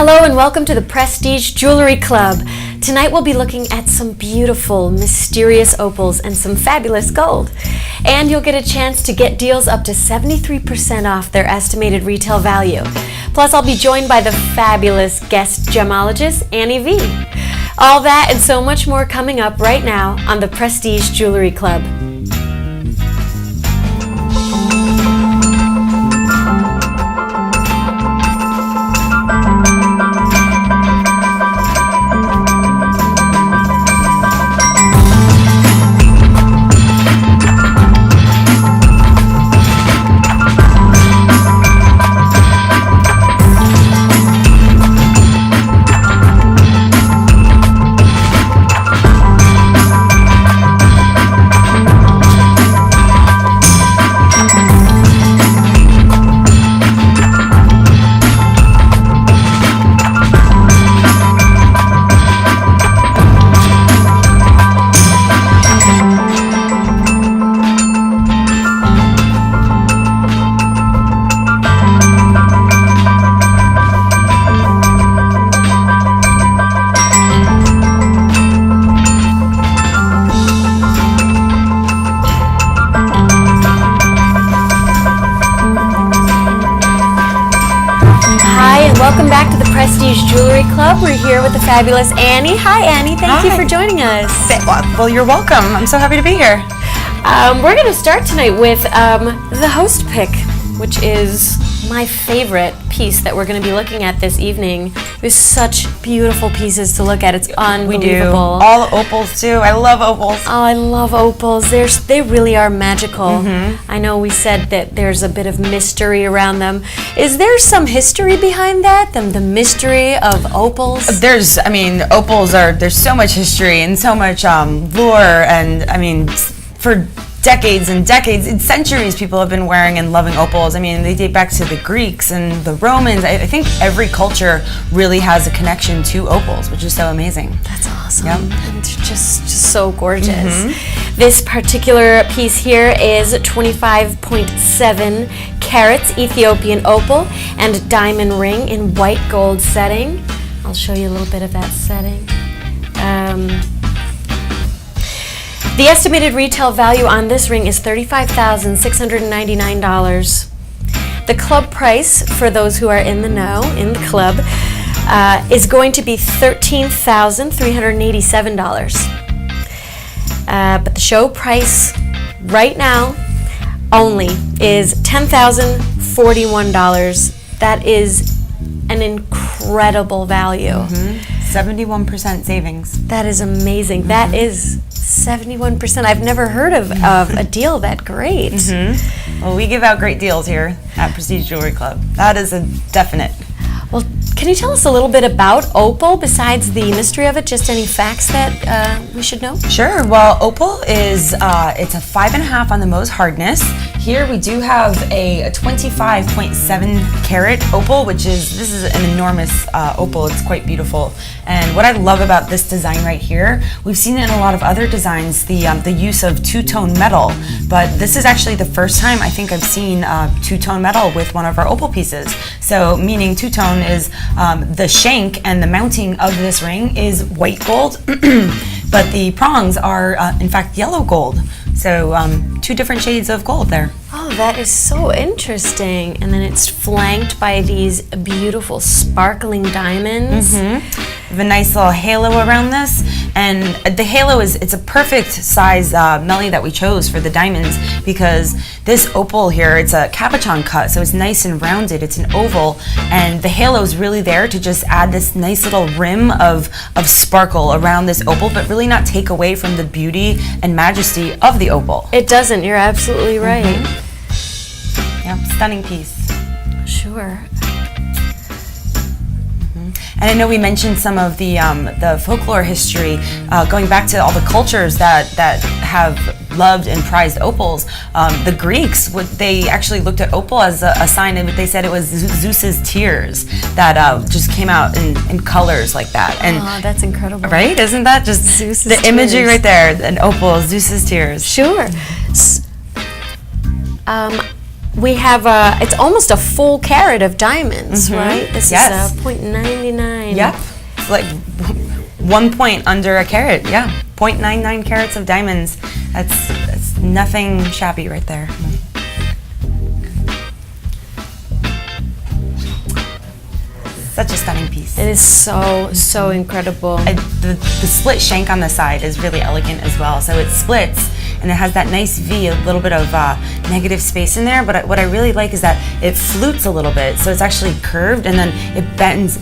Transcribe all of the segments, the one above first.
Hello and welcome to the Prestige Jewelry Club. Tonight we'll be looking at some beautiful, mysterious opals and some fabulous gold. And you'll get a chance to get deals up to 73% off their estimated retail value. Plus I'll be joined by the fabulous guest gemologist, Annie V. All that and so much more coming up right now on the Prestige Jewelry Club. Welcome back to the Prestige Jewelry Club. We're here with the fabulous Annie. Hi, Annie. Thank you for joining us. Well, you're welcome. I'm so happy to be here. We're going to start tonight with the host pick, which is my favorite piece that we're going to be looking at this evening. There's such beautiful pieces to look at. It's unbelievable. We do. All opals, too. I love opals. Oh, I love opals. They really are magical. I know we said that there's a bit of mystery around them. Is there some history behind that? The mystery of opals? There's so much history and so much lore, and for decades and decades and centuries people have been wearing and loving opals. They date back to the Greeks and the Romans. I think every culture really has a connection to opals, which is so amazing. That's awesome. Yep. And just so gorgeous. This particular piece here is 25.7 carats Ethiopian opal and diamond ring in white gold setting. I'll show you a little bit of that setting. The estimated retail value on this ring is $35,699. The club price, for those who are in the know, in the club, is going to be $13,387. But the show price right now only is $10,041. That is an incredible value. 71% savings. That is amazing. That is 71%. I've never heard of a deal that great. Well, we give out great deals here at Prestige Jewelry Club. That is a definite. Well, can you tell us a little bit about opal besides the mystery of it? Just any facts that we should know? Sure. Well, opal is it's a 5.5 on the Mohs hardness. Here we do have a 25.7 carat opal, this is an enormous opal. It's quite beautiful. And what I love about this design right here, we've seen it in a lot of other designs, the use of two-tone metal, but this is actually the first time I think I've seen two-tone metal with one of our opal pieces. So meaning two-tone is the shank and the mounting of this ring is white gold, but the prongs are in fact yellow gold. So two different shades of gold there. Oh, that is so interesting. And then it's flanked by these beautiful sparkling diamonds. We have a nice little halo around this, and the halo it's a perfect size melody that we chose for the diamonds, because this opal here, it's a cabochon cut, so it's nice and rounded. It's an oval, and the halo is really there to just add this nice little rim of sparkle around this opal, but really not take away from the beauty and majesty of the opal. It doesn't. You're absolutely right. Yeah, stunning piece. Sure. And I know we mentioned some of the folklore history, going back to all the cultures that have loved and prized opals. The Greeks, they actually looked at opal as a sign, and they said it was Zeus's tears that just came out in colors like that. And that's incredible. Right? Isn't that just Zeus's the imagery tears right there? An opal, Zeus's tears. Sure. we have it's almost a full carat of diamonds, right? This is .99. Yep, it's like 1 point under a carat. Yeah, 0.99 carats of diamonds. That's nothing shabby right there. Such a stunning piece. It is so incredible. The split shank on the side is really elegant as well. So it splits and it has that nice V, a little bit of negative space in there. But what I really like is that it flutes a little bit. So it's actually curved and then it bends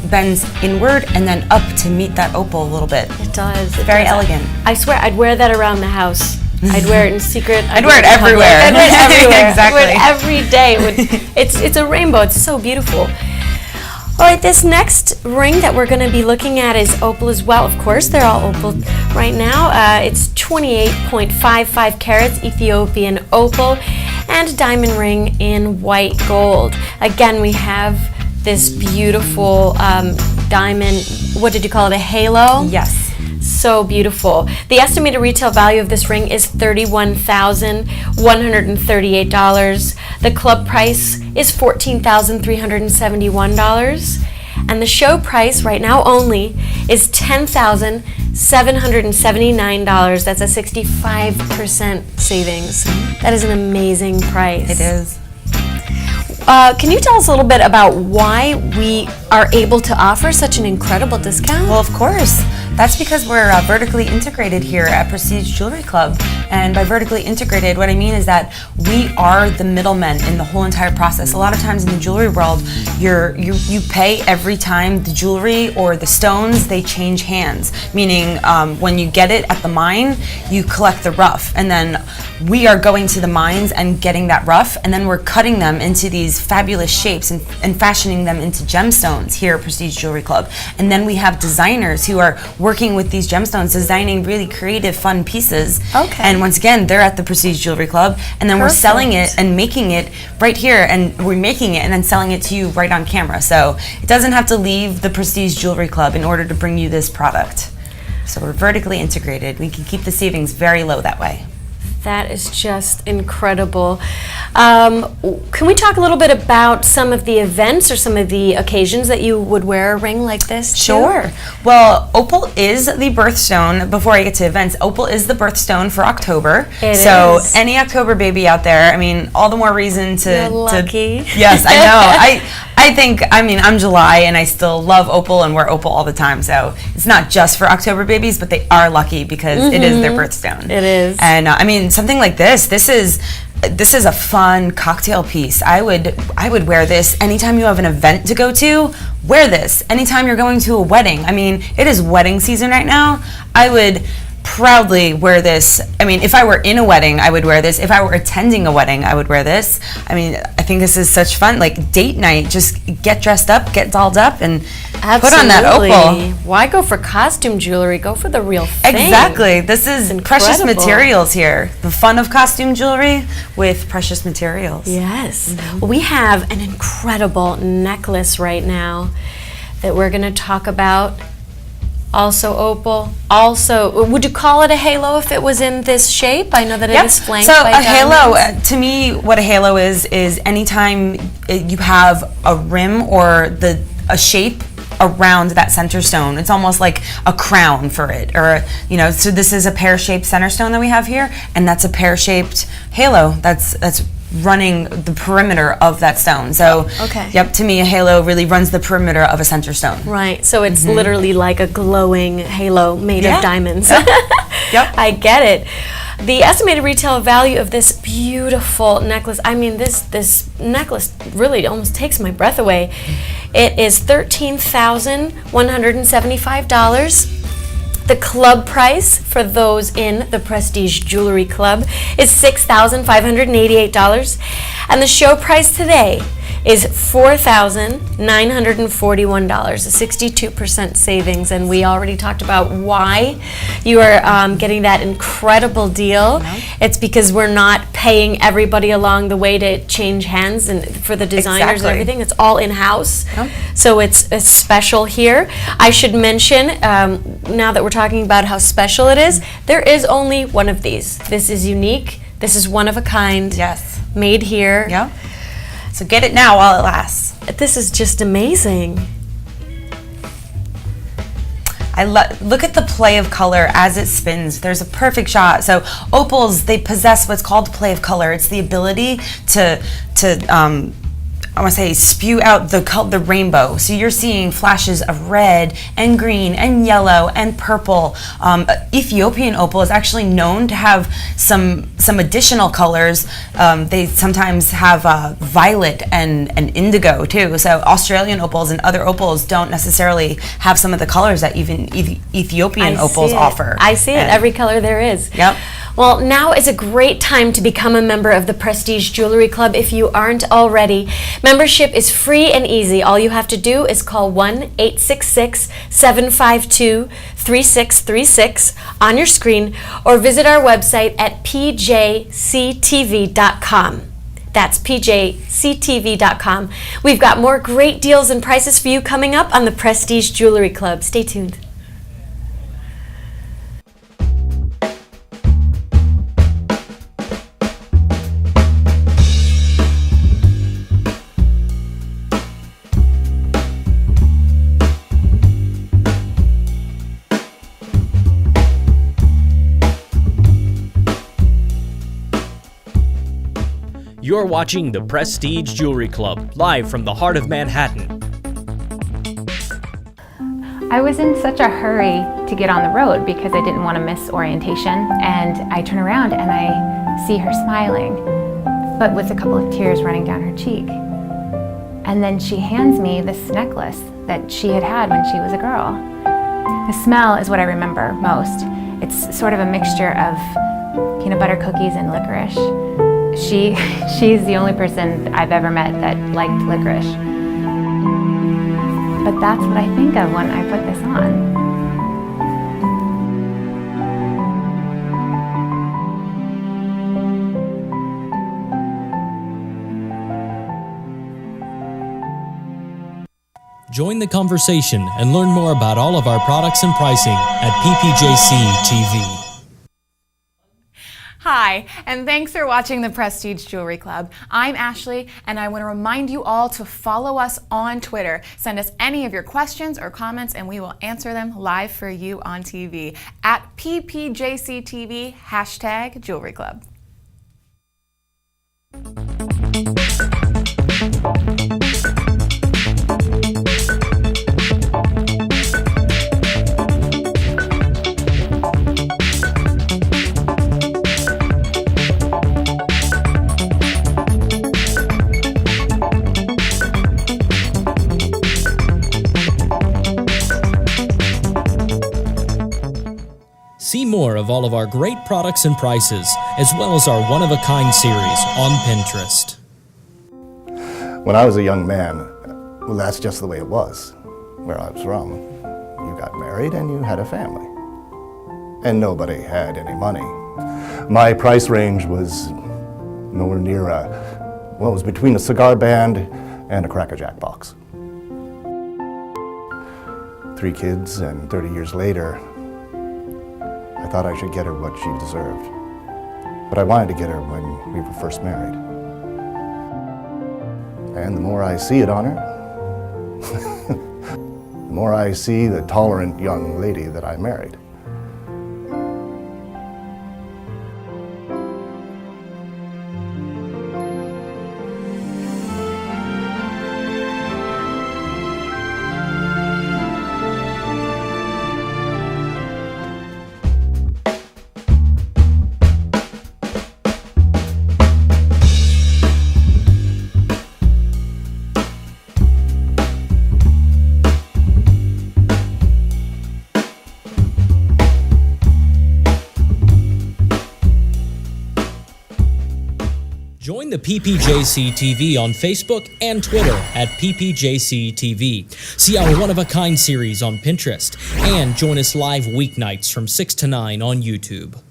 inward and then up to meet that opal a little bit. It does. It's very elegant. I swear I'd wear that around the house. I'd wear it in secret. I'd wear it everywhere. I'd wear it everywhere. Exactly. I'd wear it every day. It's a rainbow. It's so beautiful. All right, this next ring that we're going to be looking at is opal as well. Of course, they're all opal right now. It's 28.55 carats Ethiopian opal and a diamond ring in white gold. Again, we have this beautiful diamond, what did you call it, a halo? Yes. So beautiful. The estimated retail value of this ring is $31,138. The club price is $14,371. And the show price right now only is $10,779. That's a 65% savings. That is an amazing price. It is. Can you tell us a little bit about why we are able to offer such an incredible discount? Well, of course. That's because we're vertically integrated here at Prestige Jewelry Club. And by vertically integrated, what I mean is that we are the middlemen in the whole entire process. A lot of times in the jewelry world, you pay every time the jewelry or the stones, they change hands. Meaning when you get it at the mine, you collect the rough. And then we are going to the mines and getting that rough. And then we're cutting them into these fabulous shapes and fashioning them into gemstones here at Prestige Jewelry Club. And then we have designers who are working with these gemstones, designing really creative, fun pieces. Okay. And once again, they're at the Prestige Jewelry Club, and then we're selling it and making it right here, and we're making it and then selling it to you right on camera. So it doesn't have to leave the Prestige Jewelry Club in order to bring you this product. So we're vertically integrated. We can keep the savings very low that way. That is just incredible. Can we talk a little bit about some of the events or some of the occasions that you would wear a ring like this to? Sure. Well, opal is the birthstone. Before I get to events, opal is the birthstone for October. So any October baby out there, I mean, all the more reason to... You're lucky. Yes, I know. I think, I mean, I'm July and I still love opal and wear opal all the time. So it's not just for October babies, but they are lucky because it is their birthstone. It is. And I mean, something like this is a fun cocktail piece. I would wear this anytime you have an event to go to. Wear this anytime you're going to a wedding. I mean, it is wedding season right now. I would proudly wear this. I mean, if I were in a wedding, I would wear this. If I were attending a wedding, I would wear this. I mean, I think this is such fun. Like date night, just get dressed up, get dolled up, and put on that opal. Why go for costume jewelry? Go for the real thing. Exactly. This is precious materials here. The fun of costume jewelry with precious materials. Yes. We have an incredible necklace right now that we're going to talk about. Also opal. Also, would you call it a halo if it was in this shape? I know that it is flanked by diamonds. Halo, to me, what a halo is anytime you have a rim or a shape around that center stone. It's almost like a crown for it, or so this is a pear-shaped center stone that we have here, and that's a pear-shaped halo. That's running the perimeter of that stone. So, yep, to me, a halo really runs the perimeter of a center stone. Right. So it's literally like a glowing halo made of diamonds. Yep. I get it. The estimated retail value of this beautiful necklace, I mean, this necklace really almost takes my breath away. It is $13,175. The club price for those in the Prestige Jewelry Club is $6,588. And the show price today is $4,941, a 62% savings. And we already talked about why you are getting that incredible deal. It's because we're not paying everybody along the way to change hands and for the designers and everything. It's all in-house. So it's special here. I should mention, now that we're talking about how special it is, there is only one of these. This is unique. This is one of a kind. Yes. Made here. Yeah. So get it now while it lasts. This is just amazing. Look at the play of color as it spins. There's a perfect shot. So opals, they possess what's called play of color. It's the ability to I want to say spew out the rainbow. So you're seeing flashes of red and green and yellow and purple. Ethiopian opal is actually known to have some additional colors. They sometimes have violet and indigo too. So Australian opals and other opals don't necessarily have some of the colors that even Ethiopian opals offer. I see it, every color there is. Yep. Well, now is a great time to become a member of the Prestige Jewelry Club if you aren't already. Membership is free and easy. All you have to do is call 1-866-752-3636 on your screen or visit our website at PJCTV.com. That's PJCTV.com. We've got more great deals and prices for you coming up on the Prestige Jewelry Club. Stay tuned. You're watching the Prestige Jewelry Club, live from the heart of Manhattan. I was in such a hurry to get on the road because I didn't want to miss orientation, and I turn around and I see her smiling, but with a couple of tears running down her cheek. And then she hands me this necklace that she had had when she was a girl. The smell is what I remember most. It's sort of a mixture of peanut butter cookies and licorice. She's the only person I've ever met that liked licorice. But that's what I think of when I put this on. Join the conversation and learn more about all of our products and pricing at PPJCTV. Hi, and thanks for watching the Prestige Jewelry Club. I'm Ashley, and I want to remind you all to follow us on Twitter. Send us any of your questions or comments, and we will answer them live for you on TV at PPJCTV, #Jewelry Club. See more of all of our great products and prices, as well as our one-of-a-kind series on Pinterest. When I was a young man, well, that's just the way it was, where I was from. You got married and you had a family. And nobody had any money. My price range was nowhere near it was between a cigar band and a Cracker Jack box. 3 kids, and 30 years later, I thought I should get her what she deserved. But I wanted to get her when we were first married. And the more I see it on her, the more I see the tolerant young lady that I married. Join the PPJCTV on Facebook and Twitter at PPJCTV. See our one-of-a-kind series on Pinterest, and join us live weeknights from 6 to 9 on YouTube.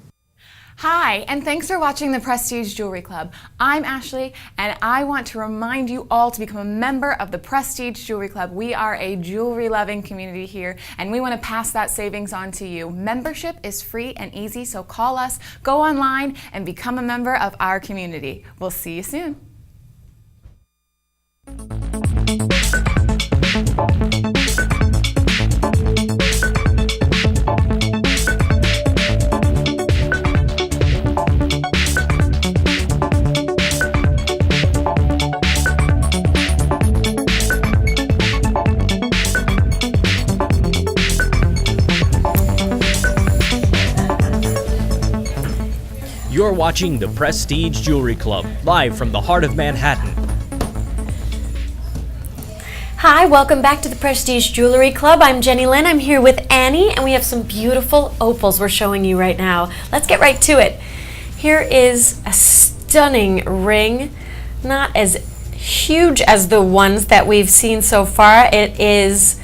Hi, and thanks for watching the Prestige Jewelry Club. I'm Ashley, and I want to remind you all to become a member of the Prestige Jewelry Club. We are a jewelry-loving community here, and we want to pass that savings on to you. Membership is free and easy, so call us, go online, and become a member of our community. We'll see you soon. watching the Prestige Jewelry Club, live from the heart of Manhattan. Hi, welcome back to the Prestige Jewelry Club. I'm Jenilyn. I'm here with Annie, and we have some beautiful opals we're showing you right now. Let's get right to it. Here is a stunning ring, not as huge as the ones that we've seen so far. It is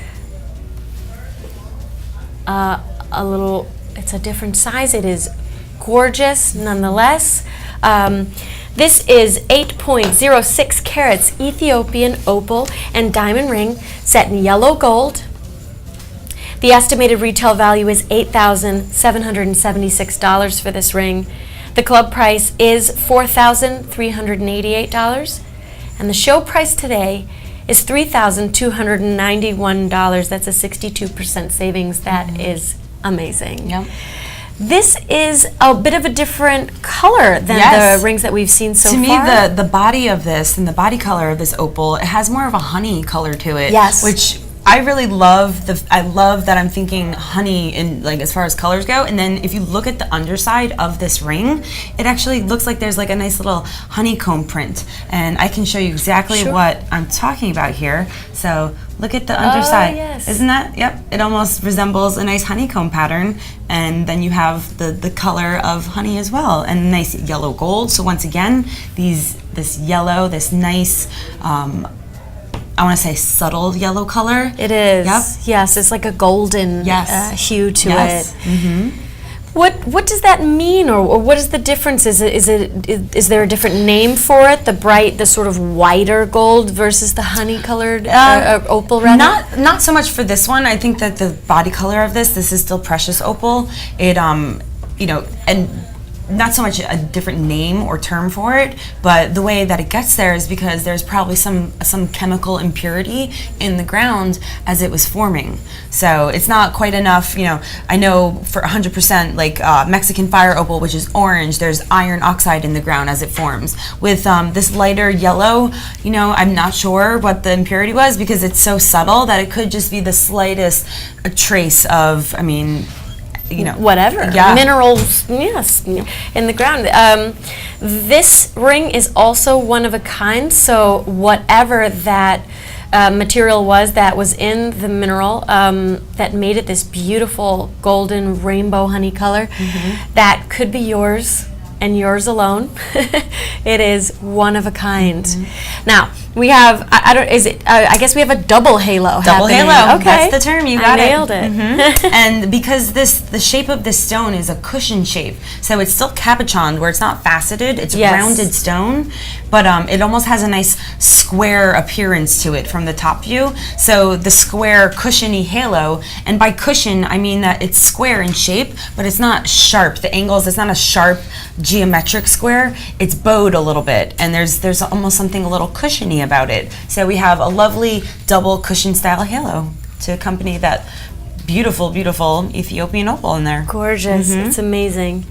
it's a different size. It is gorgeous nonetheless. This is 8.06 carats Ethiopian opal and diamond ring set in yellow gold. The estimated retail value is $8,776 for this ring. The club price is $4,388, and the show price today is $3,291. That's a 62% savings. That is amazing. Yep. This is a bit of a different color than the rings that we've seen so far. To me, the body of this and the body color of this opal, it has more of a honey color to it. Yes. Which I really love. I love that I'm thinking honey in, like, as far as colors go. And then if you look at the underside of this ring, it actually looks like there's like a nice little honeycomb print. And I can show you exactly what I'm talking about here. So look at the underside. Yes. Isn't that? Yep. It almost resembles a nice honeycomb pattern. And then you have the color of honey as well, and nice yellow gold. So once again, this yellow, this nice, I want to say subtle yellow color. It is. Yep. Yes, it's like a golden hue to it. Mm-hmm. What does that mean, or what is the difference? Is there a different name for it? The sort of whiter gold versus the honey colored opal, rather? Not so much for this one. I think that the body color of this is still precious opal. It and not so much a different name or term for it, but the way that it gets there is because there's probably some chemical impurity in the ground as it was forming. So it's not quite enough. I know for 100%, like Mexican fire opal, which is orange, there's iron oxide in the ground as it forms. With this lighter yellow, I'm not sure what the impurity was, because it's so subtle that it could just be the slightest trace of, whatever minerals, yes, in the ground. This ring is also one of a kind, so whatever that material was that was in the mineral that made it this beautiful golden rainbow honey color, that could be yours and yours alone. It is one of a kind. Now we have, I guess we have a double halo. Double happening. halo. Okay, That's the term. You got I nailed it. And because the shape of this stone is a cushion shape, so it's still cabochoned, where it's not faceted. It's rounded stone, but it almost has a nice square appearance to it from the top view. So the square cushiony halo, and by cushion I mean that it's square in shape, but it's not sharp. The angles, it's not a sharp geometric square. It's bowed a little bit, and there's almost something a little cushiony about it. So we have a lovely double cushion style halo to accompany that beautiful, beautiful Ethiopian opal in there. Gorgeous. It's amazing.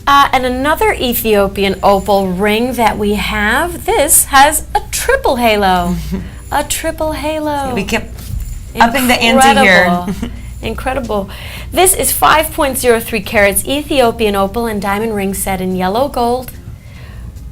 And another Ethiopian opal ring that we have, this has a triple halo. A triple halo. We kept upping the ante here. Incredible. This is 5.03 carats Ethiopian opal and diamond ring set in yellow gold.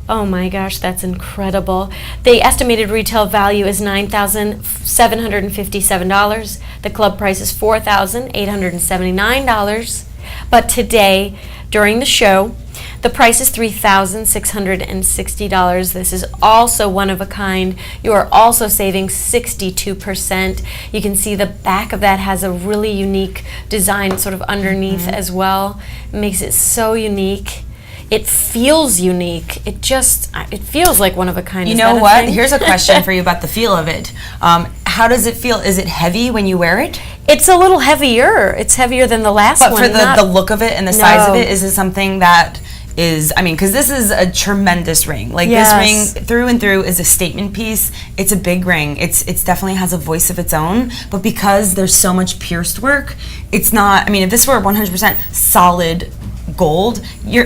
Oh my gosh, that's incredible. The estimated retail value is $9,757. The club price is $4,879. But today, during the show, the price is $3,660. This is also one of a kind. You are also saving 62%. You can see the back of that has a really unique design sort of underneath as well. It makes it so unique. It feels unique. It feels like one of a kind. You know what? Here's a question for you about the feel of it. How does it feel? Is it heavy when you wear it? It's a little heavier. It's heavier than the last one. But for the look of it and the size of it, is it something that is, because this is a tremendous ring. Like this ring through and through is a statement piece. It's a big ring. It's definitely has a voice of its own. But because there's so much pierced work, it's not. If this were 100% solid gold, you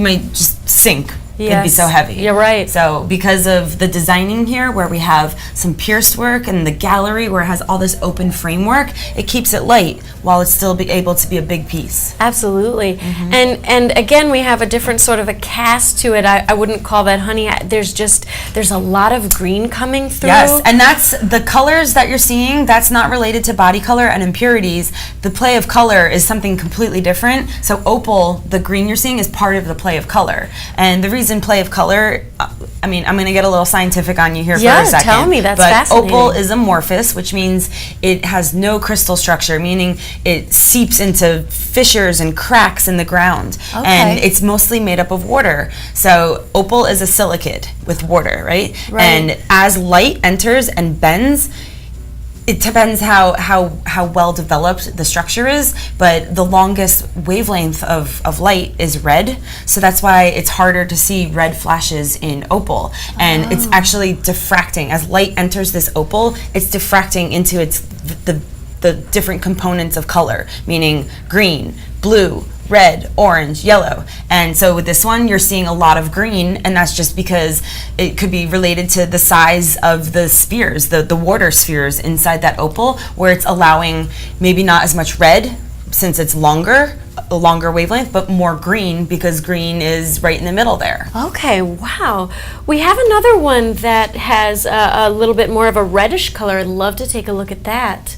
might just sink can be so heavy. You're right. So because of the designing here, where we have some pierced work, and the gallery where it has all this open framework, it keeps it light while it's still be able to be a big piece. Absolutely. And again, we have a different sort of a cast to it. I wouldn't call that honey. There's a lot of green coming through. Yes, and that's the colors that you're seeing. That's not related to body color and impurities. The play of color is something completely different. So opal, the green you're seeing, is part of the play of color. And the reason play of color, I mean, I'm going to get a little scientific on you here for a second. Tell me. That's but fascinating. Opal is amorphous, which means it has no crystal structure, meaning it seeps into fissures and cracks in the ground. Okay. And it's mostly made up of water. So opal is a silicate with water, right? And as light enters and bends, it depends how well developed the structure is, but the longest wavelength of light is red, so that's why it's harder to see red flashes in opal. And it's actually diffracting. As light enters this opal, it's diffracting into the different components of color, meaning green, blue, red, orange, yellow. And so with this one, you're seeing a lot of green, and that's just because it could be related to the size of the spheres, the water spheres inside that opal, where it's allowing maybe not as much red since it's a longer wavelength, but more green because green is right in the middle there. Okay, wow. We have another one that has a little bit more of a reddish color. I'd love to take a look at that.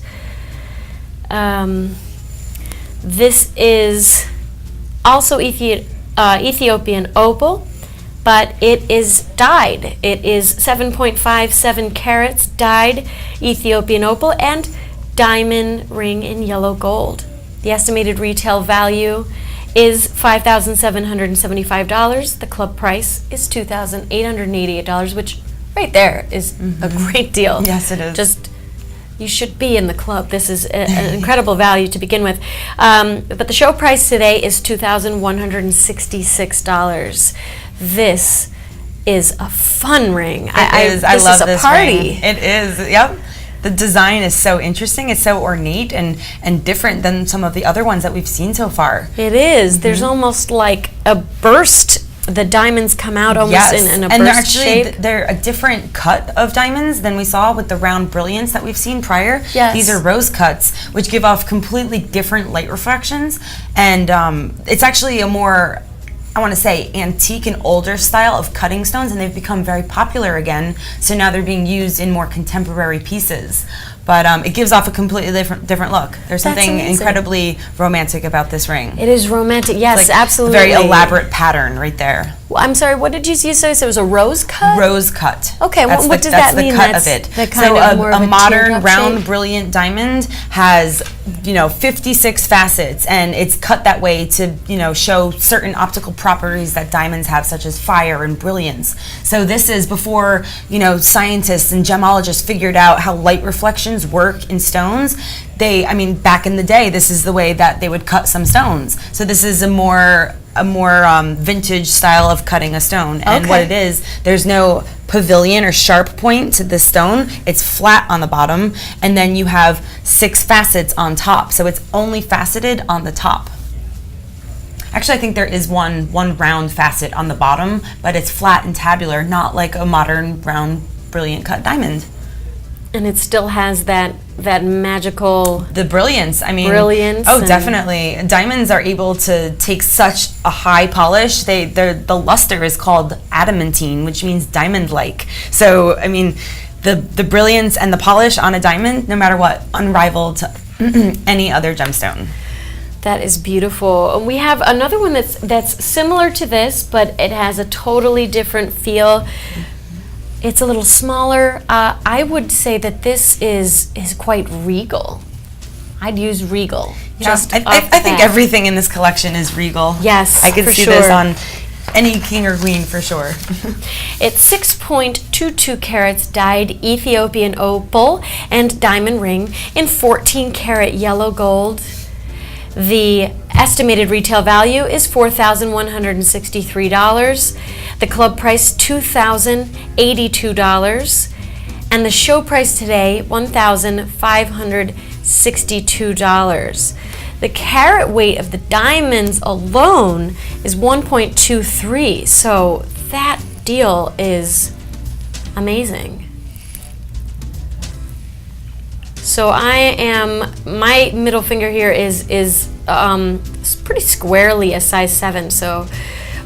This is also Ethiopian opal, but it is dyed. It is 7.57 carats dyed Ethiopian opal and diamond ring in yellow gold. The estimated retail value is $5,775. The club price is $2,888, which right there is a great deal. Yes, it is. Just you should be in the club. This is an incredible value to begin with. But the show price today is $2,166. This is a fun ring. I love this party. ring. It is. Yep. The design is so interesting. It's so ornate and different than some of the other ones that we've seen so far. It is. There's almost like a burst. The diamonds come out almost in a burst shape. They're a different cut of diamonds than we saw with the round brilliants that we've seen prior. Yes. These are rose cuts, which give off completely different light refractions. And it's actually a more, I want to say, antique and older style of cutting stones, and they've become very popular again. So now they're being used in more contemporary pieces. But it gives off a completely different look. There's something incredibly romantic about this ring. It is romantic, yes, like absolutely. A very elaborate pattern right there. Well, I'm sorry, what did you say? So it was a rose cut? Rose cut. Okay, what does that mean? That's the cut of it. So a modern round brilliant diamond has, 56 facets, and it's cut that way to, show certain optical properties that diamonds have, such as fire and brilliance. So this is before, scientists and gemologists figured out how light reflections work in stones. Back in the day, this is the way that they would cut some stones. So this is a more vintage style of cutting a stone. And what it is, there's no pavilion or sharp point to the stone. It's flat on the bottom, and then you have 6 facets on top. So it's only faceted on the top. Actually, I think there is one round facet on the bottom, but it's flat and tabular, not like a modern round brilliant cut diamond. And it still has that magical... The brilliance. Brilliance. Oh, definitely. Diamonds are able to take such a high polish. The luster is called adamantine, which means diamond-like. So, the brilliance and the polish on a diamond, no matter what, unrivaled to any other gemstone. That is beautiful. We have another one that's similar to this, but it has a totally different feel. It's a little smaller. I would say that this is quite regal. I'd use regal. Yeah, I think everything in this collection is regal. Yes, I could see this on any king or queen for sure. It's 6.22 carats dyed Ethiopian opal and diamond ring in 14 karat yellow gold. The estimated retail value is $4,163. The club price $2,082, and the show price today $1,562. The carat weight of the diamonds alone is 1.23, so that deal is amazing. So my middle finger here is pretty squarely a size 7. So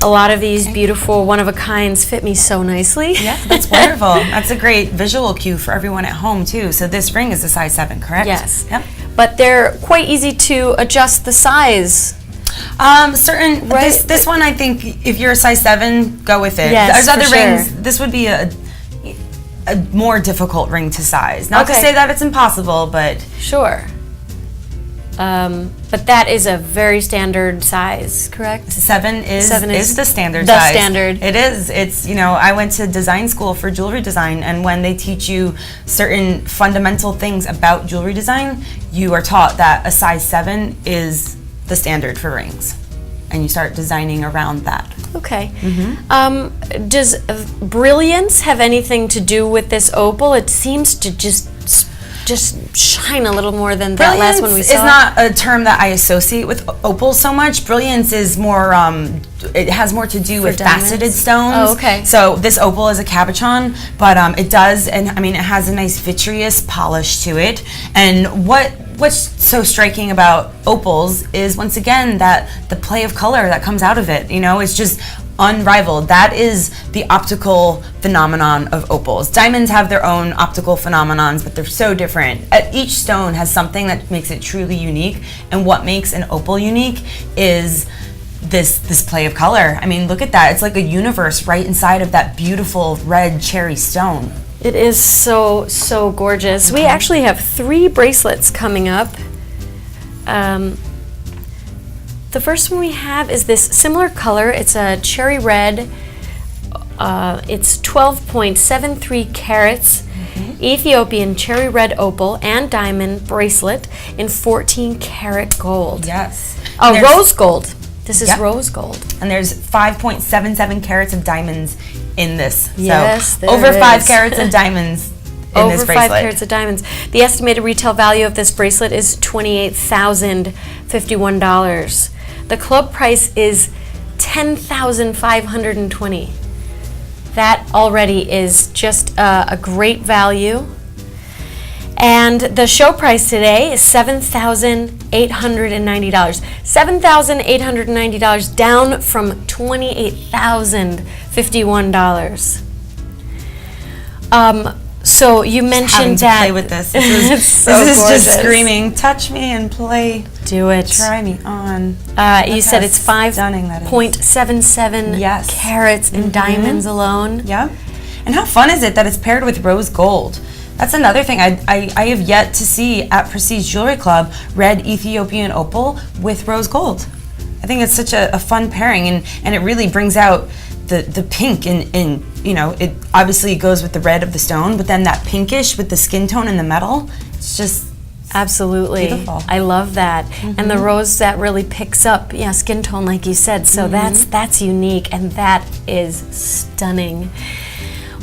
a lot of these beautiful one-of-a-kinds fit me so nicely. Yeah, that's wonderful. That's a great visual cue for everyone at home too. So this ring is a size 7, correct? Yes. Yep. But they're quite easy to adjust the size. Right. This one, I think, if you're a size 7, go with it. Yes, There's other for sure. rings. This would be a more difficult ring to size. Not to Okay. say that it's impossible, but Sure. But that is a very standard size, correct? 7 is the standard the size. standard. It is. It's, I went to design school for jewelry design, and when they teach you certain fundamental things about jewelry design, you are taught that a size 7 is the standard for rings, and you start designing around that. Okay. Does brilliance have anything to do with this opal? It seems to just shine a little more than that last one we saw. Brilliance is not a term that I associate with opals so much. Brilliance is more, it has more to do with diamonds? faceted stones. Oh, okay. So this opal is a cabochon, but it does, and I mean, it has a nice vitreous polish to it. And what's so striking about opals is, once again, that the play of color that comes out of it, it's just unrivaled. That is the optical phenomenon of opals. Diamonds have their own optical phenomenons, but they're so different. Each stone has something that makes it truly unique, and what makes an opal unique is this play of color. I mean, look at that. It's like a universe right inside of that beautiful red cherry stone. It is so gorgeous. We actually have 3 bracelets coming up. The first one we have is this similar color. It's a cherry red. It's 12.73 carats. Ethiopian cherry red opal and diamond bracelet in 14 karat gold. Yes. Rose gold. This is Yep. rose gold. And there's 5.77 carats of diamonds in this. Yes, so there over 5 is. carats of diamonds in Over this 5 bracelet. carats of diamonds. The estimated retail value of this bracelet is $28,051. The club price is $10,520. That already is just a great value. And the show price today is $7,890. $7,890 down from $28,051. So you Having mentioned to that play with this. This is, it's so this is just gorgeous. screaming, touch me and play. Do it. Try me on. You said it's stunning that is. 5.77 Yes. carats in diamonds alone. Yeah. And how fun is it that it's paired with rose gold? That's another thing I have yet to see at Prestige Jewelry Club, red Ethiopian opal with rose gold. I think it's such a fun pairing, and it really brings out the pink in it obviously goes with the red of the stone, but then that pinkish with the skin tone and the metal, it's just Absolutely. Beautiful. I love that. And the rose that really picks up, skin tone like you said. So that's unique, and that is stunning.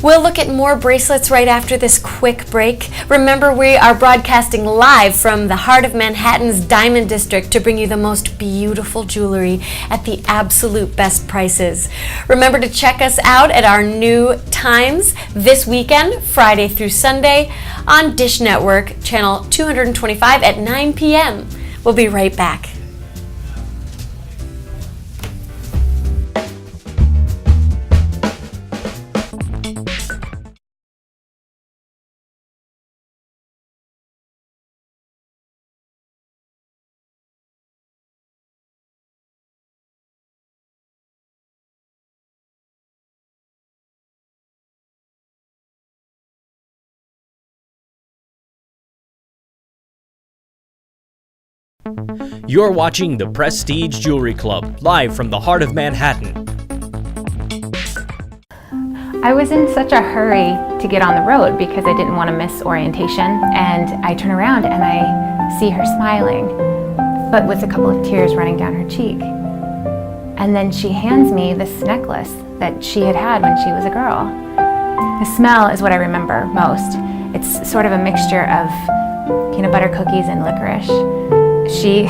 We'll look at more bracelets right after this quick break. Remember, we are broadcasting live from the heart of Manhattan's Diamond District to bring you the most beautiful jewelry at the absolute best prices. Remember to check us out at our new times this weekend, Friday through Sunday, on Dish Network, channel 225 at 9 p.m. We'll be right back. You're watching the Prestige Jewelry Club, live from the heart of Manhattan. I was in such a hurry to get on the road because I didn't want to miss orientation, and I turn around and I see her smiling, but with a couple of tears running down her cheek. And then she hands me this necklace that she had had when she was a girl. The smell is what I remember most. It's sort of a mixture of peanut butter cookies and licorice. She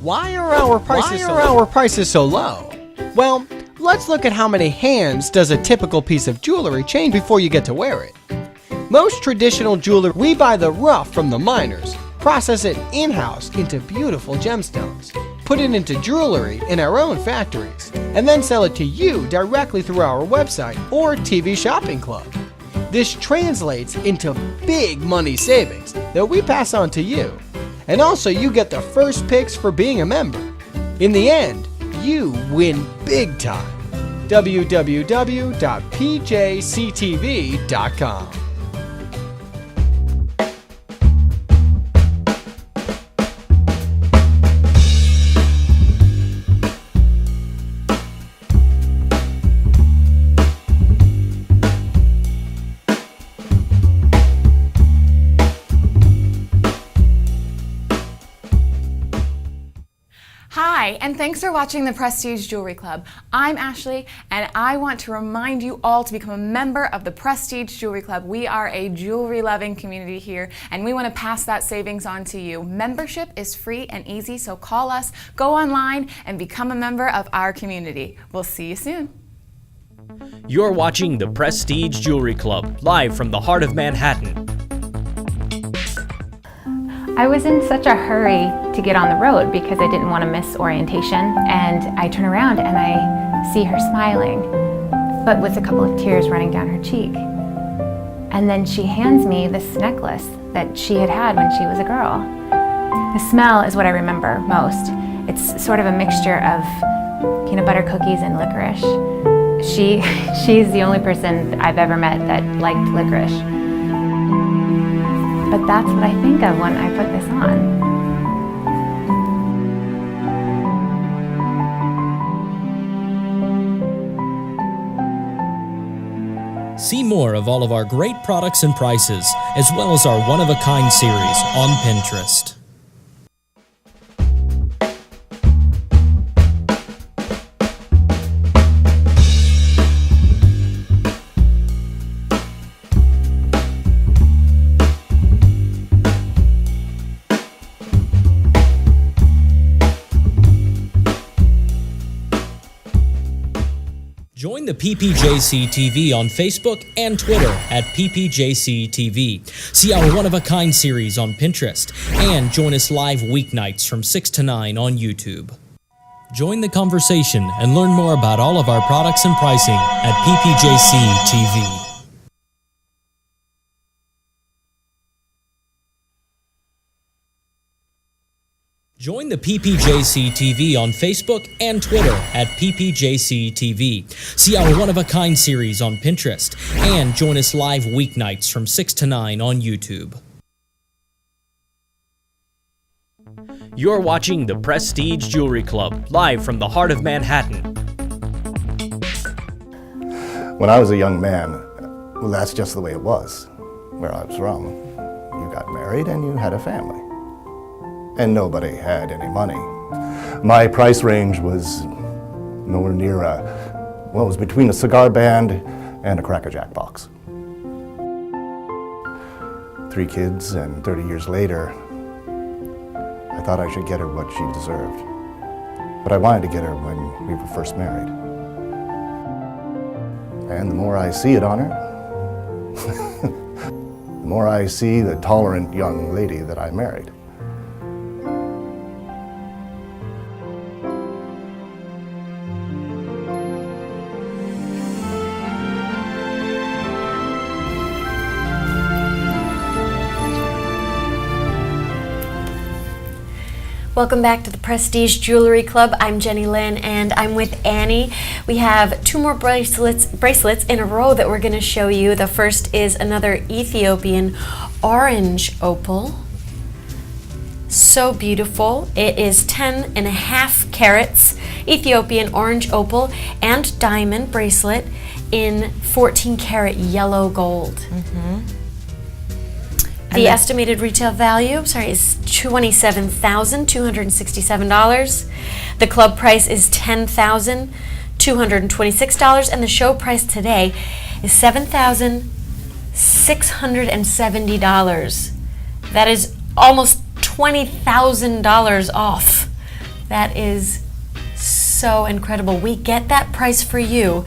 Why are our prices so low? Well, let's look at how many hands does a typical piece of jewelry change before you get to wear it. Most traditional jewelry, we buy the rough from the miners, process it in-house into beautiful gemstones, put it into jewelry in our own factories, and then sell it to you directly through our website or TV shopping club. This translates into big money savings that we pass on to you. And also you get the first picks for being a member. In the end, you win big time. www.pjctv.com. Hi, and thanks for watching the Prestige Jewelry Club. I'm Ashley, and I want to remind you all to become a member of the Prestige Jewelry Club. We are a jewelry-loving community here, and we want to pass that savings on to you. Membership is free and easy, so call us, go online, and become a member of our community. We'll see you soon. You're watching the Prestige Jewelry Club, live from the heart of Manhattan. I was in such a hurry to get on the road because I didn't want to miss orientation, and I turn around and I see her smiling, but with a couple of tears running down her cheek. And then she hands me this necklace that she had had when she was a girl. The smell is what I remember most. It's sort of a mixture of peanut butter cookies and licorice. She's the only person I've ever met that liked licorice. But that's what I think of when I put this on. See more of all of our great products and prices, as well as our one-of-a-kind series on Pinterest. Join the PPJCTV on Facebook and Twitter at PPJCTV. See our one-of-a-kind series on Pinterest, and join us live weeknights from 6 to 9 on YouTube. Join the conversation and learn more about all of our products and pricing at PPJCTV. Join the PPJCTV on Facebook and Twitter at PPJCTV. See our one-of-a-kind series on Pinterest, and join us live weeknights from 6 to 9 on YouTube. You're watching the Prestige Jewelry Club, live from the heart of Manhattan. When I was a young man, well, that's just the way it was where I was from. You got married and you had a family. And nobody had any money. My price range was nowhere near it was between a cigar band and a Cracker Jack box. 3 kids, and 30 years later, I thought I should get her what she deserved. But I wanted to get her when we were first married. And the more I see it on her, the more I see the tolerant young lady that I married. Welcome back to the Prestige Jewelry Club. I'm Jenilyn and I'm with Annie. We have 2 more bracelets in a row that we're going to show you. The first is another Ethiopian orange opal. So beautiful. It is 10.5 carats Ethiopian orange opal and diamond bracelet in 14 karat yellow gold. The estimated retail value, is $27,267. The club price is $10,226, and the show price today is $7,670. That is almost $20,000 off That is so incredible. We get that price for you.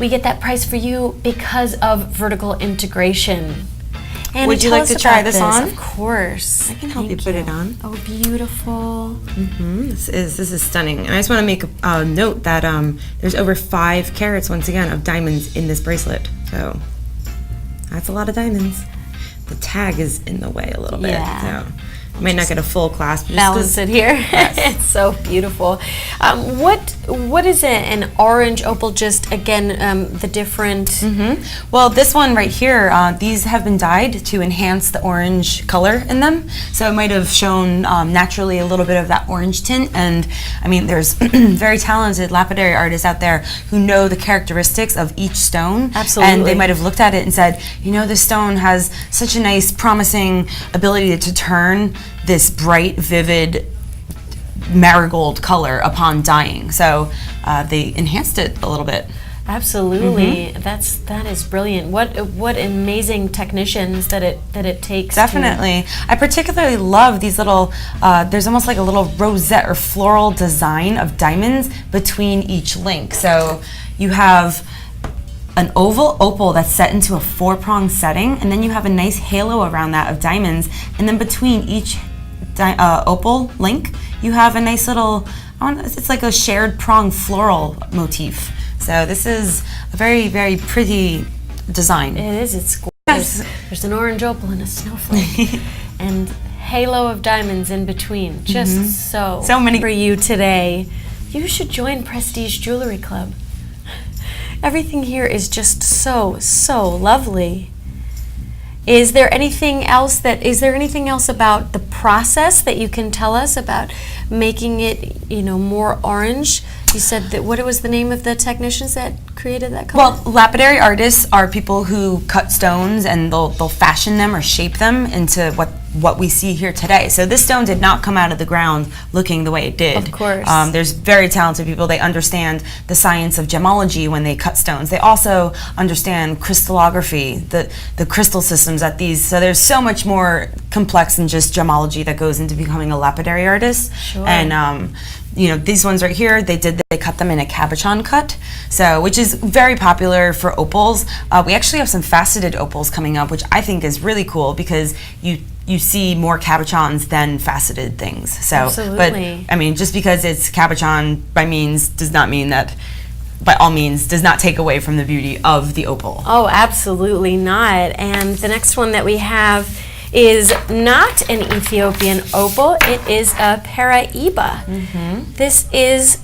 We get that price for you because of vertical integration. And Would you like to try this on? Of course. I can help Thank you put it on. Oh, beautiful. This is stunning. And I just want to make a note that there's over 5 carats, once again, of diamonds in this bracelet. So that's a lot of diamonds. The tag is in the way a little bit. Yeah. So you might not get a full clasp. Balance it here. Yes. It's so beautiful. What is an orange opal? Just again, the different. Well, this one right here, these have been dyed to enhance the orange color in them. So it might have shown naturally a little bit of that orange tint. And I mean, there's very talented lapidary artists out there who know the characteristics of each stone. Absolutely. And they might have looked at it and said, you know, this stone has such a nice, promising ability to turn this bright, vivid marigold color upon dyeing. So they enhanced it a little bit. Absolutely, that is brilliant. What amazing technicians that it takes. Definitely. I particularly love these little, there's almost like a little rosette or floral design of diamonds between each link. So you have an oval opal that's set into a 4-prong setting, and then you have a nice halo around that of diamonds, and then between each opal link, you have a nice little, it's like a shared prong floral motif. So this is a very, very pretty design. It is. It's gorgeous. Yes. There's an orange opal and a snowflake, and halo of diamonds in between. Just so many for you today. You should join Prestige Jewelry Club. Everything here is just so lovely. Is there anything else about the process that you can tell us about making it, more orange? You said that, what was the name of the technicians that created that color? Well, lapidary artists are people who cut stones and they'll fashion them or shape them into what we see here today. So this stone did not come out of the ground looking the way it did. Of course. There's very talented people. They understand the science of gemology when they cut stones. They also understand crystallography, the crystal systems at these. So there's so much more complex than just gemology that goes into becoming a lapidary artist. Sure. And these ones right here, they cut them in a cabochon cut, so which is very popular for opals. We actually have some faceted opals coming up, which I think is really cool because you see more cabochons than faceted things. So, absolutely. But I mean, just because it's cabochon by all means does not take away from the beauty of the opal. Oh, absolutely not. And the next one that we have is not an Ethiopian opal. It is a Paraiba. This is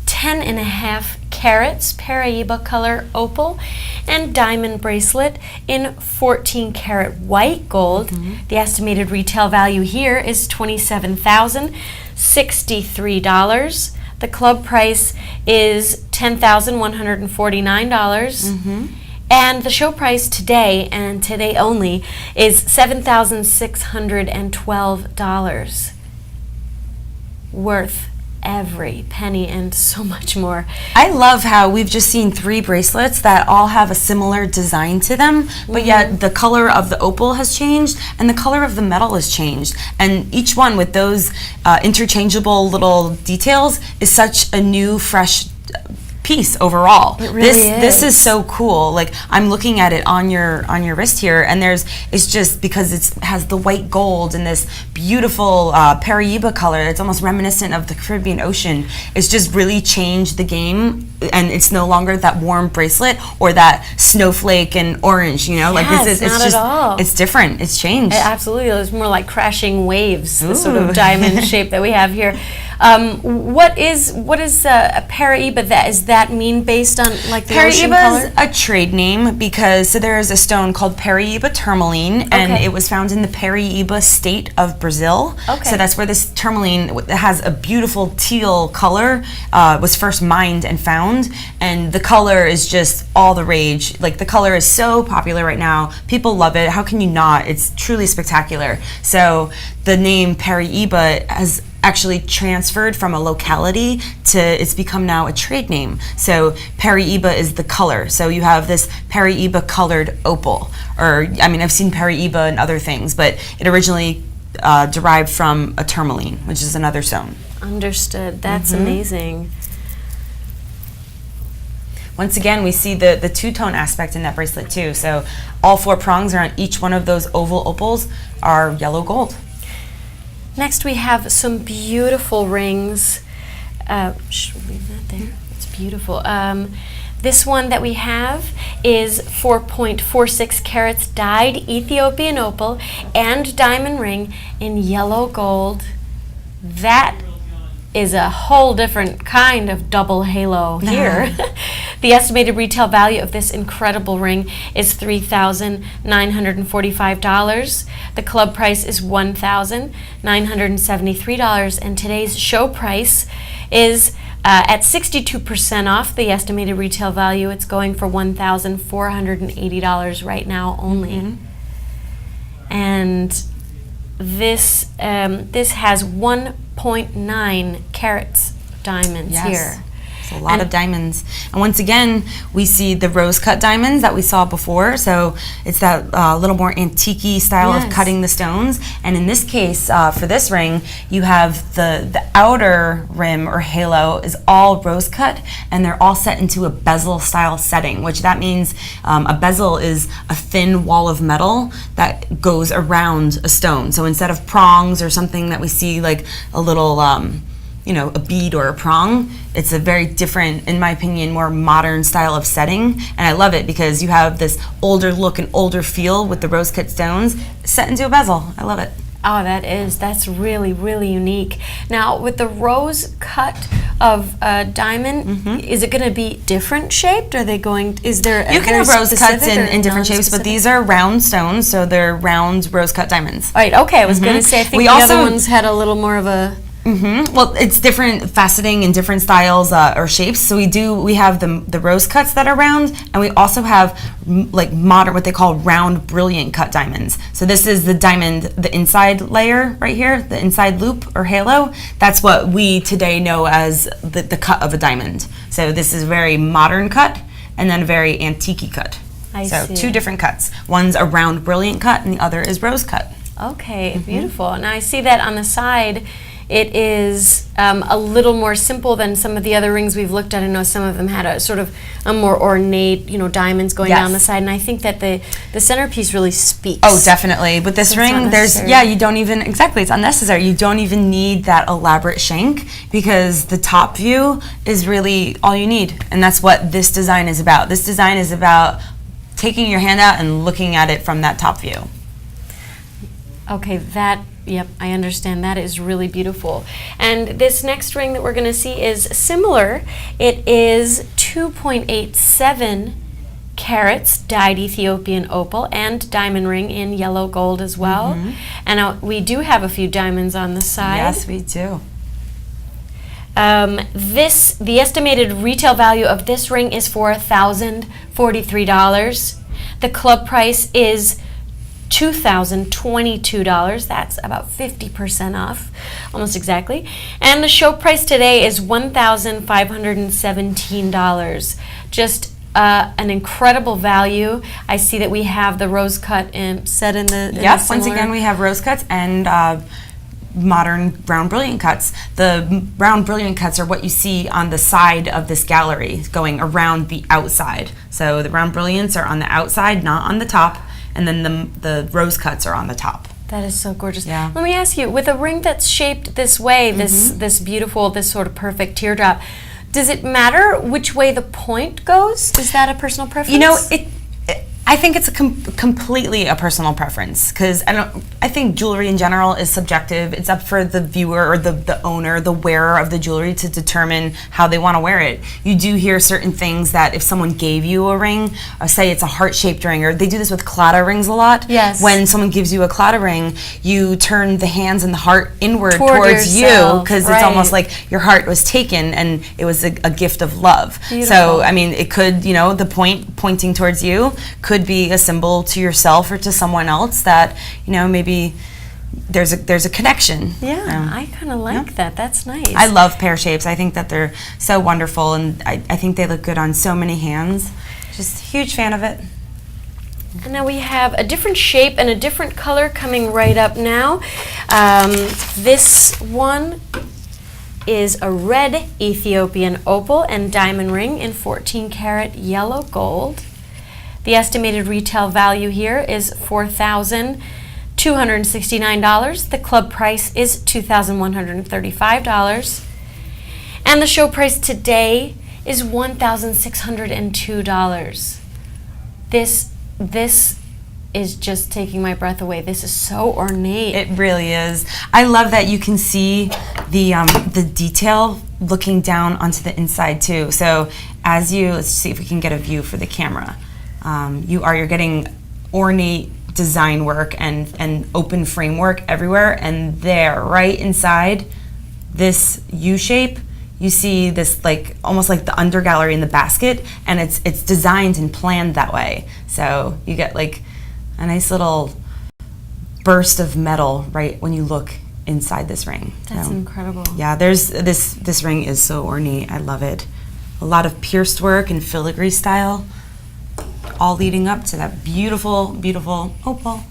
10.5 carats Paraiba color opal and diamond bracelet in 14 karat white gold. The estimated retail value here is $27,063. The club price is $10,149. And the show price today, and today only, is $7,612. Worth every penny and so much more. I love how we've just seen 3 bracelets that all have a similar design to them, but yet the color of the opal has changed and the color of the metal has changed. And each one with those interchangeable little details is such a new, fresh piece overall. It really this is so cool. Like, I'm looking at it on your wrist here, and it's just because it has the white gold and this beautiful Paraiba color. It's almost reminiscent of the Caribbean Ocean. It's just really changed the game, and it's no longer that warm bracelet or that snowflake and orange. Yes, it's not just at all. It's different. It's changed. Absolutely, it's more like crashing waves. The sort Ooh. of diamond shape that we have here. What is a Paraiba? Does that mean based on like the ocean color? Paraiba is a trade name because there is a stone called Paraiba tourmaline, and it was found in the Paraiba state of Brazil. Okay. So that's where this tourmaline that has a beautiful teal color was first mined and found, and the color is just all the rage. Like, the color is so popular right now. People love it. How can you not? It's truly spectacular. So the name Paraiba has actually transferred from a locality to, it's become now a trade name. So Paraiba is the color. So you have this Paraiba colored opal, or I mean, I've seen Paraiba and other things, but it originally derived from a tourmaline, which is another stone. Understood. That's amazing. Once again, we see the two-tone aspect in that bracelet too. So all 4 prongs are on each one of those oval opals are yellow gold. Next, we have some beautiful rings. Should we leave that there? It's beautiful. This one that we have is 4.46 carats dyed Ethiopian opal and diamond ring in yellow gold. That is a whole different kind of double halo here. The estimated retail value of this incredible ring is $3,945. The club price is $1,973, and today's show price is at 62% off the estimated retail value. It's going for $1,480 right now only. And this has 1.9 carats diamonds here. It's a lot of diamonds. And once again, we see the rose cut diamonds that we saw before. So it's that little more antique-y style of cutting the stones. And in this case, for this ring, you have the outer rim or halo is all rose cut, and they're all set into a bezel style setting, which that means a bezel is a thin wall of metal that goes around a stone. So instead of prongs or something that we see like a little you know, a bead or a prong, it's a very different, in my opinion, more modern style of setting. And I love it because you have this older look and older feel with the rose cut stones set into a bezel. I love it. Oh, that's really, really unique. Now, with the rose cut of diamond, is it going to be different shaped? Are they going, is there a You can have rose cuts in different shapes, but non-specific? these are round stones, so they're round rose cut diamonds. Right, okay, I was going to say, I think the other ones had a little more of a... Well, it's different faceting and different styles or shapes. So we have the rose cuts that are round, and we also have like modern, what they call round brilliant cut diamonds. So this is the diamond, the inside layer right here, the inside loop or halo. That's what we today know as the cut of a diamond. So this is a very modern cut and then a very antique cut. I so see. 2 different cuts. One's a round brilliant cut and the other is rose cut. Okay, beautiful. Now I see that on the side, it is a little more simple than some of the other rings we've looked at. I know some of them had a sort of a more ornate, you know, diamonds going down the side, and I think that the centerpiece really speaks. Oh, definitely. With this ring, you don't even, it's unnecessary. You don't even need that elaborate shank because the top view is really all you need, and that's what this design is about. This design is about taking your hand out and looking at it from that top view. Okay, yep, I understand. That is really beautiful. And this next ring that we're going to see is similar. It is 2.87 carats dyed Ethiopian opal and diamond ring in yellow gold as well. And we do have a few diamonds on the side. Yes, we do. The estimated retail value of this ring is $4,043. The club price is $2,022. That's about 50% off, almost exactly. And the show price today is $1,517. Just an incredible value. I see that we have the rose cut set in the Yes, once again we have rose cuts and modern round brilliant cuts. The round brilliant cuts are what you see on the side of this gallery going around the outside. So the round brilliants are on the outside, not on the top. And then the rose cuts are on the top. That is so gorgeous. Yeah. Let me ask you, with a ring that's shaped this way, this beautiful, this sort of perfect teardrop, does it matter which way the point goes? Is that a personal preference? You know, I think it's completely a personal preference because I think jewelry in general is subjective. It's up for the viewer or the owner, the wearer of the jewelry to determine how they want to wear it. You do hear certain things that if someone gave you a ring, say it's a heart-shaped ring, or they do this with claddagh rings a lot. Yes. When someone gives you a claddagh ring, you turn the hands and the heart inward towards you because it's almost like your heart was taken and it was a gift of love. Beautiful. So, I mean, it could, you know, the pointing towards you could be a symbol to yourself or to someone else that, you know, maybe there's a connection. Yeah, I kind of like that. That's nice. I love pear shapes. I think that they're so wonderful, and I think they look good on so many hands. Just a huge fan of it. And now we have a different shape and a different color coming right up now. This one is a red Ethiopian opal and diamond ring in 14 karat yellow gold. The estimated retail value here is $4,269. The club price is $2,135. And the show price today is $1,602. This is just taking my breath away. This is so ornate. It really is. I love that you can see the detail looking down onto the inside too. So as let's see if we can get a view for the camera. You're getting ornate design work and open framework everywhere, and there, right inside this U shape, you see this almost like the undergallery in the basket, and it's designed and planned that way. So you get like a nice little burst of metal right when you look inside this ring. That's incredible. Yeah, this ring is so ornate. I love it. A lot of pierced work and filigree style, all leading up to that beautiful, beautiful opal.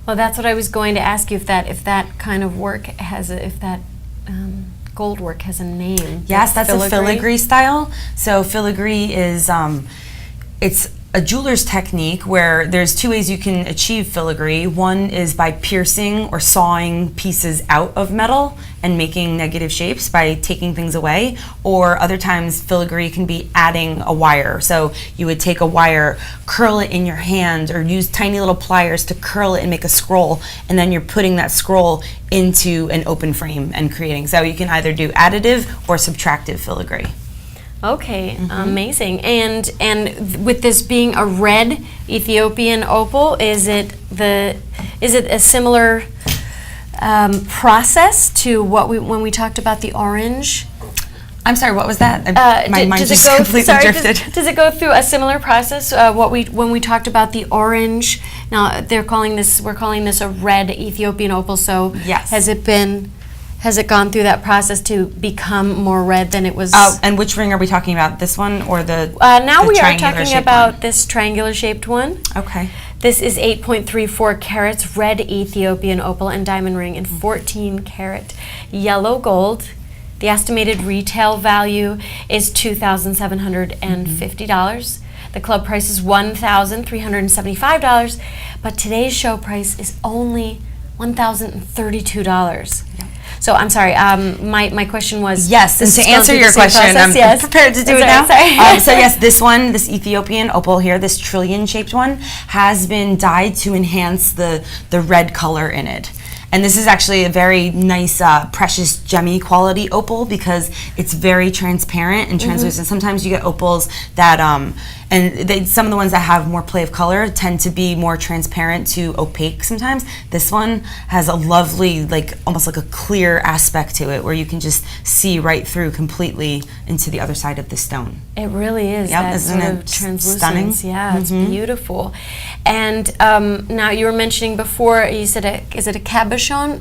Well, that's what I was going to ask you, if that kind of work has gold work has a name. Yes, that's a filigree style. So filigree is it's a jeweler's technique where there's two ways you can achieve filigree. One is by piercing or sawing pieces out of metal and making negative shapes by taking things away, or other times filigree can be adding a wire. So you would take a wire, curl it in your hand, or use tiny little pliers to curl it and make a scroll, and then you're putting that scroll into an open frame and creating. So you can either do additive or subtractive filigree. Okay, amazing. And with this being a red Ethiopian opal, is it a similar process to when we talked about the orange? I'm sorry, what was that? My mind just completely drifted. Does it go through a similar process? When we talked about the orange, now we're calling this a red Ethiopian opal. So yes. Has it gone through that process to become more red than it was? And which ring are we talking about? This one or the now the we are talking about one? this triangular shaped one. Okay. This is 8.34 carats red Ethiopian opal and diamond ring in 14 karat yellow gold. The estimated retail value is $2,750. The club price is $1,375, but today's show price is only $1,032. Yep. So I'm sorry, my question was... Yes, and to answer your question, I'm prepared to do it now. So yes, this Ethiopian opal here, this trillion-shaped one, has been dyed to enhance the red color in it. And this is actually a very nice, precious, gemmy quality opal because it's very transparent and translucent. Sometimes you get opals that, some of the ones that have more play of color tend to be more transparent to opaque sometimes. This one has a lovely, almost like a clear aspect to it where you can just see right through completely into the other side of the stone. It really is. Yep, that isn't sort it of translucence. stunning? Yeah, it's beautiful. And now you were mentioning before, you said, is it a cabochon? No,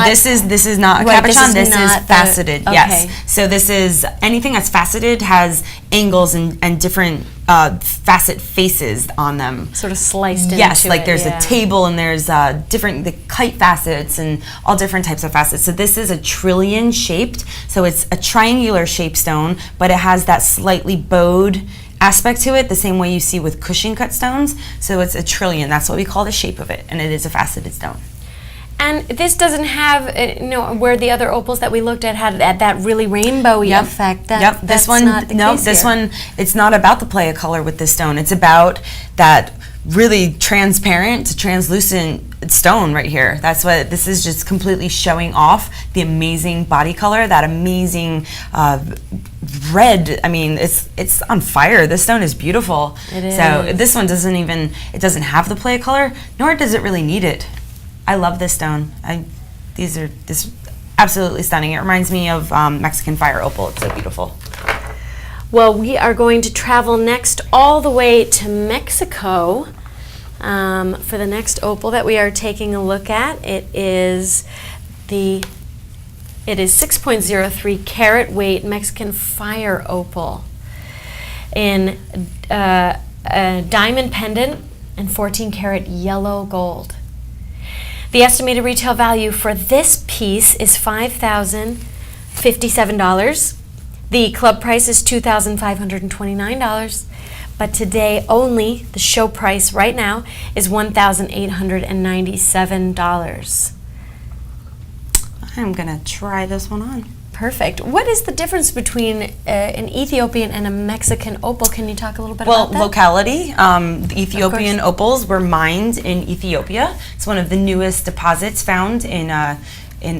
this is not a cabochon. This is faceted. Okay. Yes. So this is anything that's faceted has angles and different facet faces on them. Sort of sliced into it. Yes, like there's a table and there's the kite facets and all different types of facets. So this is a trillion shaped. So it's a triangular shaped stone, but it has that slightly bowed aspect to it, the same way you see with Cushing cut stones. So it's a trillion. That's what we call the shape of it, and it is a faceted stone. And this doesn't have, where the other opals that we looked at had that really rainbowy effect. This one, it's not about the play of color with this stone. It's about that really transparent to translucent stone right here. That's what this is, just completely showing off the amazing body color, that amazing red. I mean, it's on fire. This stone is beautiful. It is. So this one it doesn't have the play of color, nor does it really need it. I love this stone. This is absolutely stunning. It reminds me of Mexican fire opal. It's so beautiful. Well, we are going to travel next all the way to Mexico for the next opal that we are taking a look at. It is 6.03 carat weight Mexican fire opal in a diamond pendant and 14 karat yellow gold. The estimated retail value for this piece is $5,057. The club price is $2,529, but today only the show price right now is $1,897. I'm gonna try this one on. Perfect. What is the difference between an Ethiopian and a Mexican opal? Can you talk a little bit Well, about that? locality. The Ethiopian opals were mined in Ethiopia. It's one of the newest deposits found in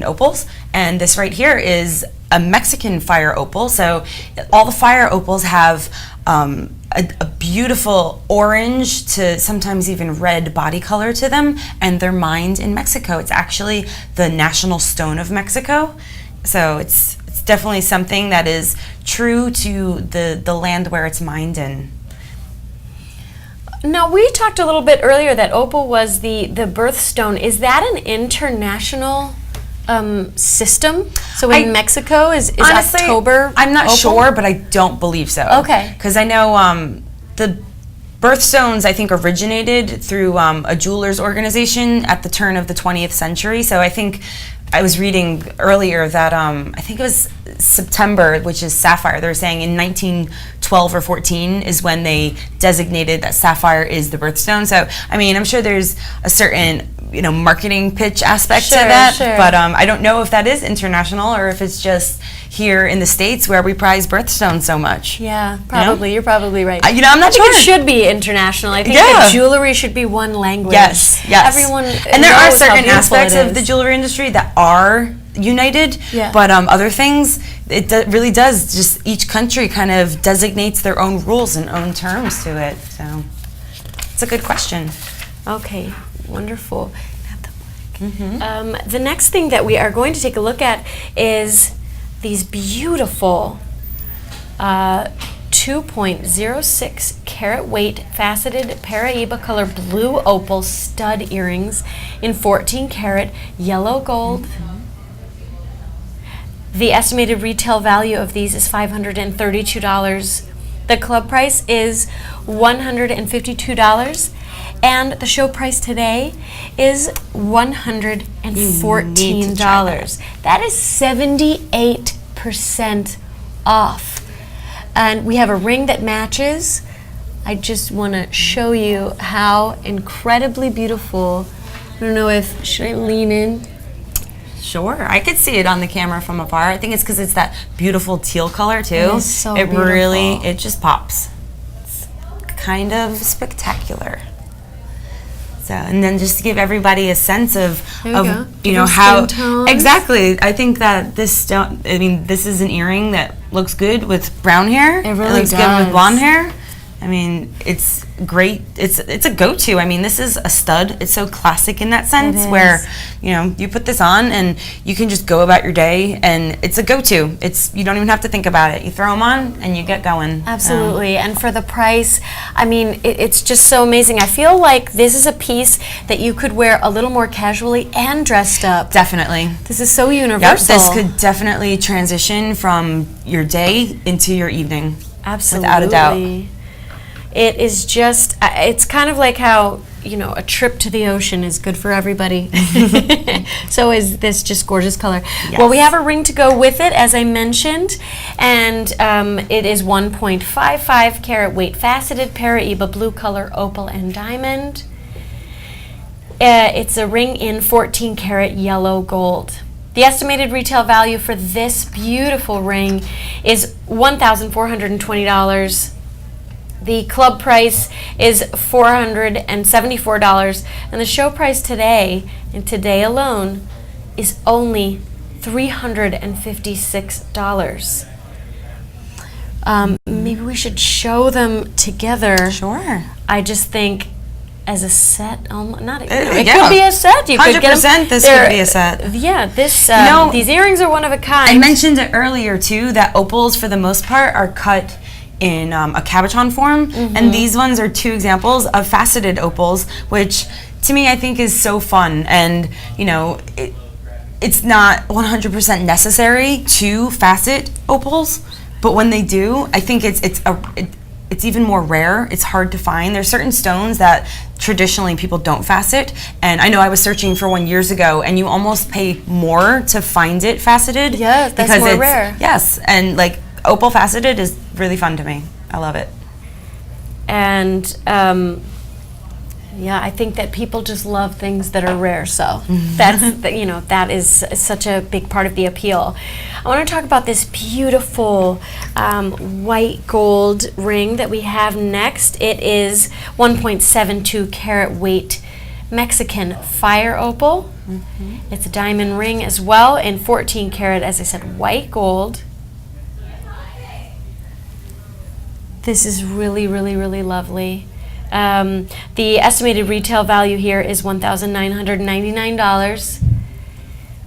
opals. And this right here is a Mexican fire opal. So all the fire opals have a beautiful orange to sometimes even red body color to them, and they're mined in Mexico. It's actually the national stone of Mexico. So it's definitely something that is true to the land where it's mined in. Now, we talked a little bit earlier that opal was the birthstone. Is that an international system? So in Mexico, is honestly, October I'm not opal? sure, but I don't believe so. Okay. Because I know the birthstones, I think, originated through a jeweler's organization at the turn of the 20th century. So I think I was reading earlier that I think it was September, which is sapphire. They were saying in 1912 or 14 is when they designated that sapphire is the birthstone. So I mean, I'm sure there's a certain marketing pitch aspect to that, but I don't know if that is international or if it's just here in the States where we prize birthstones so much. Yeah, probably. You're probably right. I'm not sure. I think it should be international. I think that jewelry should be one language. Yes. Everyone and there are knows how certain beautiful aspects it of the is. jewelry industry that are united, but other things, it really does, just each country kind of designates their own rules and own terms to it. So it's a good question. Okay, wonderful. The next thing that we are going to take a look at is these beautiful 2.06 carat weight faceted Paraíba color blue opal stud earrings in 14 karat yellow gold. The estimated retail value of these is $532. The club price is $152. And the show price today is $114. That is 78% off. And we have a ring that matches. I just want to show you how incredibly beautiful. I don't know should I lean in? Sure, I could see it on the camera from afar. I think it's because it's that beautiful teal color too. It is so beautiful. It just pops. It's kind of spectacular. So, and then just to give everybody a sense of how exactly. I think that this is an earring that looks good with brown hair. It really looks does. good with blonde hair. I mean, it's great. It's a go-to. I mean, this is a stud. It's so classic in that sense where, you put this on and you can just go about your day and it's a go-to. You don't even have to think about it. You throw them on and you get going. Absolutely. And for the price, I mean, it's just so amazing. I feel like this is a piece that you could wear a little more casually and dressed up. Definitely. This is so universal. Yep, this could definitely transition from your day into your evening. Absolutely. Without a doubt. It is just, it's kind of like how, a trip to the ocean is good for everybody. So is this just gorgeous color. Yes. Well, we have a ring to go with it, as I mentioned, and it is 1.55 carat weight faceted Paraíba blue color opal and diamond. It's a ring in 14 karat yellow gold. The estimated retail value for this beautiful ring is $1,420. The club price is $474, and the show price today, and today alone, is only $356. Maybe we should show them together. Sure. I just think as a set, it yeah. could be a set. You could get 100% this could be a set. Yeah, these earrings are one of a kind. I mentioned it earlier too that opals for the most part are cut in a cabochon form, and these ones are two examples of faceted opals, which to me I think is so fun. And it's not 100% necessary to facet opals, but when they do, I think it's it's even more rare. It's hard to find. There's certain stones that traditionally people don't facet, and I know I was searching for one years ago, and you almost pay more to find it faceted. Yeah, that's because more it's, rare. Yes, and like opal faceted is really fun to me. I love it. And yeah, I think that people just love things that are rare. So that is such a big part of the appeal. I want to talk about this beautiful white gold ring that we have next. It is 1.72 carat weight Mexican fire opal. It's a diamond ring as well in 14 karat, as I said, white gold. This is really, really, really lovely. The estimated retail value here is $1,999.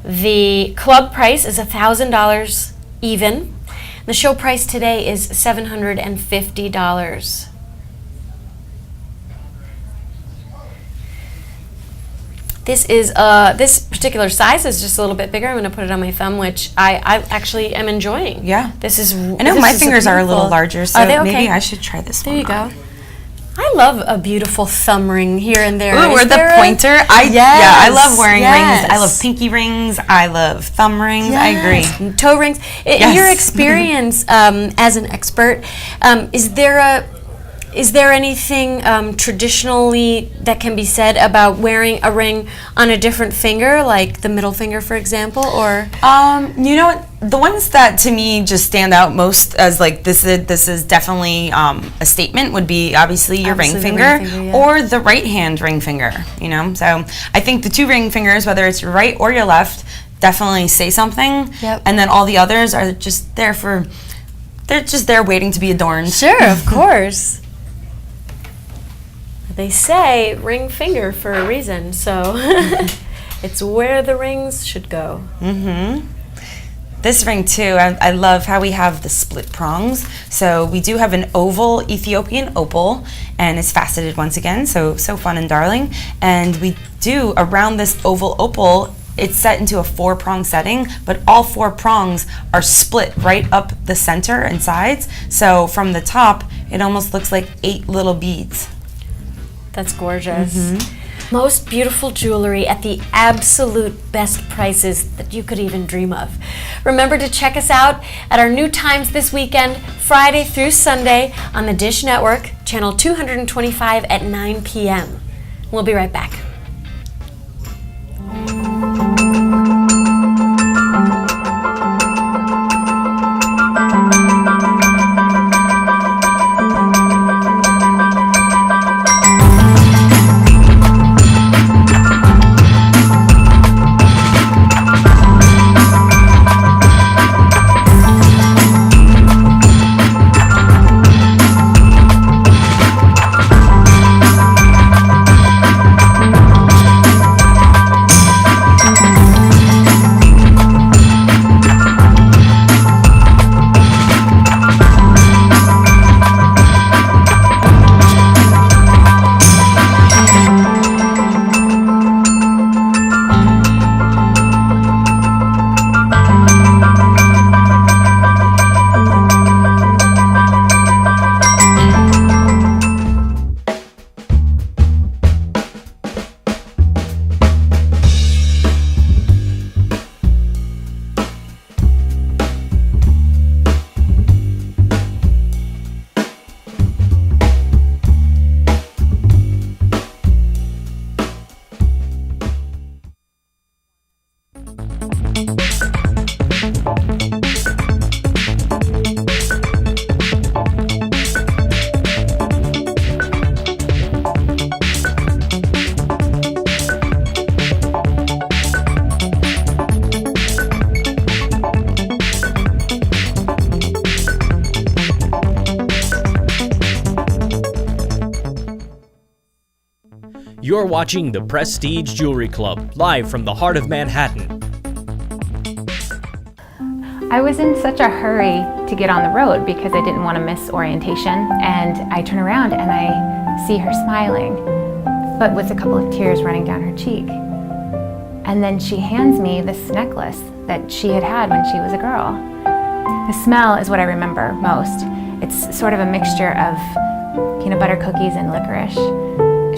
The club price is $1,000 even. The show price today is $750. This particular size is just a little bit bigger. I'm going to put it on my thumb, which I actually am enjoying. Yeah. This is. I know my fingers are a little larger, so are they okay? maybe I should try this one. There you go. I love a beautiful thumb ring here and there. Ooh, or the pointer. Yeah, I love wearing rings. I love pinky rings. I love thumb rings. Yes. I agree. And toe rings. In your experience as an expert, is there anything traditionally that can be said about wearing a ring on a different finger, like the middle finger, for example, or? You know what? The ones that to me just stand out most as like this is definitely a statement would be obviously your ring finger, or the right hand ring finger. You know, so I think the two ring fingers, whether it's your right or your left, definitely say something. Yep. And then all the others are just there they're just there waiting to be adorned. Sure, of course. They say ring finger for a reason, so it's where the rings should go. This ring too, I love how we have the split prongs. So we do have an oval Ethiopian opal, and it's faceted once again, so fun and darling. And we do, around this oval opal, it's set into a 4-prong setting, but all 4 prongs are split right up the center and sides. So from the top, it almost looks like 8 little beads. That's gorgeous. Most beautiful jewelry at the absolute best prices that you could even dream of. Remember to check us out at our new times this weekend, Friday through Sunday on the Dish Network, channel 225 at 9 p.m. We'll be right back. You're watching the Prestige Jewelry Club, live from the heart of Manhattan. I was in such a hurry to get on the road because I didn't want to miss orientation, and I turn around and I see her smiling, but with a couple of tears running down her cheek. And then she hands me this necklace that she had had when she was a girl. The smell is what I remember most. It's sort of a mixture of peanut butter cookies and licorice.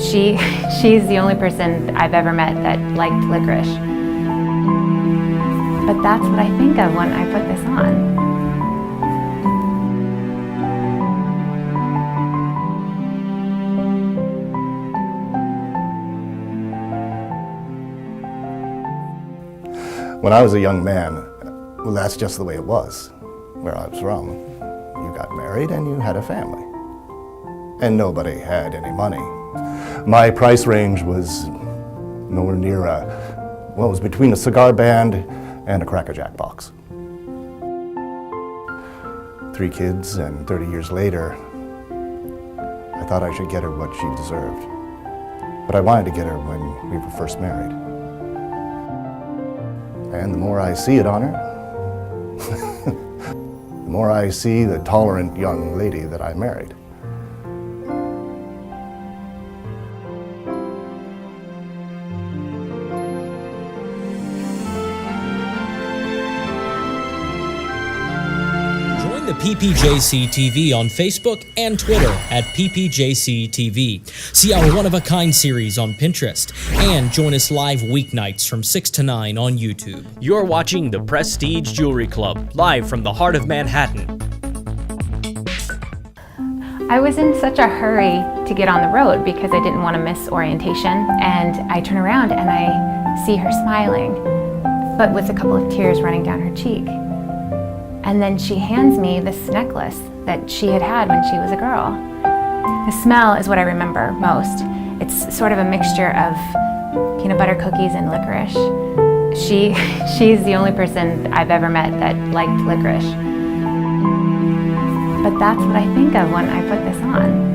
She's the only person I've ever met that liked licorice. But that's what I think of when I put this on. When I was a young man, well, that's just the way it was where I was from. You got married and you had a family. And nobody had any money. My price range was nowhere near it was between a cigar band and a Cracker Jack box. 3 kids, and 30 years later, I thought I should get her what she deserved. But I wanted to get her when we were first married. And the more I see it on her, the more I see the tolerant young lady that I married. Join the PPJCTV on Facebook and Twitter at PPJCTV. See our one-of-a-kind series on Pinterest. And join us live weeknights from 6 to 9 on YouTube. You're watching the Prestige Jewelry Club, live from the heart of Manhattan. I was in such a hurry to get on the road because I didn't want to miss orientation, and I turn around and I see her smiling, but with a couple of tears running down her cheek. And then she hands me this necklace that she had when she was a girl. The smell is what I remember most. It's sort of a mixture of peanut butter cookies and licorice. She's the only person I've ever met that liked licorice. But that's what I think of when I put this on.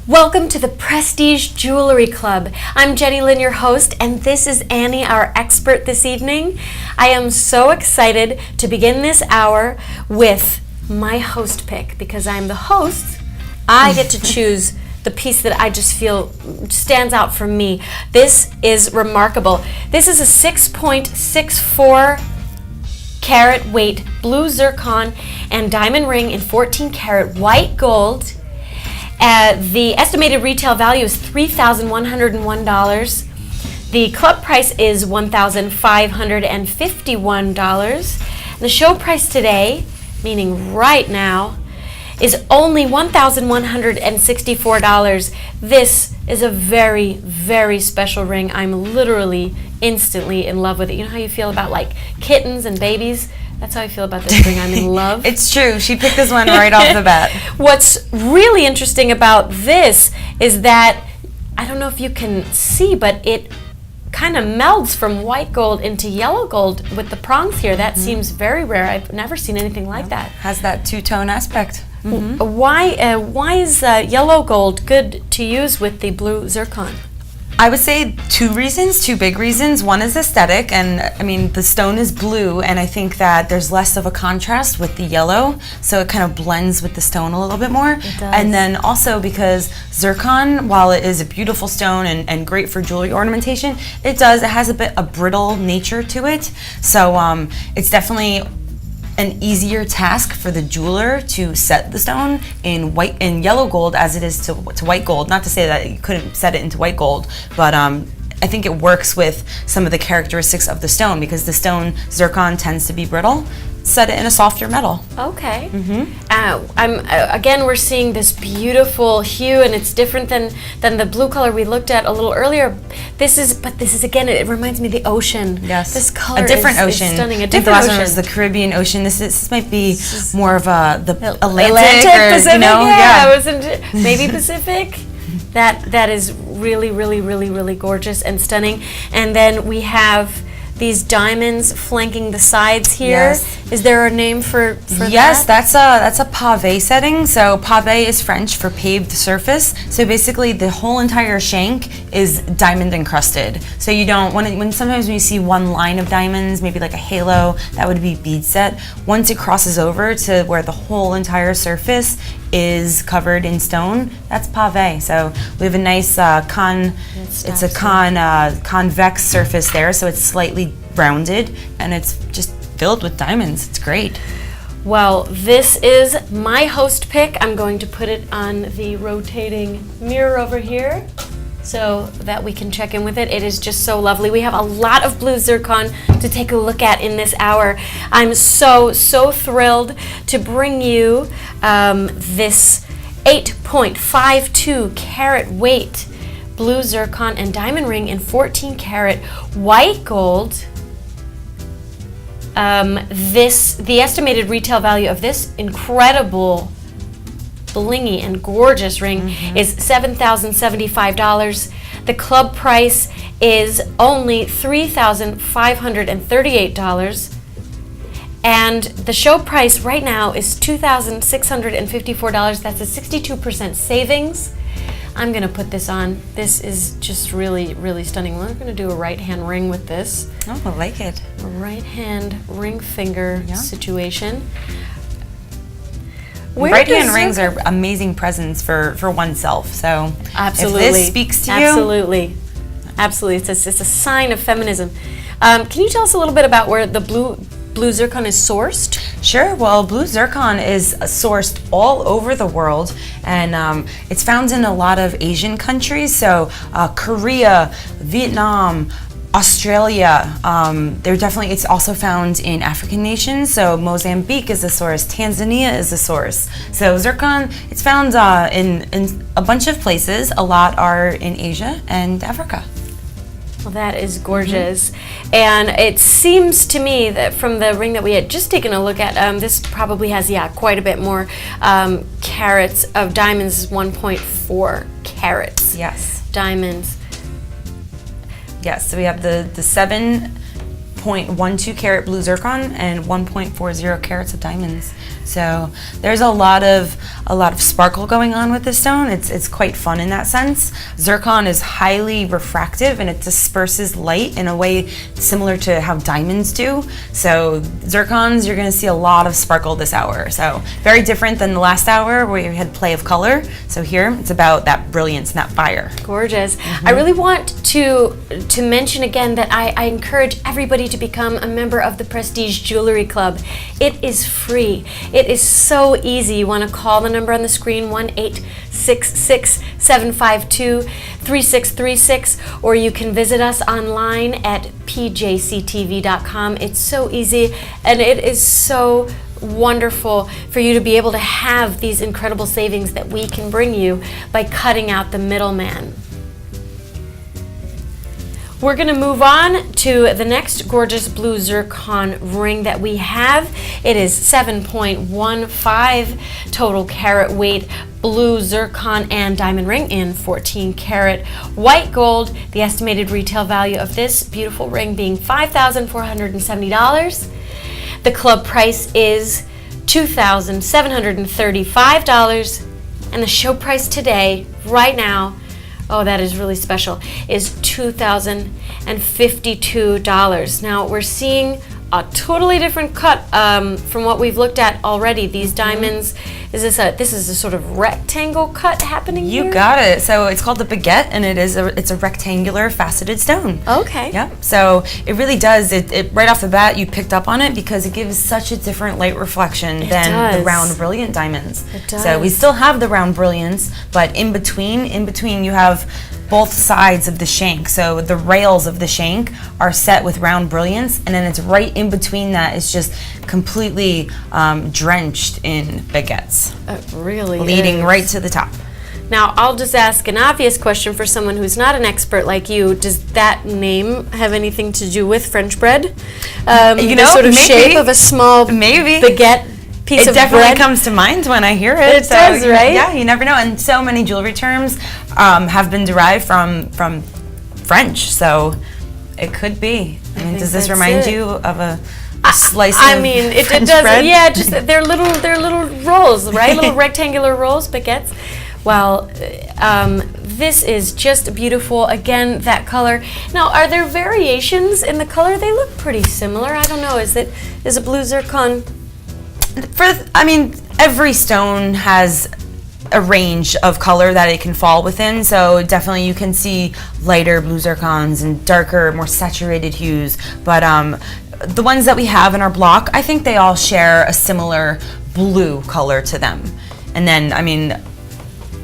Welcome to the Prestige Jewelry Club. I'm Jenilyn, your host, and this is Annie, our expert this evening. I am so excited to begin this hour with my host pick. Because I'm the host, I get to choose the piece that I just feel stands out for me. This is remarkable. This is a 6.64 carat weight blue zircon and diamond ring in 14 karat white gold. The estimated retail value is $3,101. The club price is $1,551. The show price today, meaning right now, is only $1,164. This is a very, very special ring. I'm literally instantly in love with it. You know how you feel about like kittens and babies? That's how I feel about this ring. I'm in love. It's true. She picked this one right off the bat. What's really interesting about this is that, I don't know if you can see, but it kind of melds from white gold into yellow gold with the prongs here. That seems very rare. I've never seen anything like that. Has that two-tone aspect. Why is yellow gold good to use with the blue zircon? I would say two big reasons. One is aesthetic, and I mean the stone is blue, and I think that there's less of a contrast with the yellow, so it kind of blends with the stone a little bit more. It does. And then also because zircon, while it is a beautiful stone and great for jewelry ornamentation, it has a bit of brittle nature to it. So it's definitely an easier task for the jeweler to set the stone in yellow gold as it is to white gold. Not to say that you couldn't set it into white gold, but I think it works with some of the characteristics of the stone, because the stone zircon tends to be brittle. Set it in a softer metal. Okay. Again, we're seeing this beautiful hue, and it's different than the blue color we looked at a little earlier. This is again, it reminds me of the ocean. Yes. This color a different is ocean. Stunning. A I think different the last ocean. one was the Caribbean Ocean. This might be more of the Atlantic, or, Pacific. you know, Yeah. It was maybe Pacific. That is really, really, really, really gorgeous and stunning. And then we have these diamonds flanking the sides here. Yes. Is there a name for Yes, that? that's a pavé setting. So pavé is French for paved surface. So basically the whole entire shank is diamond encrusted. So you don't, when sometimes when you see one line of diamonds, maybe like a halo, that would be bead set. Once it crosses over to where the whole entire surface is covered in stone, that's pavé. So we have a nice it's a convex surface there, so it's slightly rounded and it's just filled with diamonds. It's great. Well, this is my host pick. I'm going to put it on the rotating mirror over here so that we can check in with it. It is just so lovely. We have a lot of blue zircon to take a look at in this hour. I'm so thrilled to bring you this 8.52 carat weight blue zircon and diamond ring in 14 karat white gold. The estimated retail value of this incredible blingy and gorgeous ring is $7,075. The club price is only $3,538. And the show price right now is $2,654. That's a 62% savings. I'm going to put this on. This is just really, really stunning. We're going to do a right hand ring with this. Oh, I like it. A right hand ring finger situation. Right hand rings are amazing presents for oneself. So absolutely, if this speaks to you, absolutely. It's a sign of feminism. Can you tell us a little bit about where the blue zircon is sourced? Sure. Well, blue zircon is sourced all over the world, and it's found in a lot of Asian countries. So Korea, Vietnam, Australia. It's also found in African nations. So Mozambique is a source. Tanzania is a source. So zircon, it's found in a bunch of places. A lot are in Asia and Africa. Well, that is gorgeous. And it seems to me that from the ring that we had just taken a look at, this probably has, quite a bit more carats of diamonds, 1.4 carats. Yes. Diamonds. Yes, so we have the 7.12 carat blue zircon and 1.40 carats of diamonds. So there's a lot of sparkle going on with this stone. It's quite fun in that sense. Zircon is highly refractive and it disperses light in a way similar to how diamonds do. So zircons, you're going to see a lot of sparkle this hour. So very different than the last hour where you had play of color. So here it's about that brilliance and that fire. Gorgeous. I really want to mention again that I encourage everybody to become a member of the Prestige Jewelry Club. It is free. It is so easy. You want to call the number on the screen, 1-866-752-3636, or you can visit us online at PJCTV.com. It's so easy, and it is so wonderful for you to be able to have these incredible savings that we can bring you by cutting out the middleman. We're going to move on to the next gorgeous blue zircon ring that we have. It is 7.15 total carat weight blue zircon and diamond ring in 14 karat white gold. The estimated retail value of this beautiful ring being $5,470. The club price is $2,735, and the show price today, right now, oh, that is really special, is $2,052. Now we're seeing a totally different cut from what we've looked at already. These diamonds, this is a sort of rectangle cut happening here? You got it. So it's called the baguette, and it's a rectangular faceted stone. Okay. Yep. So it really does. It right off the bat, you picked up on it because it gives such a different light reflection than the round brilliant diamonds. It does. So we still have the round brilliance, but in between you have both sides of the shank. So the rails of the shank are set with round brilliance, and then it's right in between that is just completely drenched in baguettes. It really leading is. right to the top. Now, I'll just ask an obvious question for someone who's not an expert like you. Does that name have anything to do with French bread? The sort of shape of a small baguette piece of bread? It definitely comes to mind when I hear it. It does, right? Yeah, you never know. And so many jewelry terms have been derived from French. So It could be. I mean, does this that's remind it. you of a slice I of mean, it French does. bread? Yeah, just they're little rolls, right? Little rectangular rolls, baguettes. Well, this is just beautiful. Again, that color. Now, are there variations in the color? They look pretty similar. I don't know. Is a blue zircon? I mean, every stone has a range of color that it can fall within, so definitely you can see lighter blue zircons and darker, more saturated hues, but the ones that we have in our block, I think they all share a similar blue color to them. And then, I mean,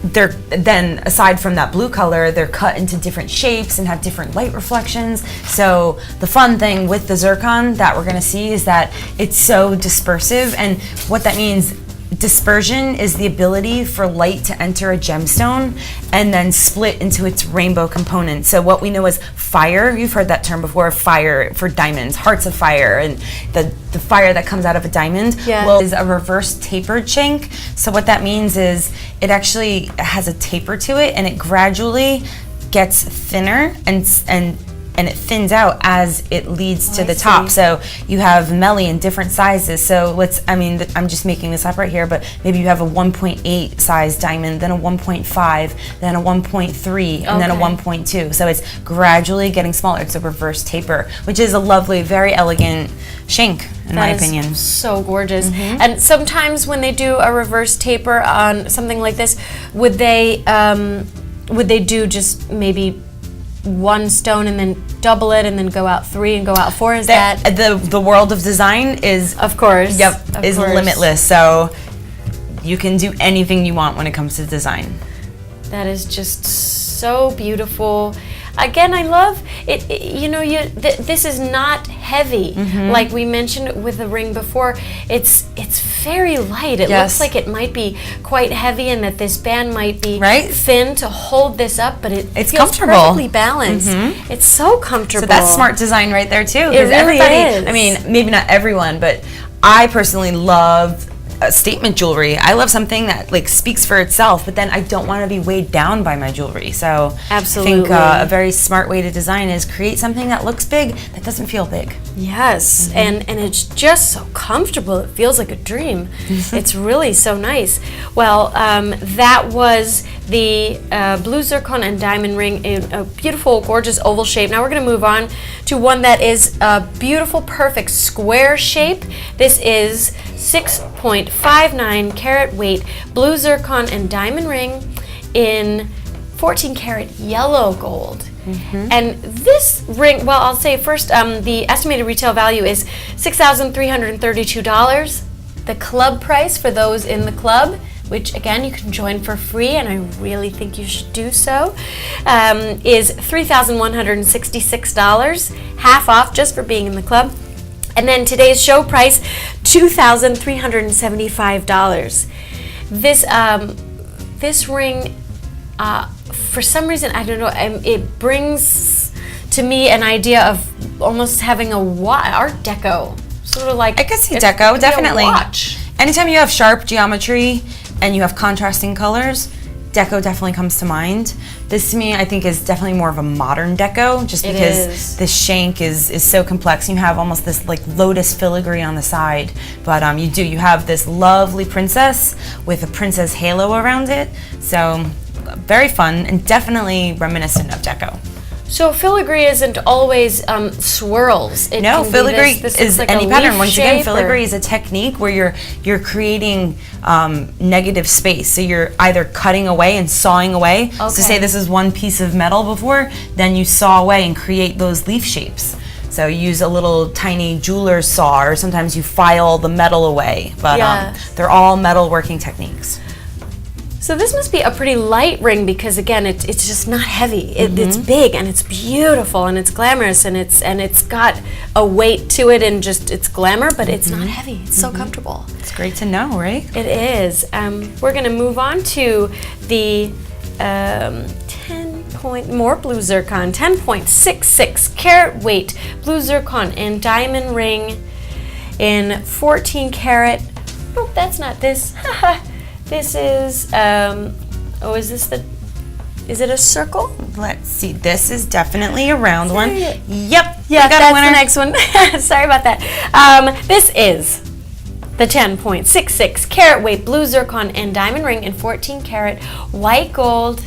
then aside from that blue color, they're cut into different shapes and have different light reflections. So the fun thing with the zircon that we're gonna see is that it's so dispersive, and what that means, dispersion is the ability for light to enter a gemstone and then split into its rainbow components. So what we know as fire, you've heard that term before, fire for diamonds, hearts of fire, and the fire that comes out of a diamond is a reverse tapered shank. So what that means is it actually has a taper to it, and it gradually gets thinner and it thins out as it leads to the top. So you have melly in different sizes. So I'm just making this up right here, but maybe you have a 1.8 size diamond, then a 1.5, then a 1.3, and then a 1.2. So it's gradually getting smaller. It's a reverse taper, which is a lovely, very elegant shank, in my opinion. So gorgeous. And sometimes when they do a reverse taper on something like this, would they do just maybe one stone and then double it and then go out 3 and go out 4? Is that the world of design is, of course, is limitless. So you can do anything you want when it comes to design. That is just so beautiful. Again, I love it. This is not heavy, like we mentioned with the ring before. It's very light. It looks like it might be quite heavy, and that this band might be thin to hold this up, but it's feels comfortable, perfectly balanced. It's so comfortable. So that's smart design right there too. It really is. I mean, maybe not everyone, but I personally love statement jewelry. I love something that speaks for itself, but then I don't want to be weighed down by my jewelry. So absolutely, I think a very smart way to design is create something that looks big that doesn't feel big. Yes, and it's just so comfortable. It feels like a dream. It's really so nice. Well, that was the blue zircon and diamond ring in a beautiful, gorgeous oval shape. Now we're going to move on to one that is a beautiful, perfect square shape. This is 6.59 carat weight blue zircon and diamond ring in 14 karat yellow gold. And this ring, well, I'll say first, the estimated retail value is $6,332. The club price for those in the club, which again you can join for free, and I really think you should do so, is $3,166, half off just for being in the club. And then today's show price, $2,375. This ring, for some reason, I don't know, it brings to me an idea of almost having a Art Deco, sort of like. I could see deco, definitely. Watch. Anytime you have sharp geometry and you have contrasting colors, deco definitely comes to mind. This to me, I think, is definitely more of a modern deco, just because the shank is so complex. You have almost this lotus filigree on the side, but you have this lovely princess with a princess halo around it. So very fun and definitely reminiscent of deco. So filigree isn't always swirls. No, filigree is any pattern. Once again, filigree is a technique where you're creating negative space. So you're either cutting away and sawing away. So say this is one piece of metal before, then you saw away and create those leaf shapes. So you use a little tiny jeweler's saw, or sometimes you file the metal away. But they're all metalworking techniques. So this must be a pretty light ring, because again, it's just not heavy. It's big and it's beautiful and it's glamorous and it's got a weight to it and just its glamour, but it's not heavy. It's so comfortable. It's great to know, right? It is. We're going to move on to the more blue zircon, 10.66 carat weight blue zircon and diamond ring in 14 karat. Oh, that's not this. This is, is this the, is it a circle? Let's see. This is definitely a round one. Yep. Yeah, we got that's a winner. the next one. Sorry about that. This is the 10.66 carat weight blue zircon and diamond ring in 14 karat white gold.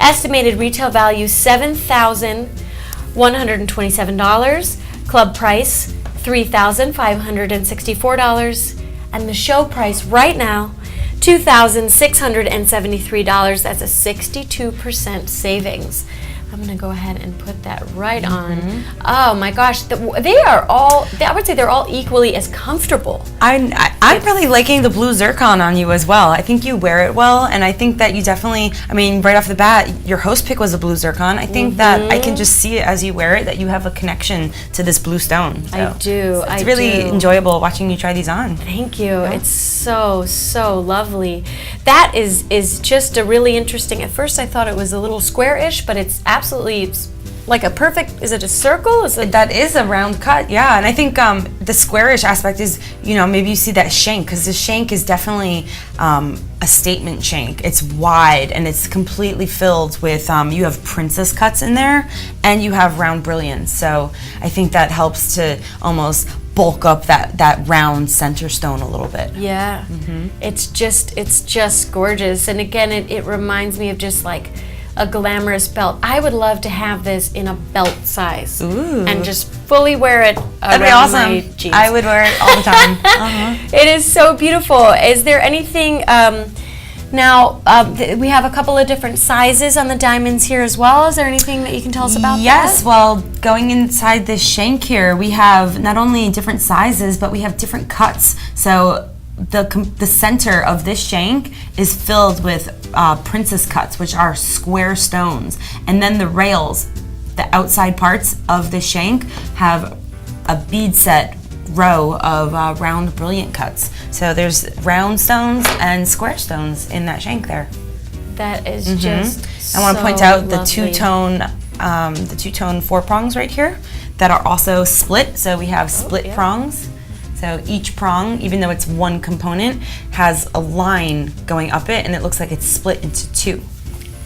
Estimated retail value $7,127. Club price $3,564. And the show price right now, $2,673. That's a 62% savings. I'm gonna go ahead and put that right on. Oh my gosh, they are all, I would say they're all equally as comfortable. I'm really liking the blue zircon on you as well. I think you wear it well, and I think that you definitely, I mean, right off the bat, your host pick was a blue zircon. I think that I can just see it as you wear it, that you have a connection to this blue stone. So I do. It's really enjoyable watching you try these on. Thank you. Yeah. It's so lovely. That is just a really interesting, at first I thought it was a little square-ish, but it's absolutely, it's like a perfect, is it a circle? That is a round cut, yeah. And I think the squarish aspect is, you know, maybe you see that shank, because the shank is definitely a statement shank. It's wide and it's completely filled with, you have princess cuts in there and you have round brilliance. So I think that helps to almost bulk up that round center stone a little bit. Yeah, it's just gorgeous. And again, it reminds me of just like a glamorous belt. I would love to have this in a belt size. Ooh. And just fully wear it around my jeans. I would wear it all the time. It is so beautiful. Is there anything, now we have a couple of different sizes on the diamonds here as well. Is there anything that you can tell us about that? Yes, well, going inside this shank here, we have not only different sizes, but we have different cuts. So the center of this shank is filled with princess cuts, which are square stones, and then the rails, the outside parts of the shank, have a bead set row of round brilliant cuts. So there's round stones and square stones in that shank there. That is just I want to point out lovely. the two-tone four prongs right here that are also split. So we have split prongs. So each prong, even though it's one component, has a line going up it, and it looks like it's split into two.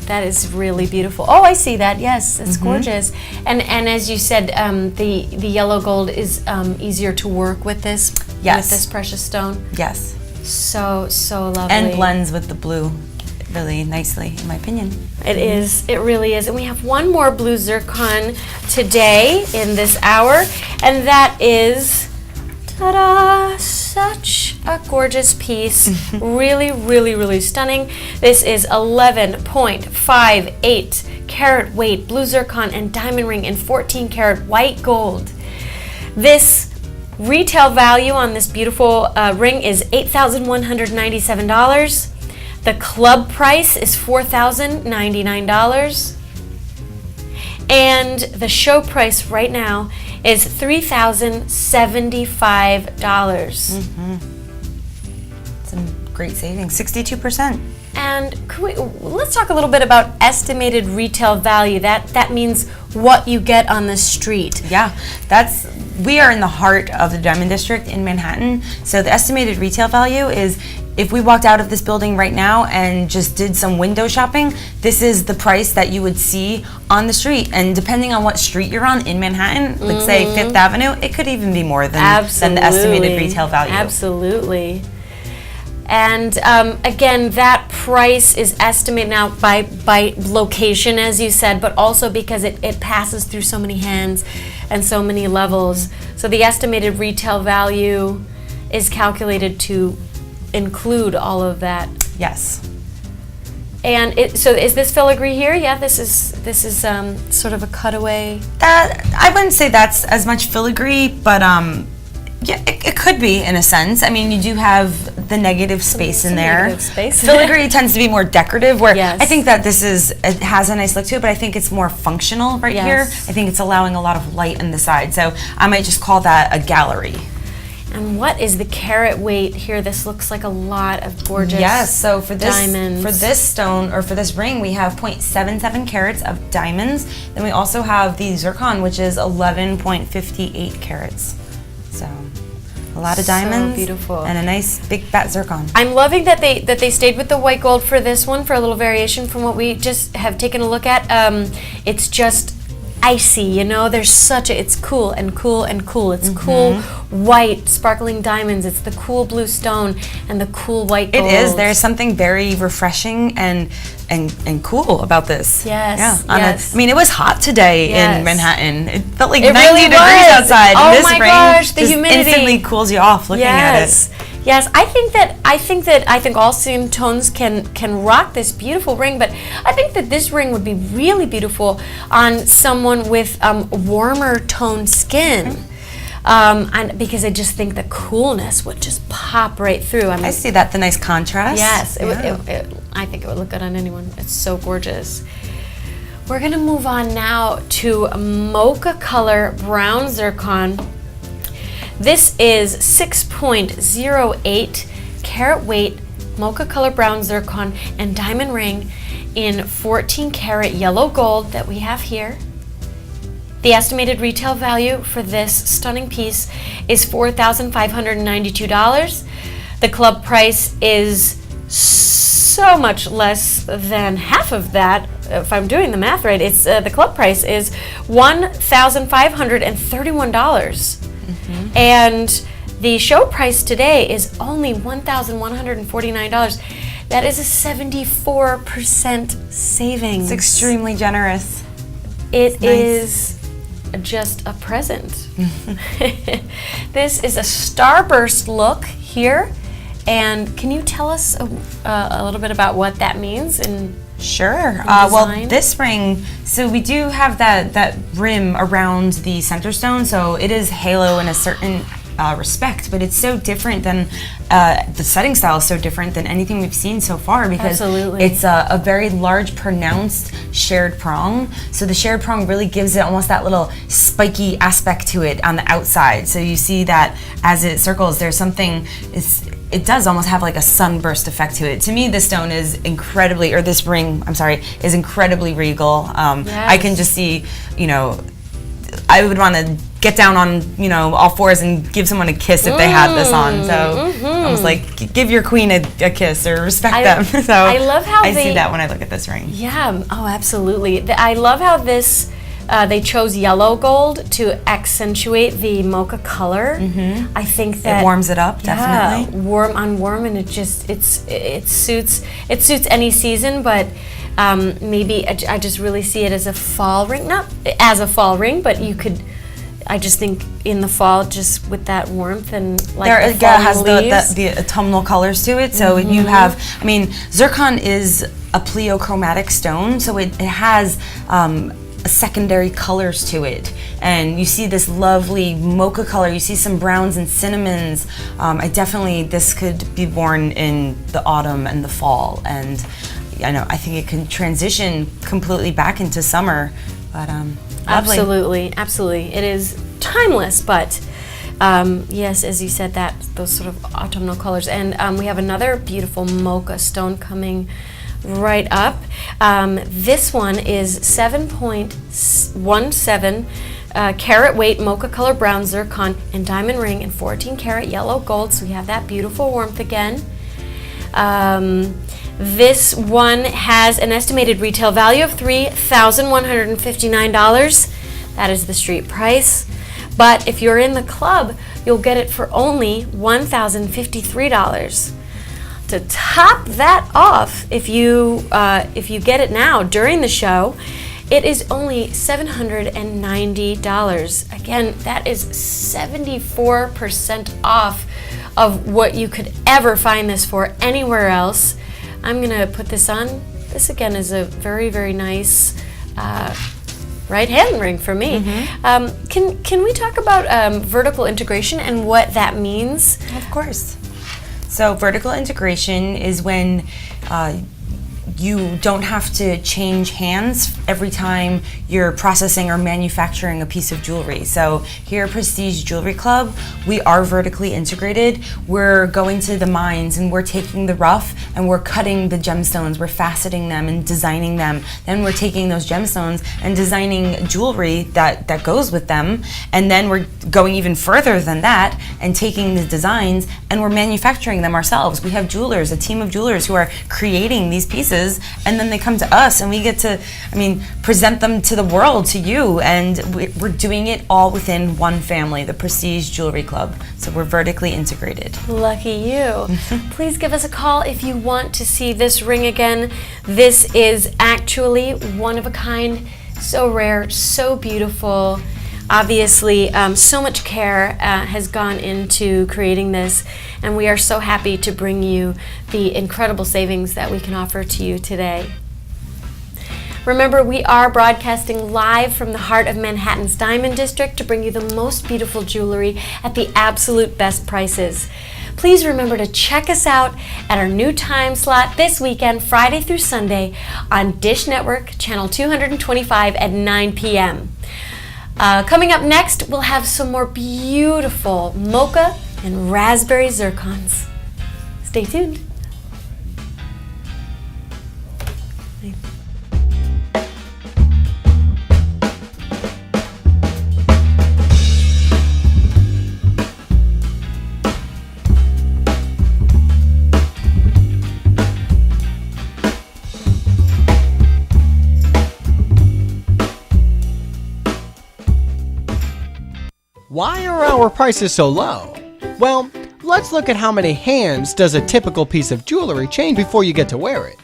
That is really beautiful. Oh, I see that. Yes, it's gorgeous. And as you said, the yellow gold is easier to work with this. Yes. With this precious stone. Yes. So lovely. And blends with the blue really nicely, in my opinion. It is. It really is. And we have one more blue zircon today in this hour, and that is, ta-da! Such a gorgeous piece. Really stunning. This is 11.58 carat weight blue zircon and diamond ring in 14 karat white gold. This retail value on this beautiful ring is $8,197. The club price is $4,099. And the show price right now is $3,075. Some great savings, 62%. And let's talk a little bit about estimated retail value. That means what you get on the street. Yeah, we are in the heart of the Diamond District in Manhattan. So the estimated retail value is, if we walked out of this building right now and just did some window shopping, this is the price that you would see on the street. And depending on what street you're on in Manhattan, like say Fifth Avenue, it could even be more than the estimated retail value. Absolutely. And again, that price is estimated now by location, as you said, but also because it passes through so many hands and so many levels. So the estimated retail value is calculated to include all of that. Yes. And so is this filigree here? Yeah, this is sort of a cutaway. I wouldn't say that's as much filigree, but yeah, it could be in a sense. I mean, you do have the negative space in there. Negative space. Filigree tends to be more decorative, where Yes. I think that it has a nice look to it, but I think it's more functional right here. I think it's allowing a lot of light on the side, so I might just call that a gallery. And what is the carat weight here? This looks like a lot of gorgeous so for this diamonds. For this stone, or for this ring, we have 0.77 carats of diamonds. Then we also have the zircon, which is 11.58 carats. So A lot of diamonds. So beautiful. And a nice big fat zircon. I'm loving that they stayed with the white gold for this one, for a little variation from what we just have taken a look at. It's just icy, you know. There's such a, it's cool and cool and cool. It's cool white sparkling diamonds. It's the cool blue stone and the cool white gold. It is. There's something very refreshing and cool about this. Yes. Yeah. Yes. I mean, it was hot today Yes. in Manhattan. It felt like It 90 really degrees was. outside. Oh and this my rain gosh, the just humidity. instantly cools you off looking at it. Yes, I think all skin tones can rock this beautiful ring, but I think that this ring would be really beautiful on someone with warmer toned skin. And because I just think the coolness would just pop right through. I mean, I see that, the nice contrast. yes, Yeah. I think it would look good on anyone. It's so gorgeous. We're gonna move on now to mocha color brown zircon. This is 6.08 carat weight mocha color brown zircon and diamond ring in 14 karat yellow gold that we have here. The estimated retail value for this stunning piece is $4,592. The club price is so much less than half of that. If I'm doing the math right, it's the club price is $1,531. And the show price today is only $1,149. That is a 74% savings. It's extremely generous. It is just a present. This is a starburst look here. And can you tell us a little bit about what that means? Sure. Well, Well, this ring, so we do have that rim around the center stone, so it is halo in a certain respect, but it's so different than, the setting style is so different than anything we've seen so far because Absolutely. it's a very large, pronounced shared prong. So the shared prong really gives it almost that little spiky aspect to it on the outside. So you see that as it circles, there's something, it does almost have like a sunburst effect to it. To me, this stone is incredibly, or this ring, I'm sorry, is incredibly regal. I can just see, you know, I would want to get down on, you know, all fours and give someone a kiss if they had this on. So almost like give your queen a kiss or respect them. So I love how I see that when I look at this ring. Yeah, oh, absolutely. I love how this, they chose yellow gold to accentuate the mocha color. I think that It warms it up, definitely. Yeah, warm on warm, and it just it suits any season, but maybe I just really see it as a fall ring, not as a fall ring, but you could. I just think in the fall, just with that warmth and like There the falling has leaves. the autumnal colors to it. So you have, I mean, zircon is a pleochromatic stone, so it has secondary colors to it, and you see this lovely mocha color. You see some browns and cinnamons. This could be worn in the autumn and the fall, and I think it can transition completely back into summer. But lovely. Absolutely. It is timeless, but yes, as you said, those sort of autumnal colors. And we have another beautiful mocha stone coming right up. This one is 7.17 carat weight mocha color brown zircon and diamond ring in 14 karat yellow gold. So we have that beautiful warmth again. This one has an estimated retail value of $3,159. That is the street price. But if you're in the club, you'll get it for only $1,053. To top that off, if you get it now during the show, it is only $790. Again, that is 74% off of what you could ever find this for anywhere else. I'm gonna put this on. This again is a very, very nice right hand ring for me. Can we talk about vertical integration and what that means? Of course. So vertical integration is when you don't have to change hands every time you're processing or manufacturing a piece of jewelry. So here at Prestige Jewelry Club, we are vertically integrated. We're going to the mines and we're taking the rough and we're cutting the gemstones, we're faceting them and designing them. Then we're taking those gemstones and designing jewelry that goes with them. And then we're going even further than that and taking the designs and we're manufacturing them ourselves. We have jewelers, a team of jewelers who are creating these pieces, and then they come to us and we get to, present them to the world, to you, and we're doing it all within one family, the Prestige Jewelry Club. So we're vertically integrated. Lucky you. Please give us a call if you want to see this ring again. This is actually one of a kind, so rare, so beautiful. Obviously, so much care has gone into creating this, and we are so happy to bring you the incredible savings that we can offer to you today. Remember, we are broadcasting live from the heart of Manhattan's Diamond District to bring you the most beautiful jewelry at the absolute best prices. Please remember to check us out at our new time slot this weekend, Friday through Sunday, on Dish Network, channel 225 at 9 p.m. Coming up next, we'll have some more beautiful mocha and raspberry zircons. Stay tuned. Why are our prices so low? Well, let's look at how many hands does a typical piece of jewelry change before you get to wear it.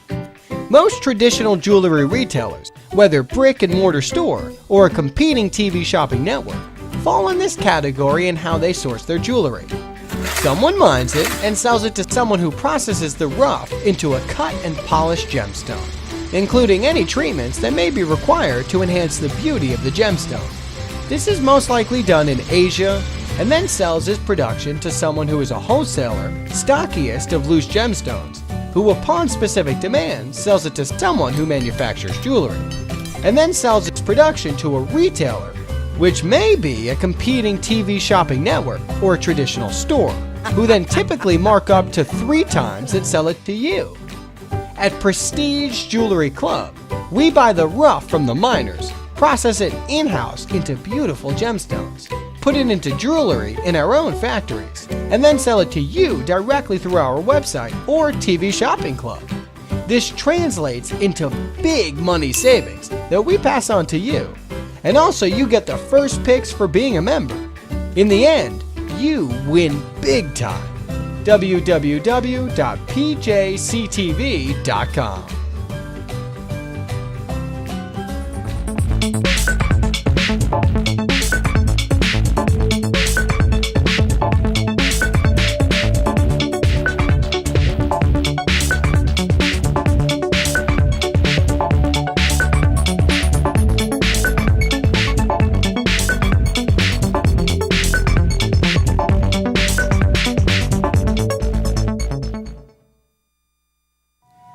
Most traditional jewelry retailers, whether brick and mortar store or a competing TV shopping network, fall in this category in how they source their jewelry. Someone mines it and sells it to someone who processes the rough into a cut and polished gemstone, including any treatments that may be required to enhance the beauty of the gemstone. This is most likely done in Asia and then sells this production to someone who is a wholesaler, stockiest of loose gemstones, who upon specific demand sells it to someone who manufactures jewelry, and then sells its production to a retailer, which may be a competing TV shopping network or a traditional store, who then typically mark up to 3 times and sell it to you. At Prestige Jewelry Club, we buy the rough from the miners, process it in-house into beautiful gemstones, put it into jewelry in our own factories, and then sell it to you directly through our website or TV shopping club. This translates into big money savings that we pass on to you. And also you get the first picks for being a member. In the end, you win big time. www.pjctv.com.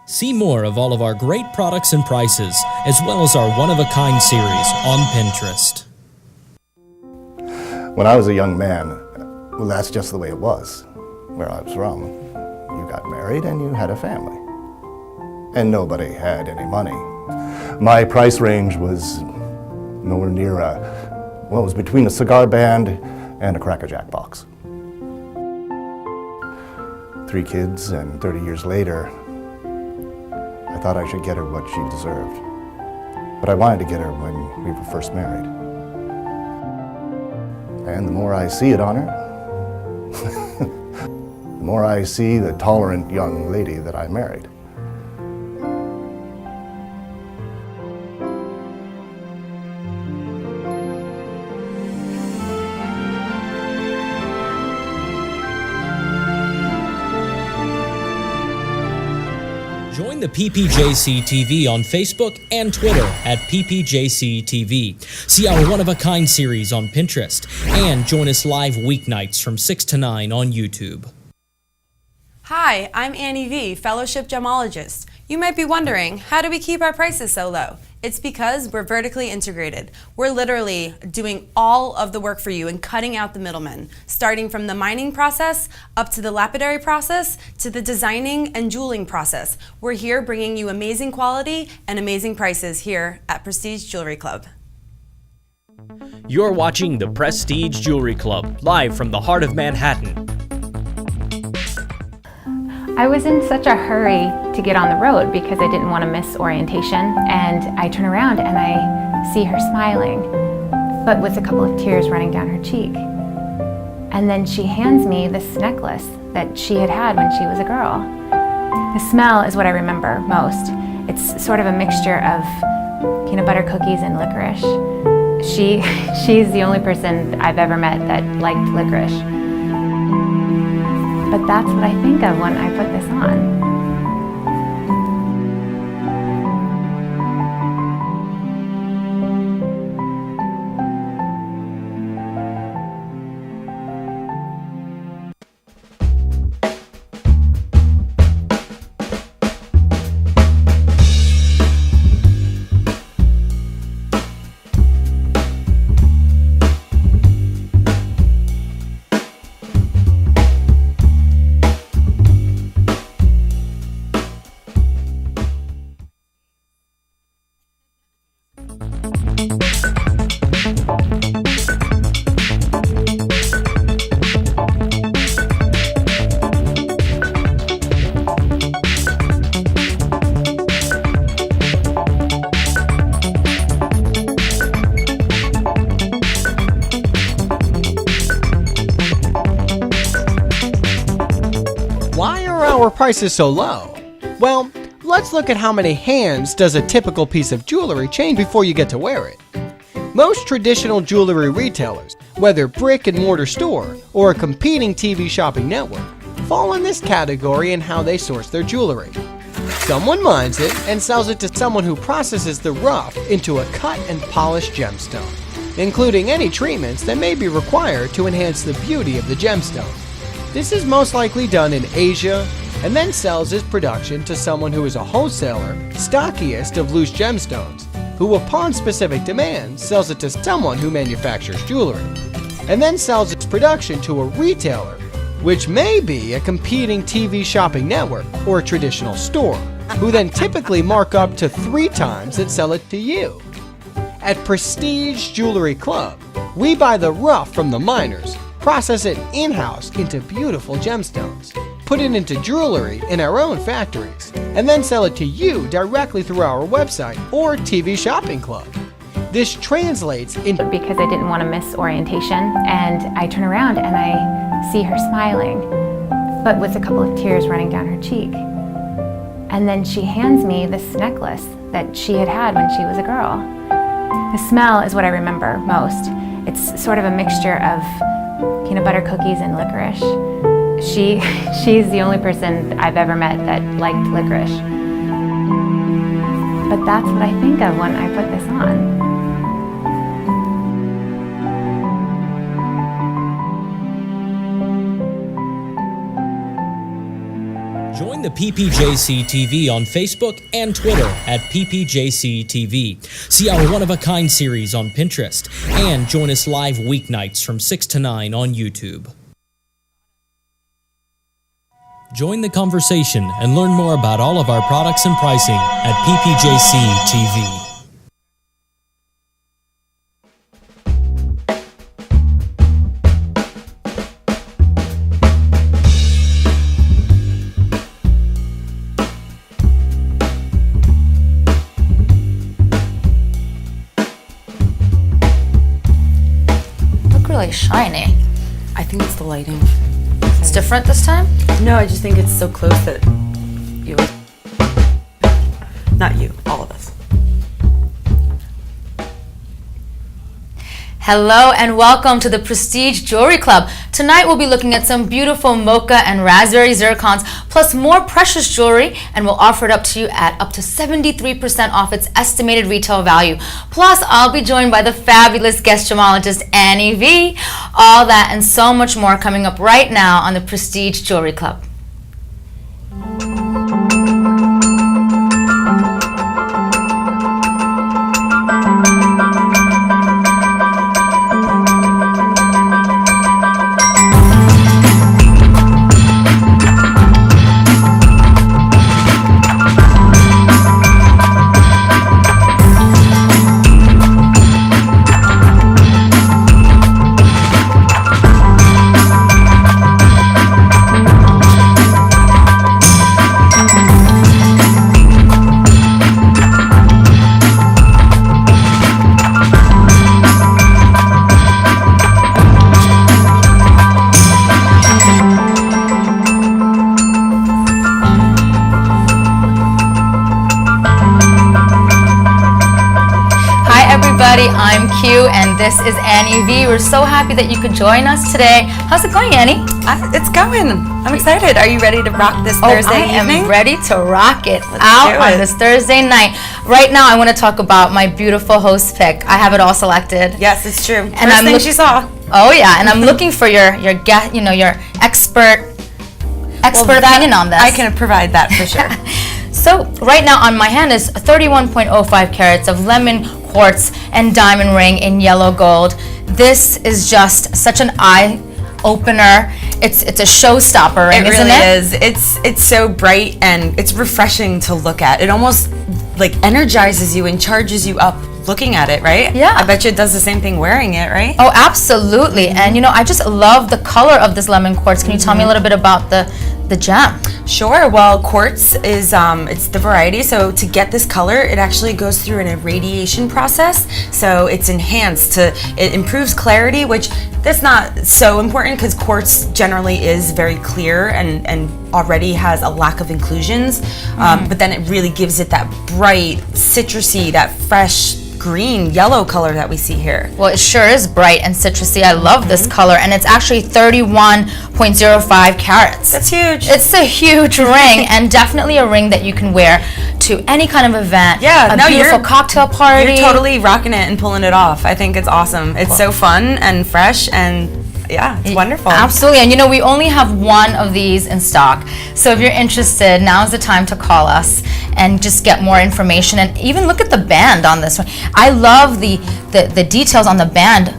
See more of all of our great products and prices, as well as our one-of-a-kind series on Pinterest. When I was a young man, well, that's just the way it was where I was from. You got married and you had a family. And nobody had any money. My price range was nowhere near it was between a cigar band and a Cracker Jack box. 3 kids, and 30 years later, I thought I should get her what she deserved. But I wanted to get her when we were first married. And the more I see it on her, the more I see the tolerant young lady that I married. Join the PPJCTV on Facebook and Twitter at PPJCTV. See our one-of-a-kind series on Pinterest, and join us live weeknights from 6 to 9 on YouTube. Hi, I'm Annie V, Fellowship Gemologist. You might be wondering, how do we keep our prices so low? It's because we're vertically integrated. We're literally doing all of the work for you and cutting out the middlemen, starting from the mining process up to the lapidary process to the designing and jeweling process. We're here bringing you amazing quality and amazing prices here at Prestige Jewelry Club. You're watching the Prestige Jewelry Club, live from the heart of Manhattan. I was in such a hurry to get on the road because I didn't want to miss orientation, and I turn around and I see her smiling, but with a couple of tears running down her cheek. And then she hands me this necklace that she had had when she was a girl. The smell is what I remember most. It's sort of a mixture of peanut butter cookies and licorice. She's the only person I've ever met that liked licorice. But that's what I think of when I put this on. Why are our prices so low? Well, let's look at how many hands does a typical piece of jewelry change before you get to wear it. Most traditional jewelry retailers, whether brick and mortar store or a competing TV shopping network, fall in this category in how they source their jewelry. Someone mines it and sells it to someone who processes the rough into a cut and polished gemstone, including any treatments that may be required to enhance the beauty of the gemstone. This is most likely done in Asia and then sells its production to someone who is a wholesaler, stockiest of loose gemstones, who upon specific demand sells it to someone who manufactures jewelry, and then sells its production to a retailer, which may be a competing TV shopping network or a traditional store, who then typically mark up to 3 times and sell it to you. At Prestige Jewelry Club, we buy the rough from the miners, process it in-house into beautiful gemstones, put it into jewelry in our own factories, and then sell it to you directly through our website or TV shopping club. This translates into... Because I didn't want to miss orientation, and I turn around and I see her smiling, but with a couple of tears running down her cheek. And then she hands me this necklace that she had had when she was a girl. The smell is what I remember most. It's sort of a mixture of peanut butter cookies and licorice. She's the only person I've ever met that liked licorice. But that's what I think of when I put this on. Join the PPJCTV on Facebook and Twitter at PPJCTV. See our one-of-a-kind series on Pinterest, and join us live weeknights from 6 to 9 on YouTube. Join the conversation and learn more about all of our products and pricing at PPJCTV. Really shiny. I think it's the lighting. It's different this time? No, I just think it's so close that you... Not you, all of us. Hello and welcome to the Prestige Jewelry Club. Tonight we'll be looking at some beautiful mocha and raspberry zircons, plus more precious jewelry, and we'll offer it up to you at up to 73% off its estimated retail value. Plus, I'll be joined by the fabulous guest gemologist Annie V. All that and so much more coming up right now on the Prestige Jewelry Club. and this is Annie V. We're so happy that you could join us today. How's it going, Annie? It's going. I'm excited. Are you ready to rock this Thursday evening? I am ready to rock it out on this Thursday night. Right now, I want to talk about my beautiful host pick. I have it all selected. Yes, it's true. And First thing she saw. Oh yeah, and I'm looking for your expert opinion on this. I can provide that for sure. So right now on my hand is 31.05 carats of lemon quartz and diamond ring in yellow gold. This is just such an eye opener. It's a showstopper ring, isn't it? It really is. It's so bright and it's refreshing to look at. It almost like energizes you and charges you up looking at it, right? Yeah. I bet you it does the same thing wearing it, right? Oh, absolutely. And I just love the color of this lemon quartz. Can you tell me a little bit about the gem? Sure. Well, quartz is it's the variety. So to get this color, it actually goes through an irradiation process. So it's enhanced it improves clarity, which that's not so important because quartz generally is very clear and already has a lack of inclusions. But then it really gives it that bright, citrusy, that fresh green yellow color that we see here. Well, it sure is bright and citrusy. I love this color, and it's actually 31.05 carats. That's huge. It's a huge ring, and definitely a ring that you can wear to any kind of event. Yeah, a beautiful cocktail party. You're totally rocking it and pulling it off. I think it's awesome. It's so fun and fresh, and yeah, it's wonderful. Absolutely. And we only have one of these in stock. So if you're interested, now's the time to call us and just get more information and even look at the band on this one. I love the details on the band.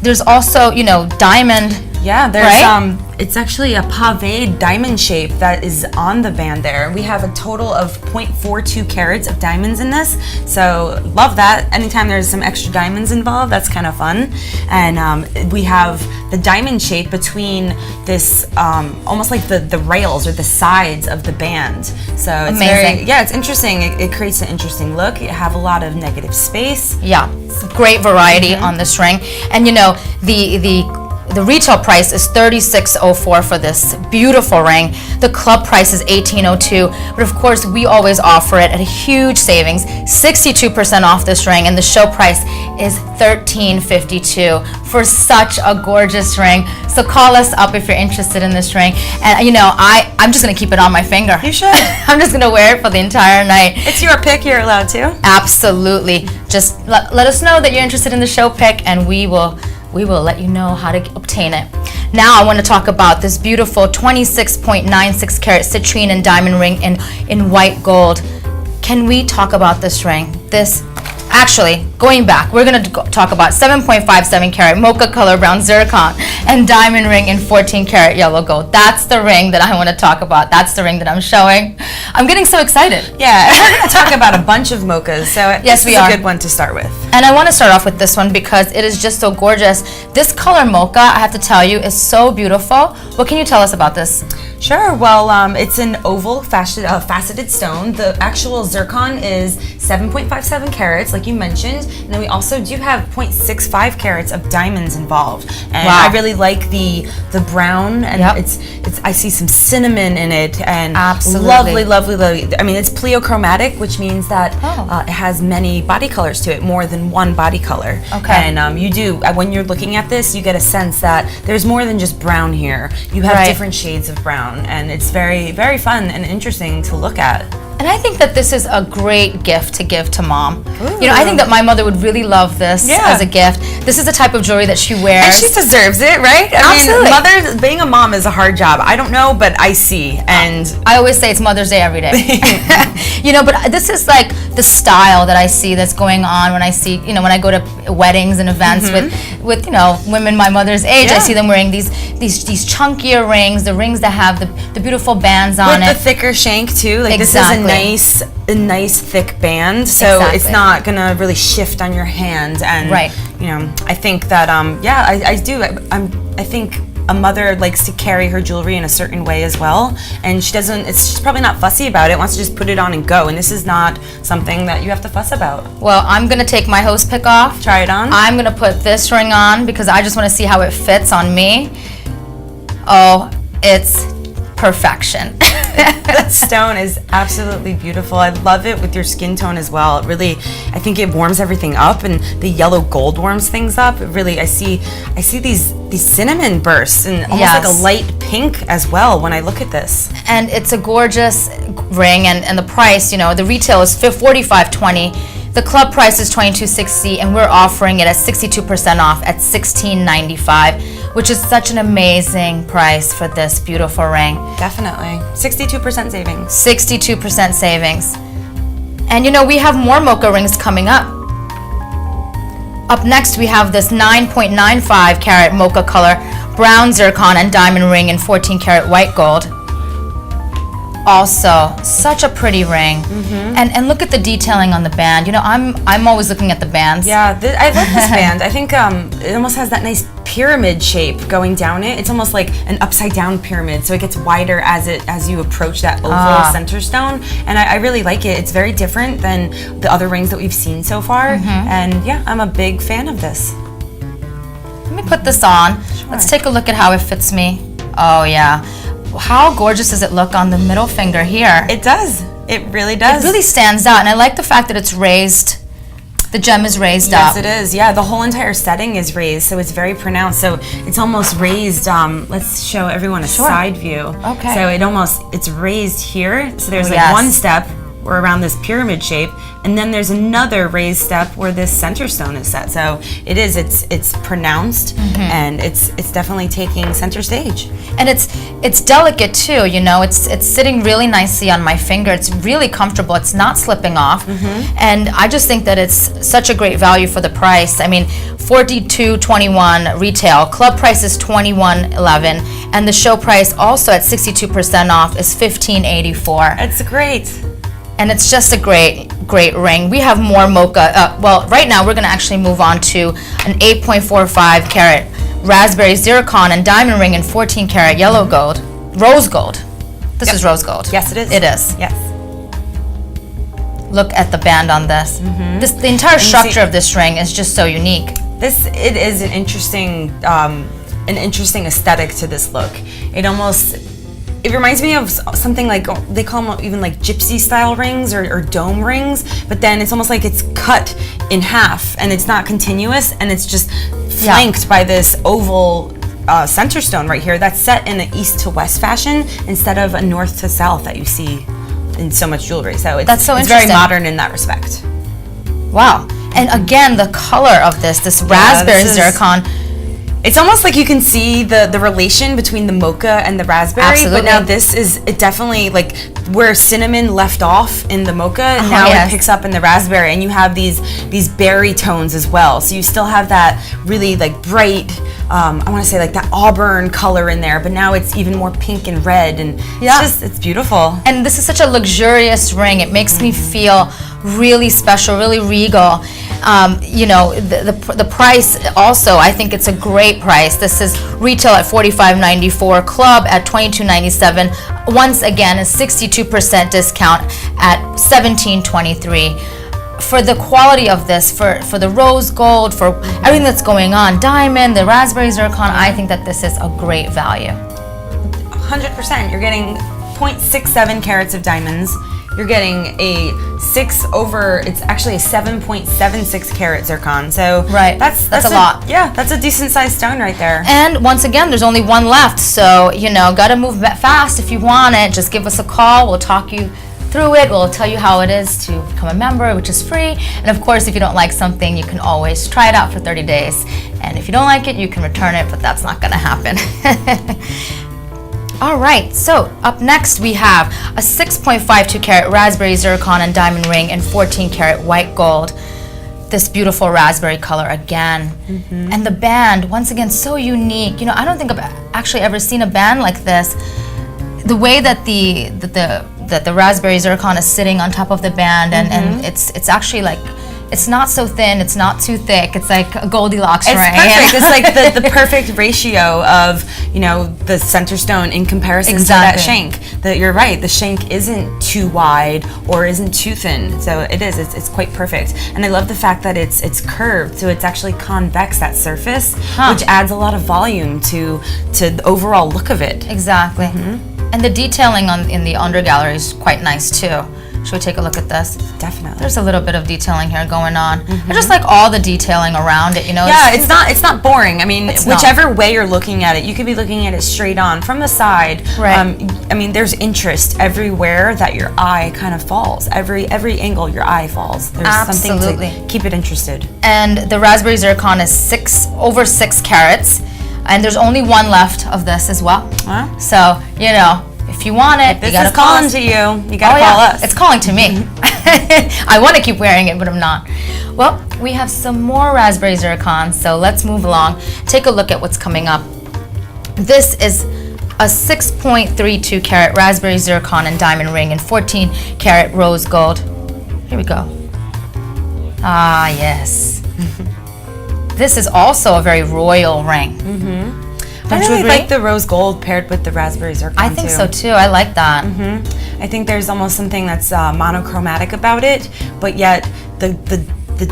There's also, diamond. Yeah, there's right? It's actually a pave diamond shape that is on the band there. We have a total of 0.42 carats of diamonds in this, so love that. Anytime there's some extra diamonds involved, that's kind of fun. And we have the diamond shape between this, almost like the rails or the sides of the band. So it's amazing. It's interesting. It creates an interesting look. You have a lot of negative space. Yeah, great variety on this ring. And the retail price is $36.04 for this beautiful ring. The club price is $18.02, but of course we always offer it at a huge savings, 62% off this ring, and the show price is $13.52 for such a gorgeous ring. So call us up if you're interested in this ring. And I'm just gonna keep it on my finger. You should. I'm just gonna wear it for the entire night. It's your pick. You're allowed to. Absolutely. Just let us know that you're interested in the show pick, and we will let you know how to obtain it. Now I want to talk about this beautiful 26.96 carat citrine and diamond ring in white gold. Can we talk about this ring? Actually, going back, we're going to talk about 7.57 carat mocha color brown zircon and diamond ring in 14 karat yellow gold. That's the ring that I want to talk about. That's the ring that I'm showing. I'm getting so excited. Yeah, and we're going to talk about a bunch of mochas, so yes, this is a good one to start with. And I want to start off with this one because it is just so gorgeous. This color mocha, I have to tell you, is so beautiful. What can you tell us about this? Sure. Well, it's an oval faceted stone. The actual zircon is 7.57 carats, like you mentioned, and then we also do have 0.65 carats of diamonds involved. And wow. I really like the brown, and it's I see some cinnamon in it, and absolutely lovely. I mean, it's pleochromatic, which means that it has many body colors to it, more than one body color. Okay. And you do, when you're looking at this, you get a sense that there's more than just brown here. You have different shades of brown. And it's very, very fun and interesting to look at. And I think that this is a great gift to give to mom. Ooh. I think that my mother would really love this as a gift. This is the type of jewelry that she wears. And she deserves it, right? Absolutely. I mean, being a mom is a hard job. I don't know, but I see. And I always say it's Mother's Day every day. But this is like the style that I see that's going on when I see, when I go to weddings and events with women my mother's age. I see them wearing these chunkier rings, the rings that have the beautiful bands on it. With the thicker shank too. Like this is a nice thick band, so it's not gonna really shift on your hand. And I think that I think a mother likes to carry her jewelry in a certain way as well, and she's probably not fussy about it, wants to just put it on and go, and this is not something that you have to fuss about. Well, I'm gonna take my host pick off. Try it on. I'm gonna put this ring on because I just want to see how it fits on me. Oh, it's perfection. That stone is absolutely beautiful. I love it with your skin tone as well. It really, I think it warms everything up, and the yellow gold warms things up. It really, I see these cinnamon bursts and almost like a light pink as well when I look at this. And it's a gorgeous ring, and the price, you know, the retail is $45.20. The club price is $22.60, and we're offering it at 62% off at $16.95, which is such an amazing price for this beautiful ring. Definitely. 62% savings. 62% savings. And you know, we have more mocha rings coming up. Up next, we have this 9.95 carat mocha color brown zircon and diamond ring in 14 karat white gold. Also, such a pretty ring. And look at the detailing on the band. You know, I'm always looking at the bands. Yeah, I love this band. I think it almost has that nice pyramid shape going down it. It's almost like an upside down pyramid, so it gets wider as you approach that oval center stone. And I really like it. It's very different than the other rings that we've seen so far. And yeah, I'm a big fan of this. Let me put this on. Let's take a look at how it fits me. Oh yeah. How gorgeous does it look on the middle finger here? It does. It really does. It really stands out, and I like the fact that it's raised. The gem is raised Yes, up. it is. Yeah, the whole entire setting is raised, so it's very pronounced. So it's almost raised. Let's show everyone a side view. Okay. So it's raised here. So there's one step where around this pyramid shape, and then there's another raised step where this center stone is set. So it's pronounced, and it's definitely taking center stage. And it's delicate too, you know. It's sitting really nicely on my finger. It's really comfortable. It's not slipping off. And I just think that it's such a great value for the price. I mean, $42.21 retail. Club price is $21.11, and the show price also at 62% off is $15.84. It's great. And it's just a great ring. We have more mocha. Well, right now we're going to actually move on to an 8.45 carat raspberry zircon and diamond ring in 14 karat yellow gold, rose gold. This is rose gold. Yes, it is. It is. Yes. Look at the band on this. The entire structure of this ring is just so unique. It is an interesting aesthetic to this look. It reminds me of something like, they call them even like gypsy style rings or dome rings, but then it's almost like it's cut in half and it's not continuous, and it's just flanked by this oval center stone right here that's set in an east to west fashion instead of a north to south that you see in so much jewelry. So it's very modern in that respect. Wow. And again, the color of this raspberry zircon. It's almost like you can see the relation between the mocha and the raspberry. Absolutely. But now this is definitely like where cinnamon left off in the mocha. Now it picks up in the raspberry, and you have these berry tones as well. So you still have that really like bright, I want to say like that auburn color in there, but now it's even more pink and red, and it's beautiful. And this is such a luxurious ring. It makes me feel really special, really regal. You know, the price also, I think it's a great price. This is retail at $45.94, club at $22.97. Once again, a 62% discount at $17.23. For the quality of this, for the rose gold, for everything that's going on, diamond, the raspberry zircon, I think that this is a great value. 100%. You're getting 0.67 carats of diamonds. You're getting it's actually a 7.76 carat zircon. So that's a lot. Yeah, that's a decent sized stone right there. And once again, there's only one left, so you know, gotta move fast if you want it. Just give us a call. We'll talk you through it. We'll tell you how it is to become a member, which is free. And of course, if you don't like something, you can always try it out for 30 days. And if you don't like it, you can return it, but that's not gonna happen. All right, so up next we have a 6.52 carat raspberry zircon and diamond ring in 14 karat white gold. This beautiful raspberry color again. And the band, once again, so unique. You know, I don't think I've actually ever seen a band like this. The way that the raspberry zircon is sitting on top of the band, and it's actually like, it's not so thin, it's not too thick. It's like a Goldilocks ring. It's perfect. It's like the perfect ratio of, you know, the center stone in comparison to that shank. You're right, the shank isn't too wide or isn't too thin. So it's quite perfect. And I love the fact that it's curved, so it's actually convex, that surface, which adds a lot of volume to the overall look of it. Exactly. And the detailing in the under gallery is quite nice too. Should we take a look at this? Definitely. There's a little bit of detailing here going on. I just like all the detailing around it, you know. Yeah, it's not boring. I mean, It's whichever way you're looking at it, you could be looking at it straight on from the side. Right. I mean, there's interest everywhere that your eye kind of falls. Every angle your eye falls. There's Absolutely. something to keep it interested. And the raspberry zircon is over 6 carats, and there's only one left of this as well. Wow. So, you know, if you want it, This you gotta is call calling us. to you. You gotta call us. It's calling to me. I want to keep wearing it, but I'm not. Well, we have some more raspberry zircons, so let's move along. Take a look at what's coming up. This is a 6.32 carat raspberry zircon and diamond ring and 14 carat rose gold. Here we go. Ah, yes. This is also a very royal ring. I Don't you really agree? like the rose gold paired with the raspberry zircon. I think so too. I like that. I think there's almost something that's monochromatic about it, but yet the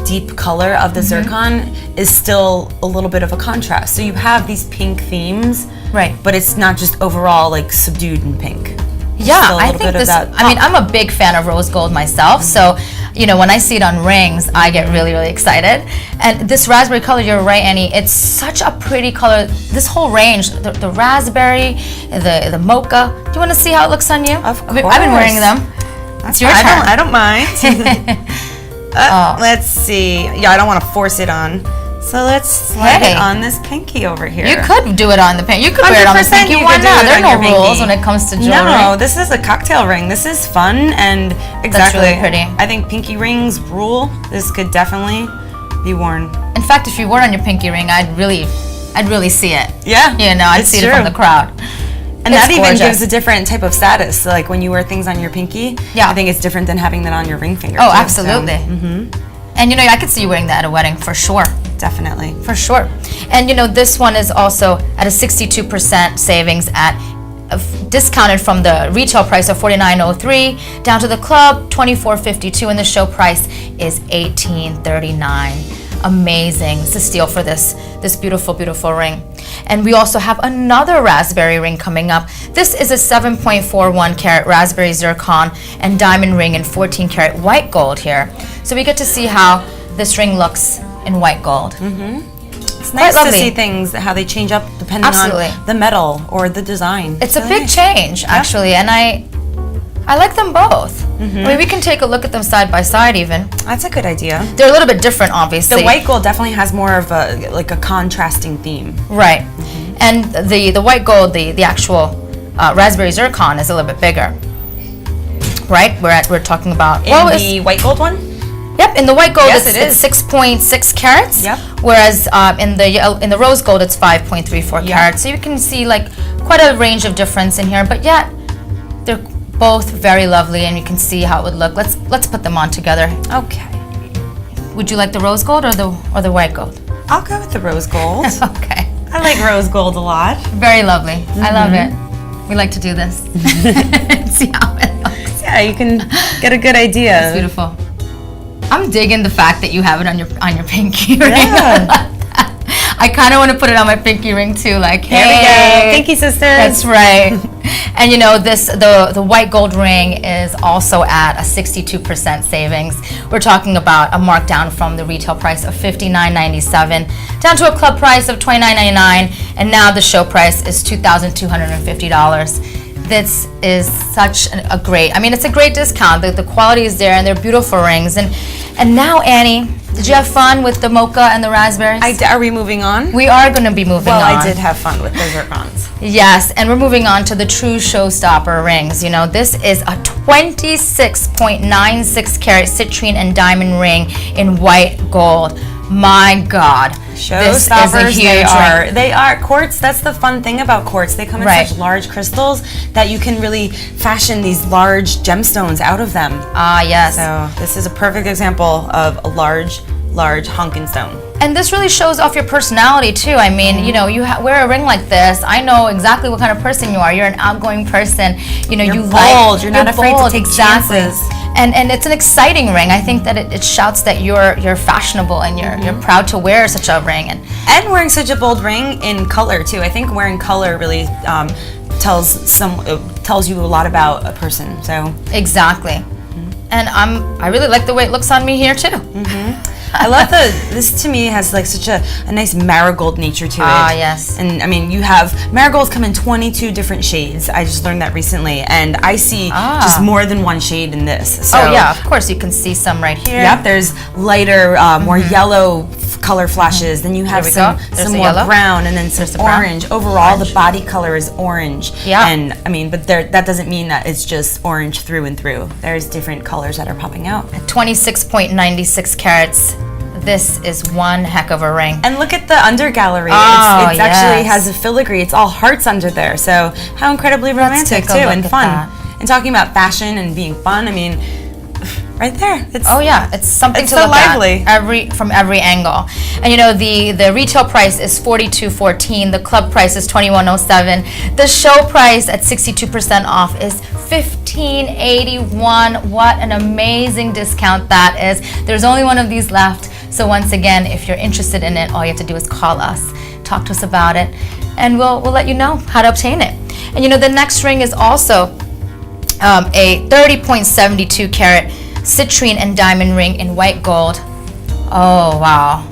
deep color of the zircon is still a little bit of a contrast. So you have these pink themes, Right. but it's not just overall like subdued in pink. Yeah, Still a I little think bit of this. that I mean, I'm a big fan of rose gold myself, so you know when I see it on rings, I get really, really excited. And this raspberry color, you're right, Annie. It's such a pretty color. This whole range, the raspberry, the mocha. Do you want to see how it looks on you? Of I've been wearing course. them. It's your I turn. don't mind. Let's see. Yeah, I don't want to force it on. So let's slide Hey. it on this pinky over here. You could do it on the pink. You could wear it on the 100% pinky. you Why could do not? it There are on no your pinky. rules when it comes to jewelry. No, this is a cocktail ring. This is fun and exactly. really pretty. I think pinky rings rule. This could definitely be worn. In fact, if you wore it on your pinky ring, I'd really see it. Yeah, You know, I'd it's see it true. from the crowd. And It's that even gorgeous. gives a different type of status. So like when you wear things on your pinky, Yeah. I think it's different than having that on your ring finger. Oh, too, so, absolutely. And you know, I could see you wearing that at a wedding for sure. definitely. For sure. And you know, this one is also at a 62% savings at discounted from the retail price of $49.03 down to the club $24.52, and the show price is $18.39. Amazing. It's a steal for this beautiful, beautiful ring. And we also have another raspberry ring coming up. This is a 7.41 carat raspberry zircon and diamond ring in 14 carat white gold here. So we get to see how this ring looks in white gold. It's nice to lovely. see things, how they change up depending Absolutely. on the metal or the design. It's a really big nice. change, actually, and I like them both. I mean, we can take a look at them side by side even. That's a good idea. They're a little bit different, obviously. The white gold definitely has more of a like a contrasting theme. Right. And the white gold, the actual raspberry zircon is a little bit bigger. Right? We're talking about... In the white gold one? Yep, in the white gold Yes, it's it is. 6.6 carats. Yep. Whereas in the rose gold it's 5.34 carats. So you can see like quite a range of difference in here, but yet they're both very lovely, and you can see how it would look. Let's put them on together. Okay. Would you like the rose gold or the white gold? I'll go with the rose gold. Okay. I like rose gold a lot. Very lovely. I love it. We like to do this. See how it looks. Yeah, you can get a good idea. It's beautiful. I'm digging the fact that you have it on your pinky ring. Yeah. I kind of want to put it on my pinky ring too. Like, There we hey, go. Pinky sisters. That's right. And you know, the white gold ring is also at a 62% savings. We're talking about a markdown from the retail price of $59.97 down to a club price of $29.99, and now the show price is $2,250. This is such a great, I mean, it's a great discount. The quality is there, and they're beautiful rings. And now, Annie, did you have fun with the mocha and the raspberries? Are we moving on? We are going to be moving on. Well, I did have fun with the zircons. Yes, and we're moving on to the true showstopper rings. You know, this is a 26.96 carat citrine and diamond ring in white gold. My God. Showstoppers, huge ring. They are quartz. That's the fun thing about quartz. They come in Right. such large crystals that you can really fashion these large gemstones out of them. Ah, yes. So this is a perfect example of a large honkin' stone. And this really shows off your personality too. I mean, you know, you wear a ring like this. I know exactly what kind of person you are. You're an outgoing person. You know, You're you bold. You're not afraid to bold, take exactly. chances. And it's an exciting ring. I think that it shouts that you're fashionable and you're proud to wear such a ring. And wearing such a bold ring in color too. I think wearing color really tells tells you a lot about a person. So Exactly. And I really like the way it looks on me here too. I love this to me has like such a nice marigold nature to it. Ah, yes. And I mean, you have, marigolds come in 22 different shades. I just learned that recently. And I see just more than one shade in this. So, Oh yeah, of course you can see some right here. Yep, there's lighter, more yellow color flashes. Then you have There we some, go. There's some the more yellow. brown, and then some There's the brown. orange. Overall, the body color is orange. Yeah. And I mean, but that doesn't mean that it's just orange through and through. There's different colors that are popping out. 26.96 carats. This is one heck of a ring. And look at the under gallery. Oh, it's actually yes. has a filigree. It's all hearts under there. So how incredibly romantic take a too, look and at fun. that. And talking about fashion and being fun, I mean, right there. It's, Oh yeah, it's something It's to so look lively. at from every angle. And you know the retail price is $42.14. The club price is $21.07. The show price at 62% off is $15.81. What an amazing discount that is. There's only one of these left. So once again, if you're interested in it, all you have to do is call us, talk to us about it, and we'll let you know how to obtain it. And you know the next ring is also a 30.72 carat citrine and diamond ring in white gold. Oh wow,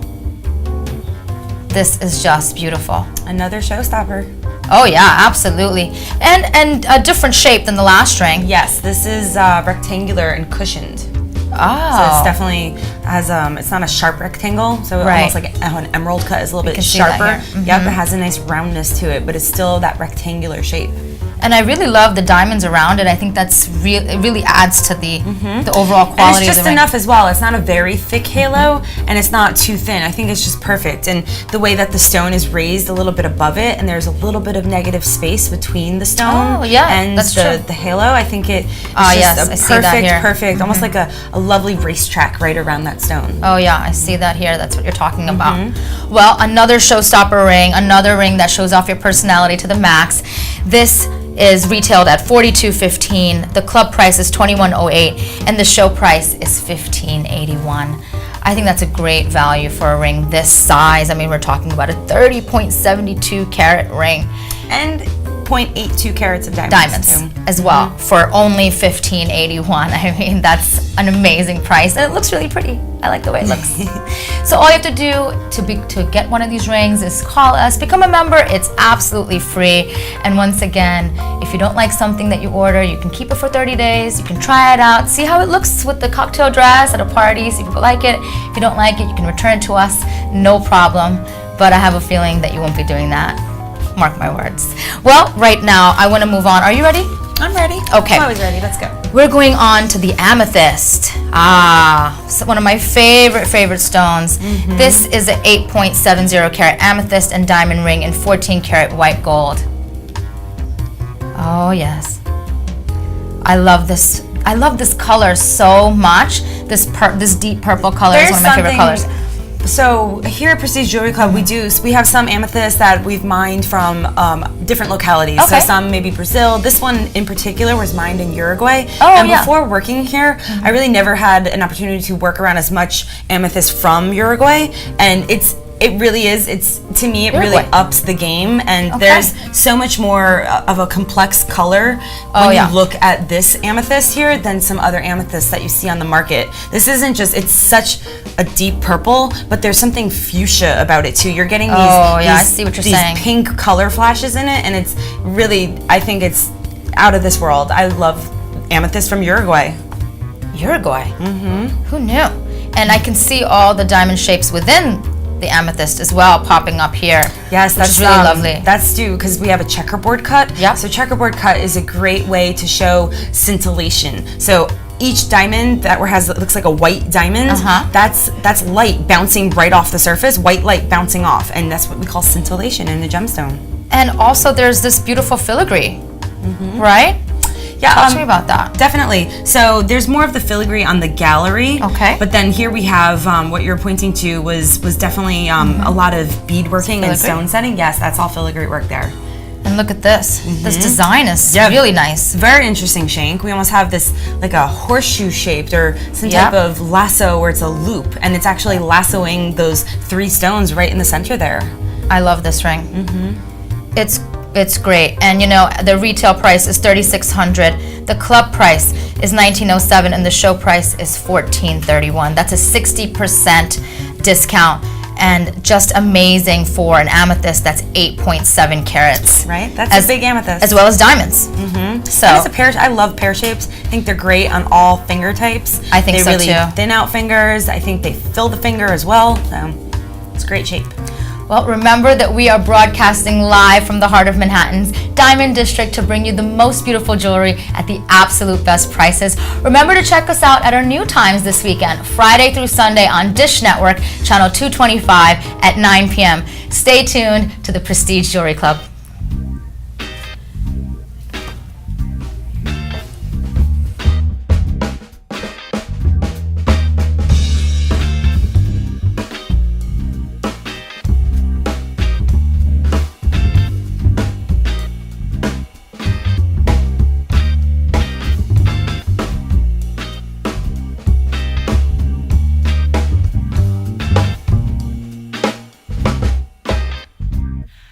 this is just beautiful. another showstopper. Oh yeah, absolutely. And a different shape than the last ring. Yes, this is rectangular and cushioned. So Oh, it's definitely has it's not a sharp rectangle, so Right. almost like an emerald cut is a little bit can see that sharper. here. Yep, it has a nice roundness to it, but it's still that rectangular shape. and I really love the diamonds around it. I think that's it really adds to the overall And quality it's of just the ring. enough as well. It's not a very thick halo, and it's not too thin. I think it's just perfect. And the way that the stone is raised a little bit above it, and there's a little bit of negative space between the stone Oh, yeah, and that's true. the halo. I think it's yes, just I a see that here. perfect, almost like a lovely racetrack right around that stone. Oh yeah, I see that here. That's what you're talking about. Well, another showstopper ring, another ring that shows off your personality to the max. This is retailed at $42.15. The club price is $21.08, and the show price is $15.81. I think that's a great value for a ring this size. I mean, we're talking about a 30.72 carat ring. And 0.82 carats of diamonds. Diamonds too. as well for only $15.81. I mean, that's an amazing price, and it looks really pretty. I like the way it looks. So all you have to do to get one of these rings is call us, become a member. It's absolutely free. And once again, if you don't like something that you order, you can keep it for 30 days. You can try it out, see how it looks with the cocktail dress at a party, see if you like it. If you don't like it, you can return it to us, no problem. But I have a feeling that you won't be doing that. Mark my words. Well, right now, I want to move on. Are you ready? I'm ready. Okay. I'm always ready. Let's go. We're going on to the amethyst. One of my favorite stones. This is an 8.70 carat amethyst and diamond ring in 14 karat white gold. Oh yes. I love this. I love this color so much. This deep purple color is one of my favorite colors. So here at Prestige Jewelry Club, we have some amethysts that we've mined from different localities. Okay. So some maybe Brazil. This one in particular was mined in Uruguay. Oh, and yeah. before working here, I really never had an opportunity to work around as much amethyst from Uruguay, and it really is. To me, it really Uruguay. ups the game, and Okay. there's so much more of a complex color when yeah. you look at this amethyst here than some other amethysts that you see on the market. This isn't just, it's such a deep purple, but there's something fuchsia about it too. You're getting these, I see what you're saying. these pink color flashes in it, and it's really, I think it's out of this world. I love amethyst from Uruguay. Uruguay. Who knew? And I can see all the diamond shapes within the amethyst as well popping up here. Yes, which that's is really lovely. That's due because we have a checkerboard cut. Yep. So checkerboard cut is a great way to show scintillation. So each diamond that looks like a white diamond, that's light bouncing right off the surface, white light bouncing off, and that's what we call scintillation in a gemstone. And also there's this beautiful filigree, right? Yeah, Talk to me about that. Definitely. So there's more of the filigree on the gallery. Okay. But then here we have what you're pointing to was definitely a lot of beadworking and stone setting. Yes, that's all filigree work there. And look at this. This design is Yeah. really nice. Very interesting shank. We almost have this like a horseshoe shaped or some Yep. type of lasso where it's a loop, and it's actually lassoing those 3 stones right in the center there. I love this ring. It's great. And you know, the retail price is $3,600. The club price is $1,907 and the show price is $1,431. That's a 60% discount. And just amazing for an amethyst that's 8.7 carats. Right? That's a big amethyst. As well as diamonds. So I love pear shapes. I think they're great on all finger types. I think so they really too. thin out fingers. I think they fill the finger as well. So it's a great shape. Well, remember that we are broadcasting live from the heart of Manhattan's Diamond District to bring you the most beautiful jewelry at the absolute best prices. Remember to check us out at our new times this weekend, Friday through Sunday on Dish Network, channel 225 at 9 p.m. Stay tuned to the Prestige Jewelry Club.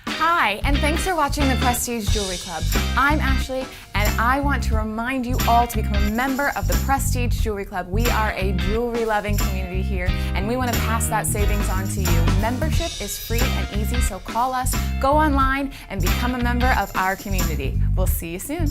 Hi, and thanks for watching the Prestige Jewelry Club. I'm Ashley, and I want to remind you all to become a member of the Prestige Jewelry Club. We are a jewelry-loving community here, and we want to pass that savings on to you. Membership is free and easy, so call us, go online, and become a member of our community. We'll see you soon.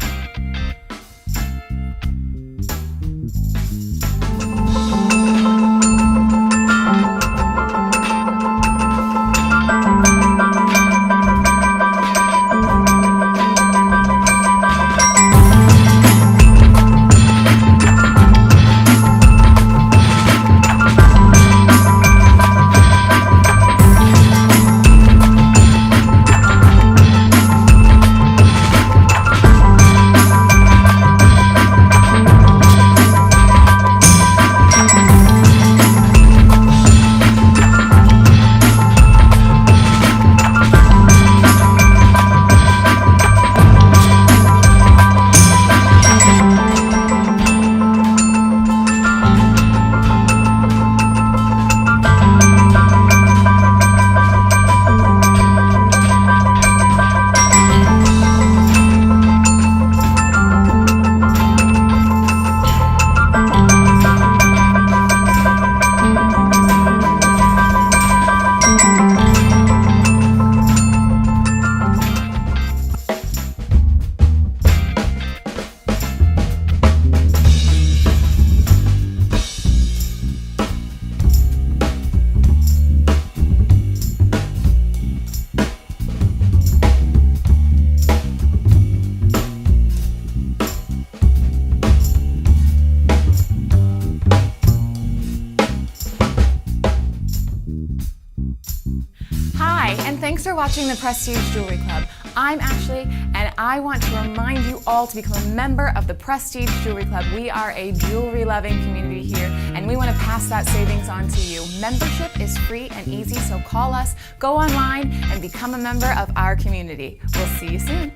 Hi, and thanks for watching the Prestige Jewelry Club. I'm Ashley, and I want to remind you all to become a member of the Prestige Jewelry Club. We are a jewelry-loving community here, and we want to pass that savings on to you. Membership is free and easy, so call us, go online, and become a member of our community. We'll see you soon.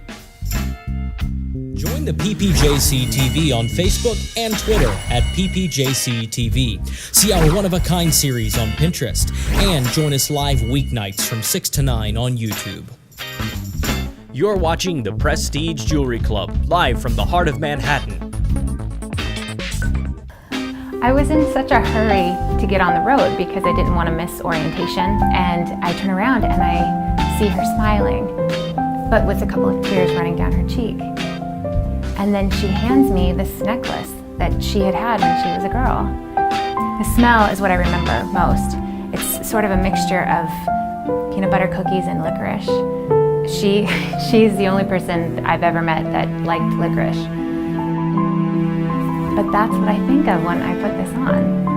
Join the PPJCTV on Facebook and Twitter at PPJCTV. See our one-of-a-kind series on Pinterest, and join us live weeknights from 6 to 9 on YouTube. You're watching the Prestige Jewelry Club, live from the heart of Manhattan. I was in such a hurry to get on the road because I didn't want to miss orientation, and I turn around and I see her smiling, but with a couple of tears running down her cheek. And then she hands me this necklace that she had had when she was a girl. The smell is what I remember most. It's sort of a mixture of peanut butter cookies and licorice. She's the only person I've ever met that liked licorice. But that's what I think of when I put this on.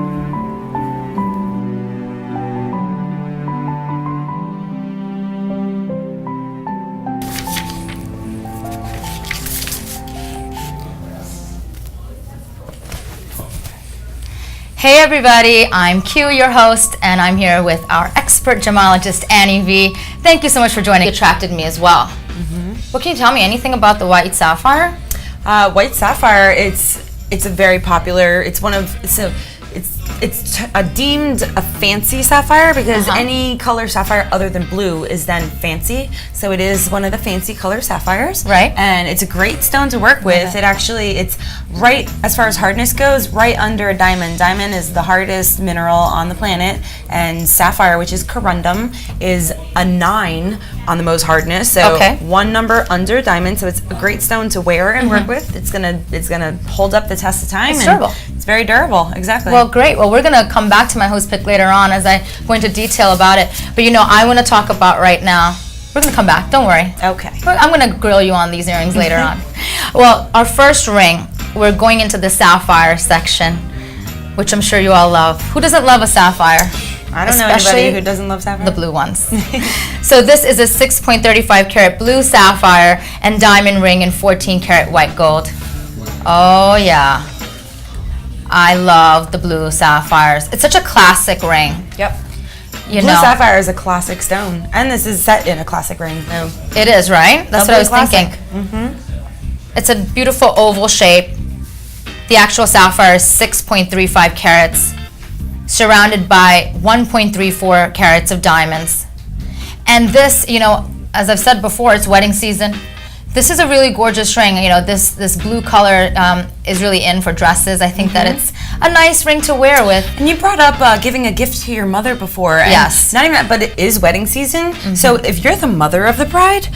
Hey everybody, I'm Q, your host, and I'm here with our expert gemologist, Annie V. Thank you so much for joining. It attracted me as well. What can you tell me? Anything about the white sapphire? White sapphire, it's a very popular, it's deemed a fancy sapphire because any color sapphire other than blue is then fancy. So it is one of the fancy color sapphires. Right. And it's a great stone to work with. It's right, as far as hardness goes, right under a diamond. Diamond is the hardest mineral on the planet, and sapphire, which is corundum, is a 9 on the Mohs hardness. So one number under diamond. So it's a great stone to wear and work with. It's gonna hold up the test of time. It's durable. It's very durable. Exactly. Well, great. Well, we're going to come back to my host pick later on as I go into detail about it. But I want to talk about right now. We're going to come back. Don't worry. Okay. I'm going to grill you on these earrings later on. Well, our first ring, we're going into the sapphire section, which I'm sure you all love. Who doesn't love a sapphire? I don't know anybody who doesn't love sapphire. The blue ones. So this is a 6.35 karat blue sapphire and diamond ring in 14 karat white gold. Oh, yeah. I love the blue sapphires. It's such a classic ring. Yep. Blue sapphire is a classic stone, and this is set in a classic ring. No. It is, right? That's what I was classic. thinking. It's a beautiful oval shape. The actual sapphire is 6.35 carats, surrounded by 1.34 carats of diamonds. And this, as I've said before, it's wedding season. This is a really gorgeous ring. This blue color is really in for dresses. I think that it's a nice ring to wear with. And you brought up giving a gift to your mother before. And yes. Not even that, but it is wedding season. So if you're the mother of the bride,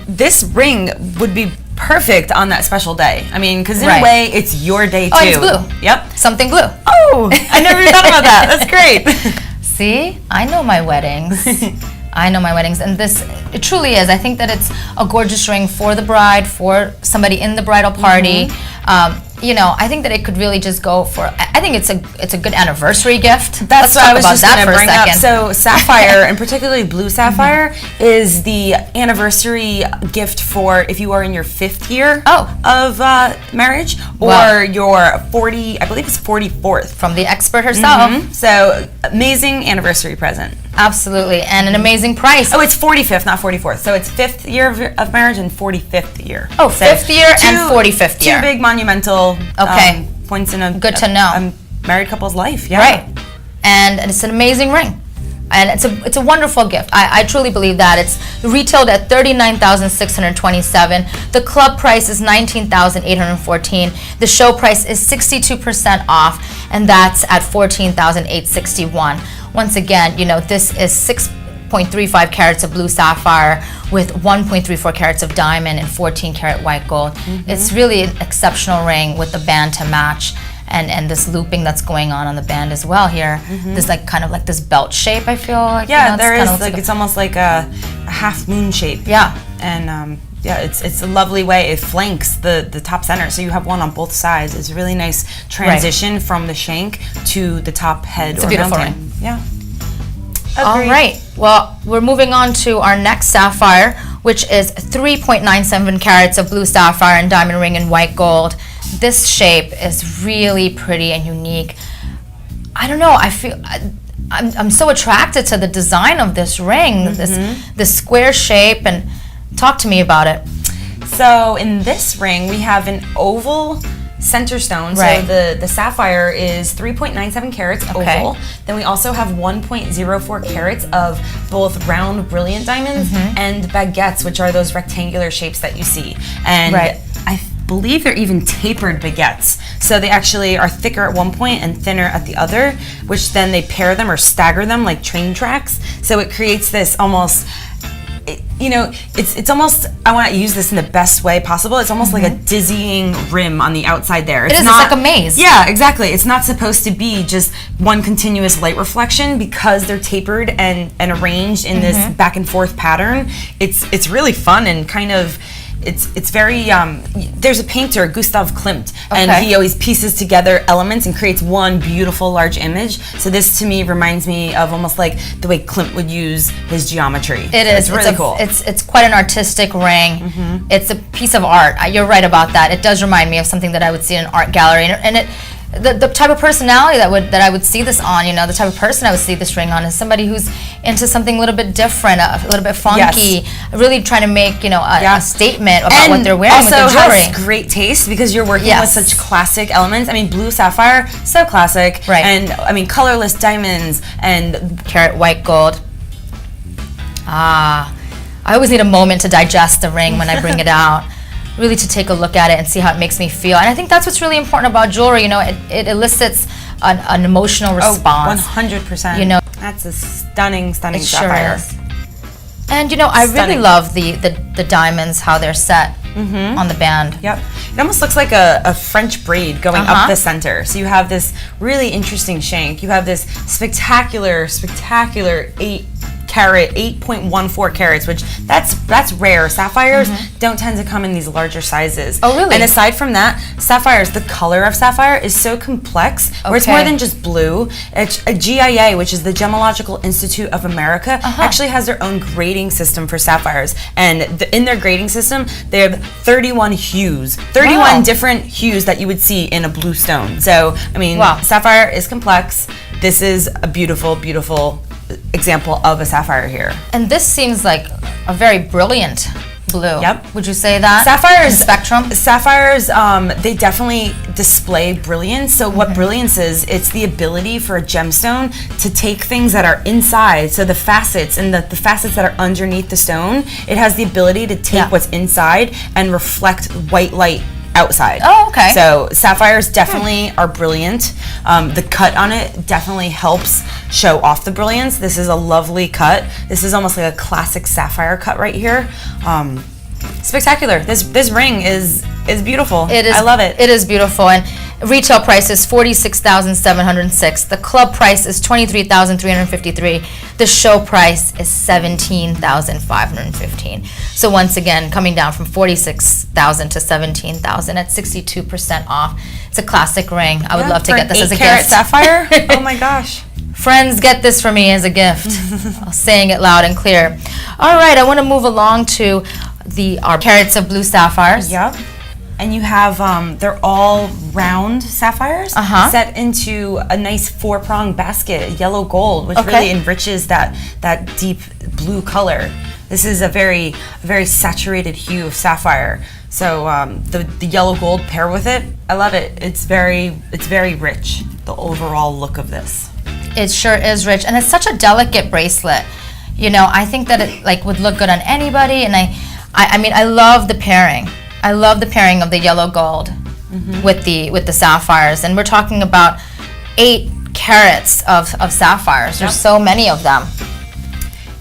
this ring would be perfect on that special day. Because in a way, it's your day too. Oh, it's blue. Yep. Something blue. Oh, I never even thought about that. That's great. See, I know my weddings. And it truly is. I think that it's a gorgeous ring for the bride, for somebody in the bridal party. I think that it could really just go for. I think it's a good anniversary gift. That's what I was just going to bring up. So sapphire, and particularly blue sapphire, is the anniversary gift for if you are in your 5th year of marriage, or your 40. I believe it's 44th. From the expert herself. So amazing anniversary present. Absolutely, and an amazing price. Oh, it's 45th, not 44th. So it's 5th year of marriage and 45th year. Oh, 5th year and 45th year. Two big monumental points in a good to know a married couple's life. Yeah. Right, and it's an amazing ring, and it's a wonderful gift. I truly believe that. It's retailed at $39,627. The club price is $19,814. The show price is 62% off, and that's at $14,861. Once again, this is 6.35 carats of blue sapphire with 1.34 carats of diamond and 14 karat white gold. It's really an exceptional ring with the band to match, and this looping that's going on the band as well here. This kind of like this belt shape, I feel like. Yeah, there is it's almost like a half moon shape. Yeah. And it's a lovely way. It flanks the top center, so you have one on both sides. It's a really nice transition from the shank to the top head. It's a beautiful ring. Yeah. All right. Well, we're moving on to our next sapphire, which is 3.97 carats of blue sapphire and diamond ring in white gold. This shape is really pretty and unique. I don't know. I feel I'm so attracted to the design of this ring, this square shape, and talk to me about it. So in this ring, we have an oval center stone. Right. So the sapphire is 3.97 carats oval. Then we also have 1.04 carats of both round brilliant diamonds and baguettes, which are those rectangular shapes that you see. And I believe they're even tapered baguettes. So they actually are thicker at one point and thinner at the other, which then they pair them or stagger them like train tracks. So it creates this almost, it's almost, I want to use this in the best way possible. It's almost like a dizzying rim on the outside there. It's like a maze. Yeah, exactly. It's not supposed to be just one continuous light reflection because they're tapered and arranged in this back and forth pattern. It's really fun and kind of, it's very, there's a painter, Gustav Klimt, and he always pieces together elements and creates one beautiful large image. So this to me reminds me of almost like the way Klimt would use his geometry. It's really cool. It's quite an artistic ring. It's a piece of art. You're right about that. It does remind me of something that I would see in an art gallery, and the type of personality that I would see this on, the type of person I would see this ring on is somebody who's into something a little bit different, a little bit funky, really trying to make, a statement about what they're wearing with their jewelry. Also has great taste because you're working with such classic elements. I mean, blue sapphire, so classic. Right. And I mean, colorless diamonds and carat white gold. I always need a moment to digest the ring when I bring it out. Really to take a look at it and see how it makes me feel. And I think that's what's really important about jewelry. It elicits an emotional response. 100%. That's a stunning sapphire. Sure is. And I really love the diamonds, how they're set on the band. Yep. It almost looks like a French braid going up the center. So you have this really interesting shank. You have this spectacular 8.14 carats, which that's rare. Sapphires don't tend to come in these larger sizes. Oh, really? And aside from that, sapphires, the color of sapphire is so complex, where it's more than just blue. A GIA, which is the Gemological Institute of America, actually has their own grading system for sapphires. And in their grading system, they have 31 hues, 31 different hues that you would see in a blue stone. So, I mean, sapphire is complex. This is a beautiful, beautiful example of a sapphire here. And this seems like a very brilliant blue. Yep. Would you say that? Sapphires, they definitely display brilliance. So what brilliance is, it's the ability for a gemstone to take things that are inside, so the facets and the facets that are underneath the stone, it has the ability to take what's inside and reflect white light outside. Oh, okay. So sapphires definitely are brilliant. The cut on it definitely helps show off the brilliance. This is a lovely cut. This is almost like a classic sapphire cut right here. Spectacular. This ring is beautiful. It is. I love it. It is beautiful. And retail price is $46,706. The club price is $23,353. The show price is $17,515. So once again, coming down from $46,000 to $17,000 at 62% off. It's a classic ring. I would love to get this as a gift. Sapphire. Oh my gosh. Friends, get this for me as a gift. I'm saying it loud and clear. All right, I want to move along to our carats of blue sapphires. Yep. And you have, they're all round sapphires set into a nice 4-prong basket, yellow gold, which really enriches that deep blue color. This is a very saturated hue of sapphire. So the yellow gold pair with it, I love it. It's very rich, the overall look of this. It sure is rich, and it's such a delicate bracelet. I think that it would look good on anybody, and I mean, I love the pairing. I love the pairing of the yellow gold with the sapphires, and we're talking about 8 carats of sapphires. There's so many of them,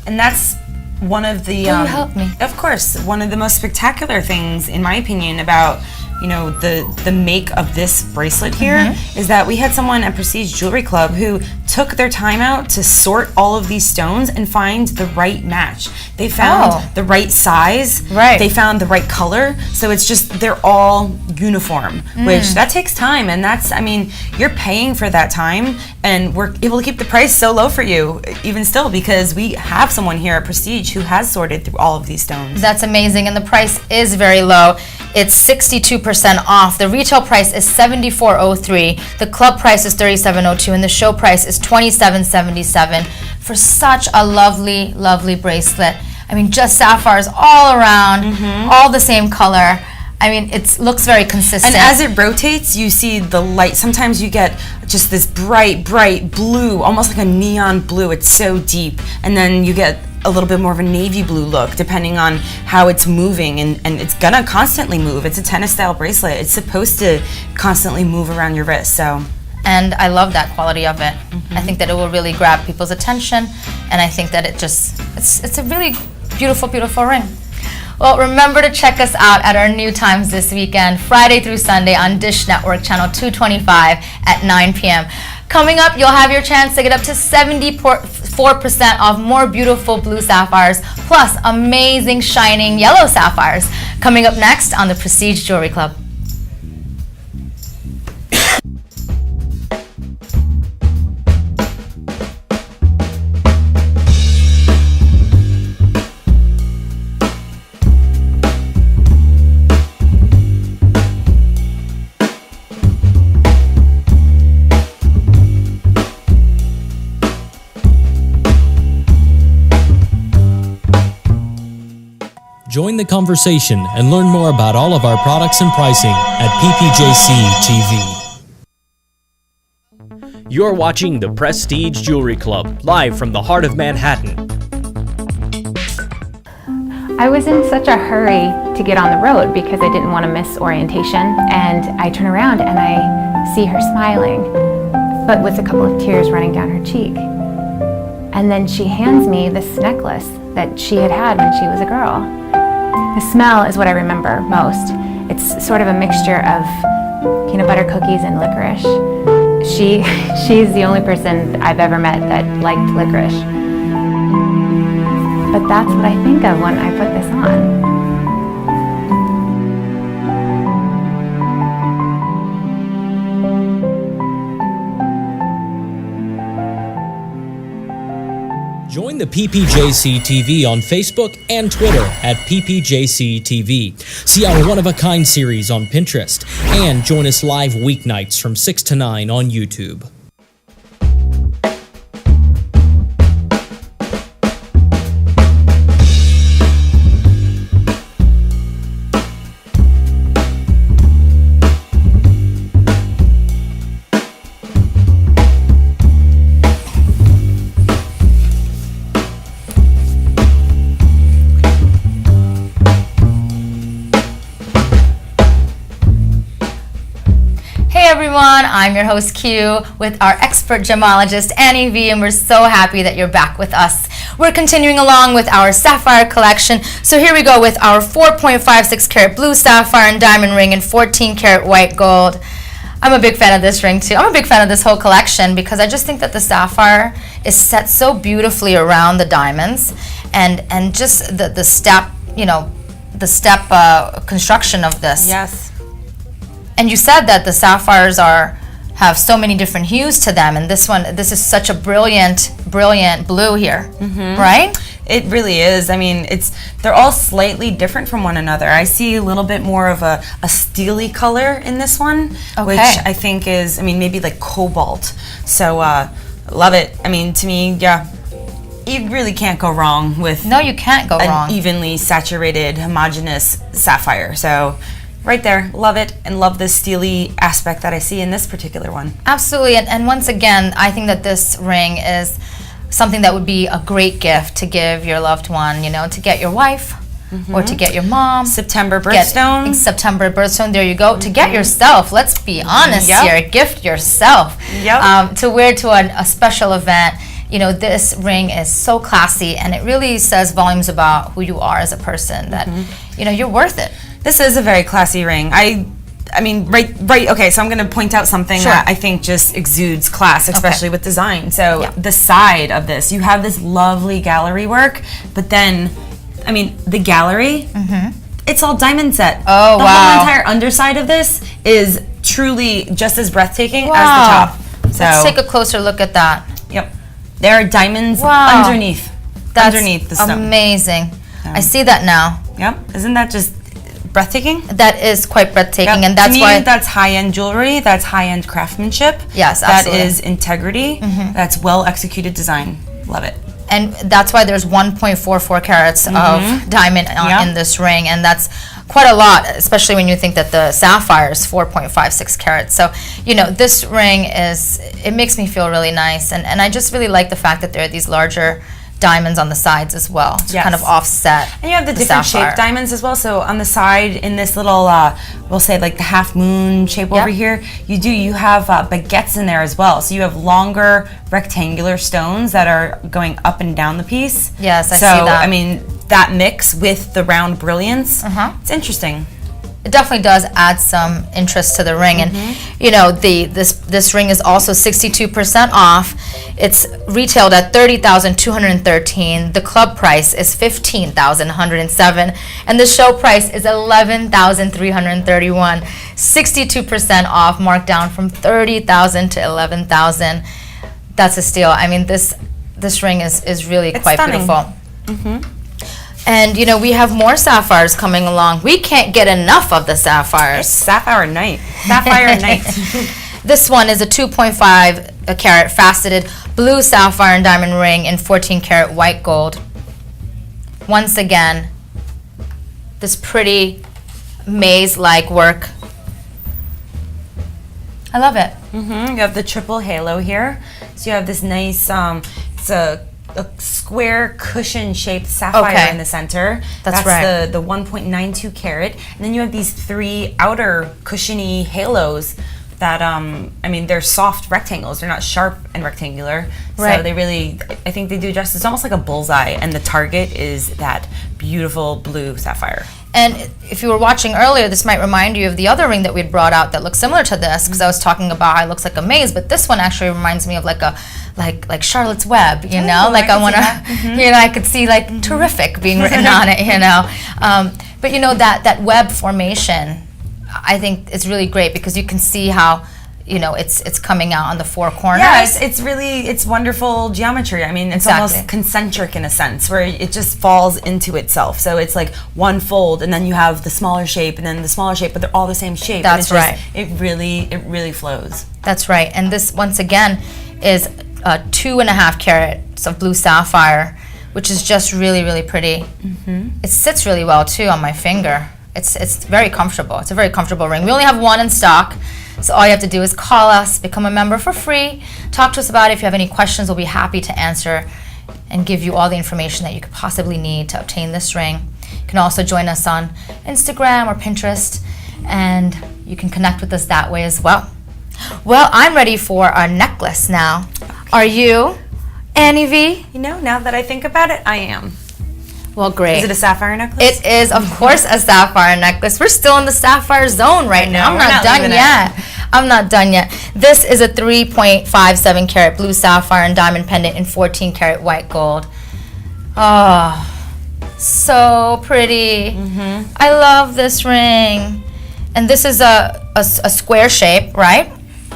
and that's one of the. Will you help me? Of course, one of the most spectacular things, in my opinion, about the make of this bracelet here is that we had someone at Prestige Jewelry Club who took their time out to sort all of these stones and find the right match. They found the right size. Right. They found the right color. So it's just, they're all uniform, which that takes time. And that's, I mean, you're paying for that time, and we're able to keep the price so low for you, even still, because we have someone here at Prestige who has sorted through all of these stones. That's amazing, and the price is very low. It's 62% off. The retail price is $74.03. The club price is $37.02, and the show price is $27.77 for such a lovely, lovely bracelet. I mean, just sapphires all around, all the same color. I mean, it looks very consistent. And as it rotates, you see the light. Sometimes you get just this bright, bright blue, almost like a neon blue. It's so deep. And then you get a little bit more of a navy blue look, depending on how it's moving, and it's gonna constantly move. It's a tennis style bracelet. It's supposed to constantly move around your wrist, so. And I love that quality of it. I think that it will really grab people's attention, and I think that it's a really beautiful, beautiful ring. Well, remember to check us out at our new times this weekend, Friday through Sunday on Dish Network, channel 225 at 9 p.m. Coming up, you'll have your chance to get up to 74% off more beautiful blue sapphires, plus amazing shining yellow sapphires. Coming up next on the Prestige Jewelry Club. Join the conversation and learn more about all of our products and pricing at PPJCTV. You're watching the Prestige Jewelry Club, live from the heart of Manhattan. I was in such a hurry to get on the road because I didn't want to miss orientation, and I turn around and I see her smiling, but with a couple of tears running down her cheek. And then she hands me this necklace that she had had when she was a girl. The smell is what I remember most. It's sort of a mixture of peanut butter cookies and licorice. She's the only person I've ever met that liked licorice. But that's what I think of when I put this on. Join the PPJCTV on Facebook and Twitter at PPJCTV. See our one-of-a-kind series on Pinterest, and join us live weeknights from 6 to 9 on YouTube. Hey everyone, I'm your host Q with our expert gemologist Annie V, and we're so happy that you're back with us. We're continuing along with our sapphire collection, so here we go with our 4.56 karat blue sapphire and diamond ring and 14 karat white gold. I'm a big fan of this ring too. I'm a big fan of this whole collection because I just think that the sapphire is set so beautifully around the diamonds, and just the step, construction of this. Yes. And you said that the sapphires have so many different hues to them, and this is such a brilliant blue here, right? It really is. I mean, they're all slightly different from one another. I see a little bit more of a steely color in this one, which I think is, maybe like cobalt. So, love it. To me, yeah, you really can't go wrong with No, you can't go wrong. An evenly saturated, homogeneous sapphire. So, right there, love it, and love the steely aspect that I see in this particular one. Absolutely, and once again, I think that this ring is something that would be a great gift to give your loved one, to get your wife or to get your mom. September birthstone. September birthstone, there you go. To get yourself, let's be honest here, gift yourself. To wear to a special event. This ring is so classy, and it really says volumes about who you are as a person, that, you're worth it. This is a very classy ring. Okay, so I'm going to point out something that I think just exudes class, especially with design. So the side of this, you have this lovely gallery work, but then, the gallery, it's all diamond set. Oh, the whole entire underside of this is truly just as breathtaking as the top. So let's take a closer look at that. Yep. There are diamonds underneath. That's underneath the stone. Amazing. I see that now. Yep. Isn't that just breathtaking? That is quite breathtaking, and that's why that's high-end jewelry. That's high-end craftsmanship. Yes, absolutely. That is integrity. That's well-executed design. Love it. And that's why there's 1.44 carats of diamond in this ring, and that's quite a lot, especially when you think that the sapphire is 4.56 carats. So, this ring it makes me feel really nice, and I just really like the fact that there are these larger diamonds on the sides as well to kind of offset. And you have the different shaped diamonds as well. So on the side, in this little, we'll say like the half moon shape over here, you have baguettes in there as well. So you have longer rectangular stones that are going up and down the piece. Yes, I see that. That mix with the round brilliance, it's interesting. It definitely does add some interest to the ring, and this ring is also 62% off. It's retailed at $30,213. The club price is $15,107, and the show price is $11,331. 62% off, marked down from $30,000 to $11,000. That's a steal. This ring is really quite stunning. beautiful. And we have more sapphires coming along. We can't get enough of the sapphires. It's sapphire night. Sapphire night. This one is a 2.5 carat faceted blue sapphire and diamond ring in 14 karat white gold. Once again, this pretty maze-like work. I love it. You have the triple halo here. So you have this nice, it's a square cushion-shaped sapphire in the center. That's right. The 1.92 carat. And then you have these 3 outer cushiony halos that, I mean, they're soft rectangles. They're not sharp and rectangular. Right. So they really, I think they do justice. It's almost like a bullseye. And the target is that beautiful blue sapphire. And if you were watching earlier, this might remind you of the other ring that we had brought out that looks similar to this, because I was talking about how it looks like a maze, but this one actually reminds me of like a like Charlotte's Web, you know? Like I want to, you know, I could see like terrific being written on it, you know? But you know, that web formation, I think is really great because you can see how, you know, it's coming out on the 4 corners. Yeah, it's wonderful geometry. I mean, it's almost concentric in a sense, where it just falls into itself. So it's like one fold, and then you have the smaller shape, and then the smaller shape, but they're all the same shape. That's right. It really flows. That's right. And this, once again, is 2.5 carats of blue sapphire, which is just really pretty. It sits really well too on my finger. It's very comfortable. It's a very comfortable ring. We only have 1 in stock. So all you have to do is call us, become a member for free, talk to us about it. If you have any questions, we'll be happy to answer and give you all the information that you could possibly need to obtain this ring. You can also join us on Instagram or Pinterest, and you can connect with us that way as well. Well, I'm ready for our necklace now. Are you, Annie V? You know, now that I think about it, I am. Well, great. Is it a sapphire necklace? It is, of course, a sapphire necklace. We're still in the sapphire zone right now. I'm not done yet. I'm not done yet. This is a 3.57 carat blue sapphire and diamond pendant in 14 carat white gold. Oh, so pretty. I love this ring. And this is a square shape, right?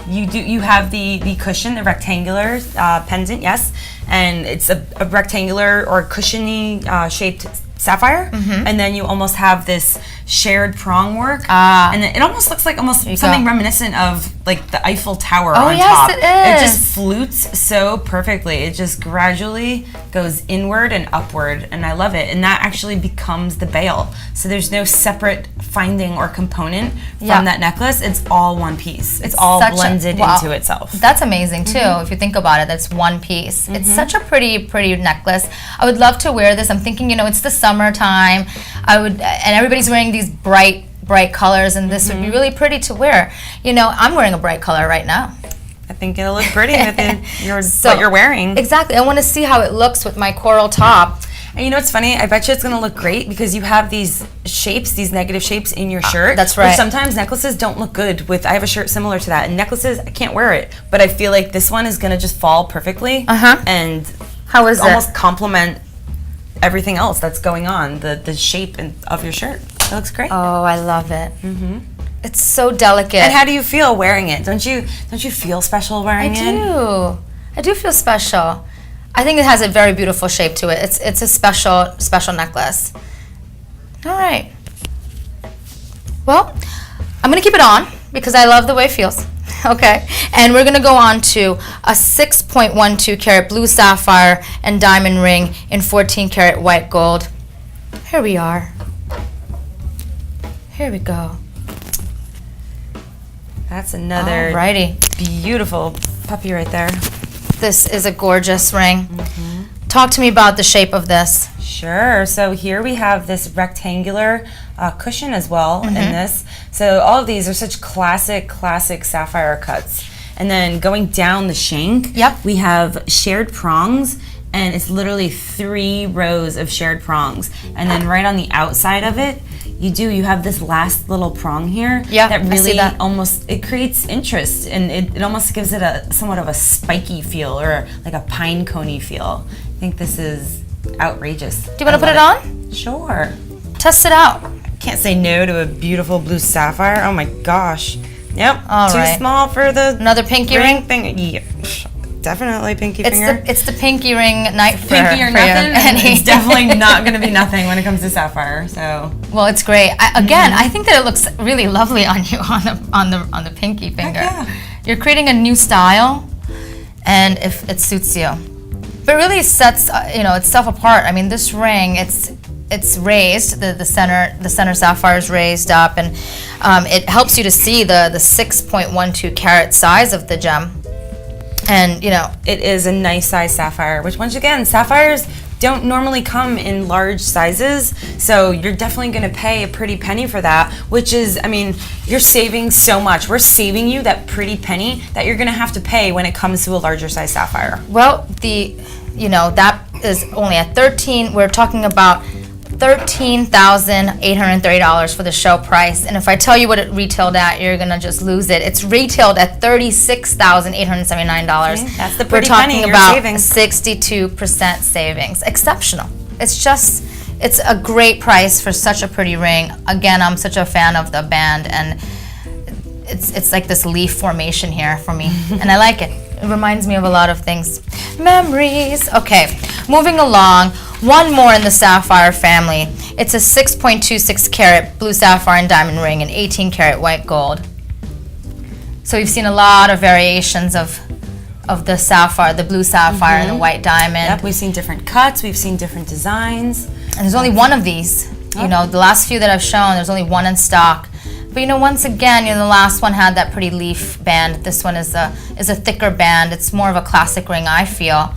You have the cushion, the rectangular pendant, yes, and it's a rectangular or cushiony shaped sapphire, and then you almost have this shared prong work, and it almost looks like something reminiscent of like the Eiffel Tower on top. It is. It just flutes so perfectly. It just gradually goes inward and upward, and I love it. And that actually becomes the bail. So there's no separate finding or component from that necklace. It's all one piece. It's all blended into itself. That's amazing too. If you think about it, that's one piece. It's such a pretty necklace. I would love to wear this. I'm thinking, you know, it's the summertime. And everybody's wearing these bright colors, and this would be really pretty to wear. You know, I'm wearing a bright color right now. I think it'll look pretty with what you're wearing. Exactly. I want to see how it looks with my coral top. And you know what's funny? I bet you it's going to look great because you have these shapes, these negative shapes in your shirt. That's right. Which sometimes necklaces don't look good with. I have a shirt similar to that, and necklaces, I can't wear it, but I feel like this one is going to just fall perfectly. And how is it? Almost complement everything else that's going on, the shape of your shirt. It looks great. Oh, I love it. It's so delicate. And how do you feel wearing it? Don't you feel special wearing it? I do feel special. I think it has a very beautiful shape to it. It's a special necklace. All right. Well, I'm gonna keep it on because I love the way it feels. Okay, and we're gonna go on to a 6.12 carat blue sapphire and diamond ring in 14 carat white gold. Here we are. Here we go. That's another beautiful puppy right there. This is a gorgeous ring. Talk to me about the shape of this. Sure. So here we have this rectangular cushion as well in this. So all of these are such classic sapphire cuts. And then going down the shank, we have shared prongs, and it's literally 3 rows of shared prongs. And then right on the outside of it, you have this last little prong here that really it creates interest, and it almost gives it a somewhat of a spiky feel, or like a pine coney feel. I think this is outrageous. Do you want to put it on? Sure. Test it out. Can't say no to a beautiful blue sapphire. Oh my gosh. Yep. All Too right. small for the another pinky ring. Yeah. Definitely pinky finger. It's the pinky ring night for pinky or nothing. And it's definitely not going to be nothing when it comes to sapphire. So. Well, it's great. I think that it looks really lovely on you on the pinky finger. You're creating a new style, and if it suits you, but it really sets itself apart. I mean, this ring, it's raised. The center sapphire is raised up, and it helps you to see the 6.12 carat size of the gem. And it is a nice size sapphire, which once again, sapphires don't normally come in large sizes, so you're definitely going to pay a pretty penny for that, which is, I mean, you're saving so much. We're saving you that pretty penny that you're going to have to pay when it comes to a larger size sapphire. Well, that is only at 13. We're talking about $13,830 for the show price, and if I tell you what it retailed at, you're gonna just lose it. It's retailed at $36,879. Okay, that's the We're pretty talking penny you're about saving. 62% savings. Exceptional. It's a great price for such a pretty ring. Again, I'm such a fan of the band, and it's like this leaf formation here for me, and I like it. It reminds me of a lot of things. Memories. Okay, moving along. One more in the sapphire family. It's a 6.26 carat blue sapphire and diamond ring and 18 carat white gold. So we've seen a lot of variations of the sapphire, the blue sapphire and the white diamond. Yep, we've seen different cuts, we've seen different designs. And there's only one of these. The last few that I've shown, there's only one in stock. But once again, the last one had that pretty leaf band. This one is a thicker band. It's more of a classic ring, I feel.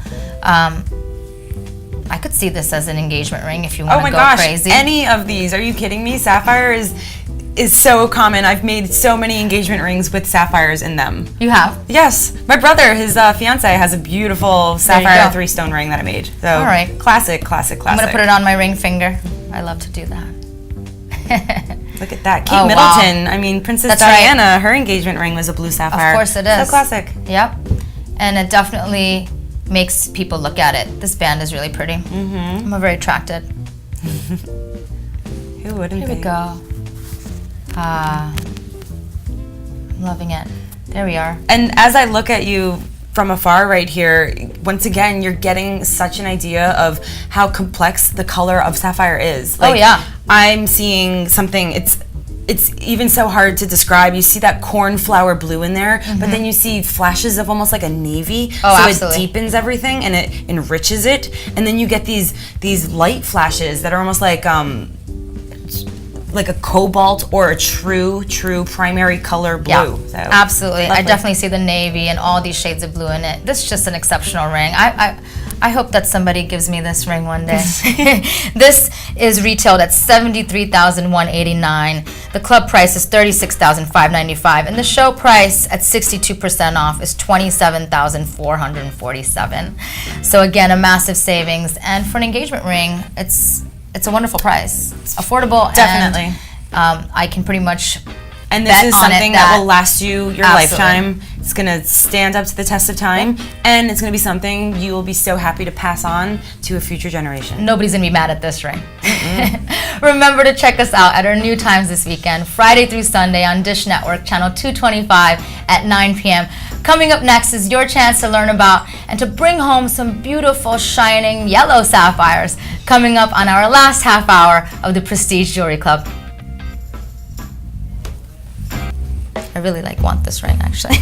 I could see this as an engagement ring if you want to go crazy. Any of these? Are you kidding me? Sapphire is so common. I've made so many engagement rings with sapphires in them. You have? Yes. My brother, his fiance, has a beautiful sapphire 3-stone ring that I made. So, all right. Classic. I'm going to put it on my ring finger. I love to do that. Look at that. Kate Middleton. Wow. I mean, Princess Diana, her engagement ring was a blue sapphire. Of course it is. So classic. Yep. And it definitely makes people look at it. This band is really pretty. I'm very attracted. Who wouldn't be? Here we go. I'm loving it. There we are. And as I look at you from afar right here, once again, you're getting such an idea of how complex the color of sapphire is. Oh yeah. I'm seeing something, it's even so hard to describe. You see that cornflower blue in there, but then you see flashes of almost like a navy. Oh, so absolutely. It deepens everything and it enriches it. And then you get these light flashes that are almost like a cobalt or a true primary color blue. Yeah, so, absolutely. lovely. I definitely see the navy and all these shades of blue in it. This is just an exceptional ring. I hope that somebody gives me this ring one day. This is retailed at $73,189. The club price is $36,595, and the show price at 62% off is $27,447. So again, a massive savings, and for an engagement ring, it's a wonderful price. It's affordable. Definitely. And I can pretty much and this is something that will last you your lifetime. It's going to stand up to the test of time, and it's going to be something you will be so happy to pass on to a future generation. Nobody's going to be mad at this ring. Remember to check us out at our new times this weekend, Friday through Sunday on Dish Network, channel 225 at 9 p.m. Coming up next is your chance to learn about and to bring home some beautiful, shining yellow sapphires, coming up on our last half hour of the Prestige Jewelry Club. I really want this ring, actually.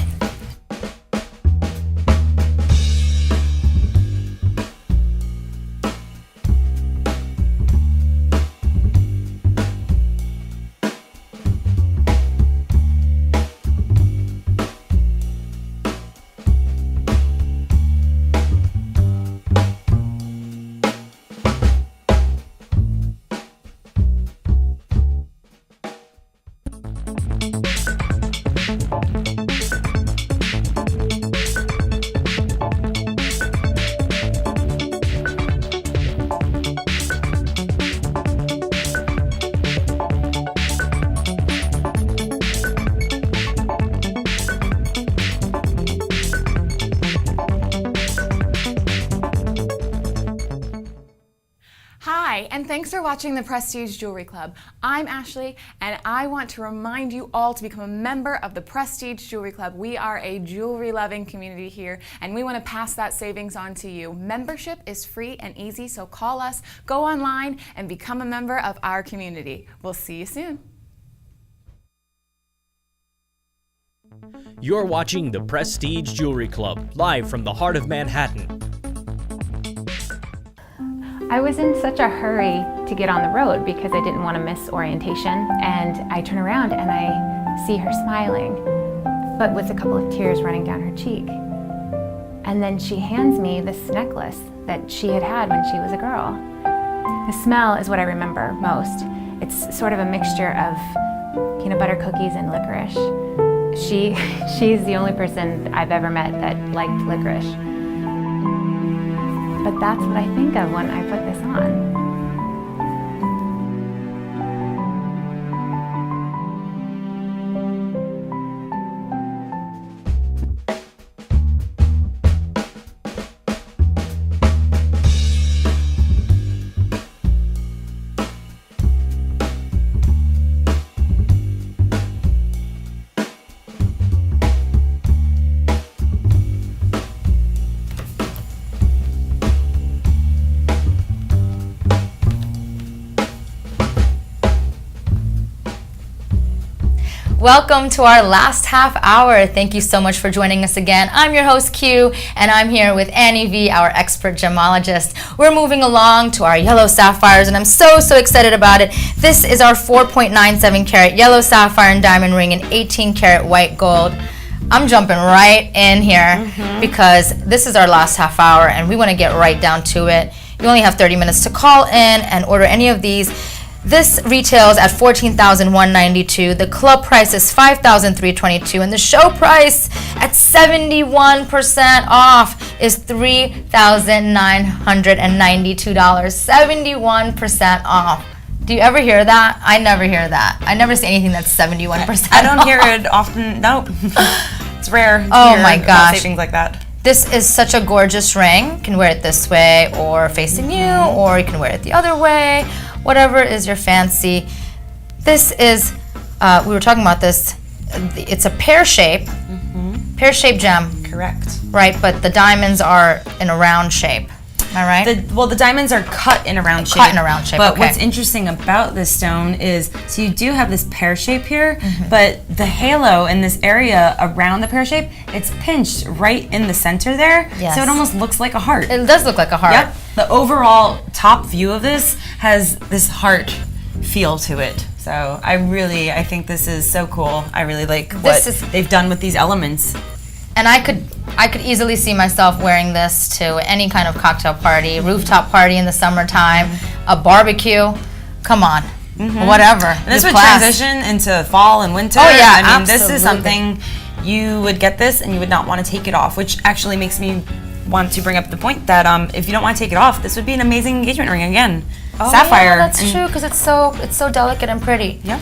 Hi, and thanks for watching the Prestige Jewelry Club. I'm Ashley, and I want to remind you all to become a member of the Prestige Jewelry Club. We are a jewelry-loving community here, and we want to pass that savings on to you. Membership is free and easy, so call us, go online, and become a member of our community. We'll see you soon. You're watching the Prestige Jewelry Club, live from the heart of Manhattan. I was in such a hurry to get on the road because I didn't want to miss orientation, and I turn around and I see her smiling, but with a couple of tears running down her cheek. And then she hands me this necklace that she had had when she was a girl. The smell is what I remember most. It's sort of a mixture of peanut butter cookies and licorice. She's the only person I've ever met that liked licorice. But that's what I think of when I put this on. Welcome to our last half hour. Thank you so much for joining us again. I'm your host Q, and I'm here with Annie V, our expert gemologist. We're moving along to our yellow sapphires, and I'm so excited about it. This is our 4.97 carat yellow sapphire and diamond ring and 18 carat white gold. I'm jumping right in here because this is our last half hour, and we want to get right down to it. You only have 30 minutes to call in and order any of these. This retails at $14,192. The club price is $5,322, and the show price at 71% off is $3,992. 71% off. Do you ever hear that? I never hear that. I never see anything that's 71%. I don't hear it often. No, it's rare. Oh my gosh! Say things like that. This is such a gorgeous ring. You can wear it this way or facing you, or you can wear it the other way. Whatever is your fancy. This is, we were talking about this, it's a pear-shaped gem. Correct. Right, but the diamonds are in a round shape. Am I right? The diamonds are cut in a round shape. Cut in a round shape, But okay. what's interesting about this stone is, so you do have this pear shape here, but the halo in this area around the pear shape, it's pinched right in the center there. Yes. So it almost looks like a heart. It does look like a heart. Yep. The overall top view of this has this heart feel to it. So I think this is so cool. I really like what they've done with these elements. And I could easily see myself wearing this to any kind of cocktail party, rooftop party in the summertime, a barbecue. Come on, whatever. And this would transition into fall and winter. Oh yeah, I mean, absolutely. This is something you would get this and you would not want to take it off, which actually makes me want to bring up the point that if you don't want to take it off, this would be an amazing engagement ring again. Oh, Sapphire. Yeah, that's true because it's so delicate and pretty. Yep.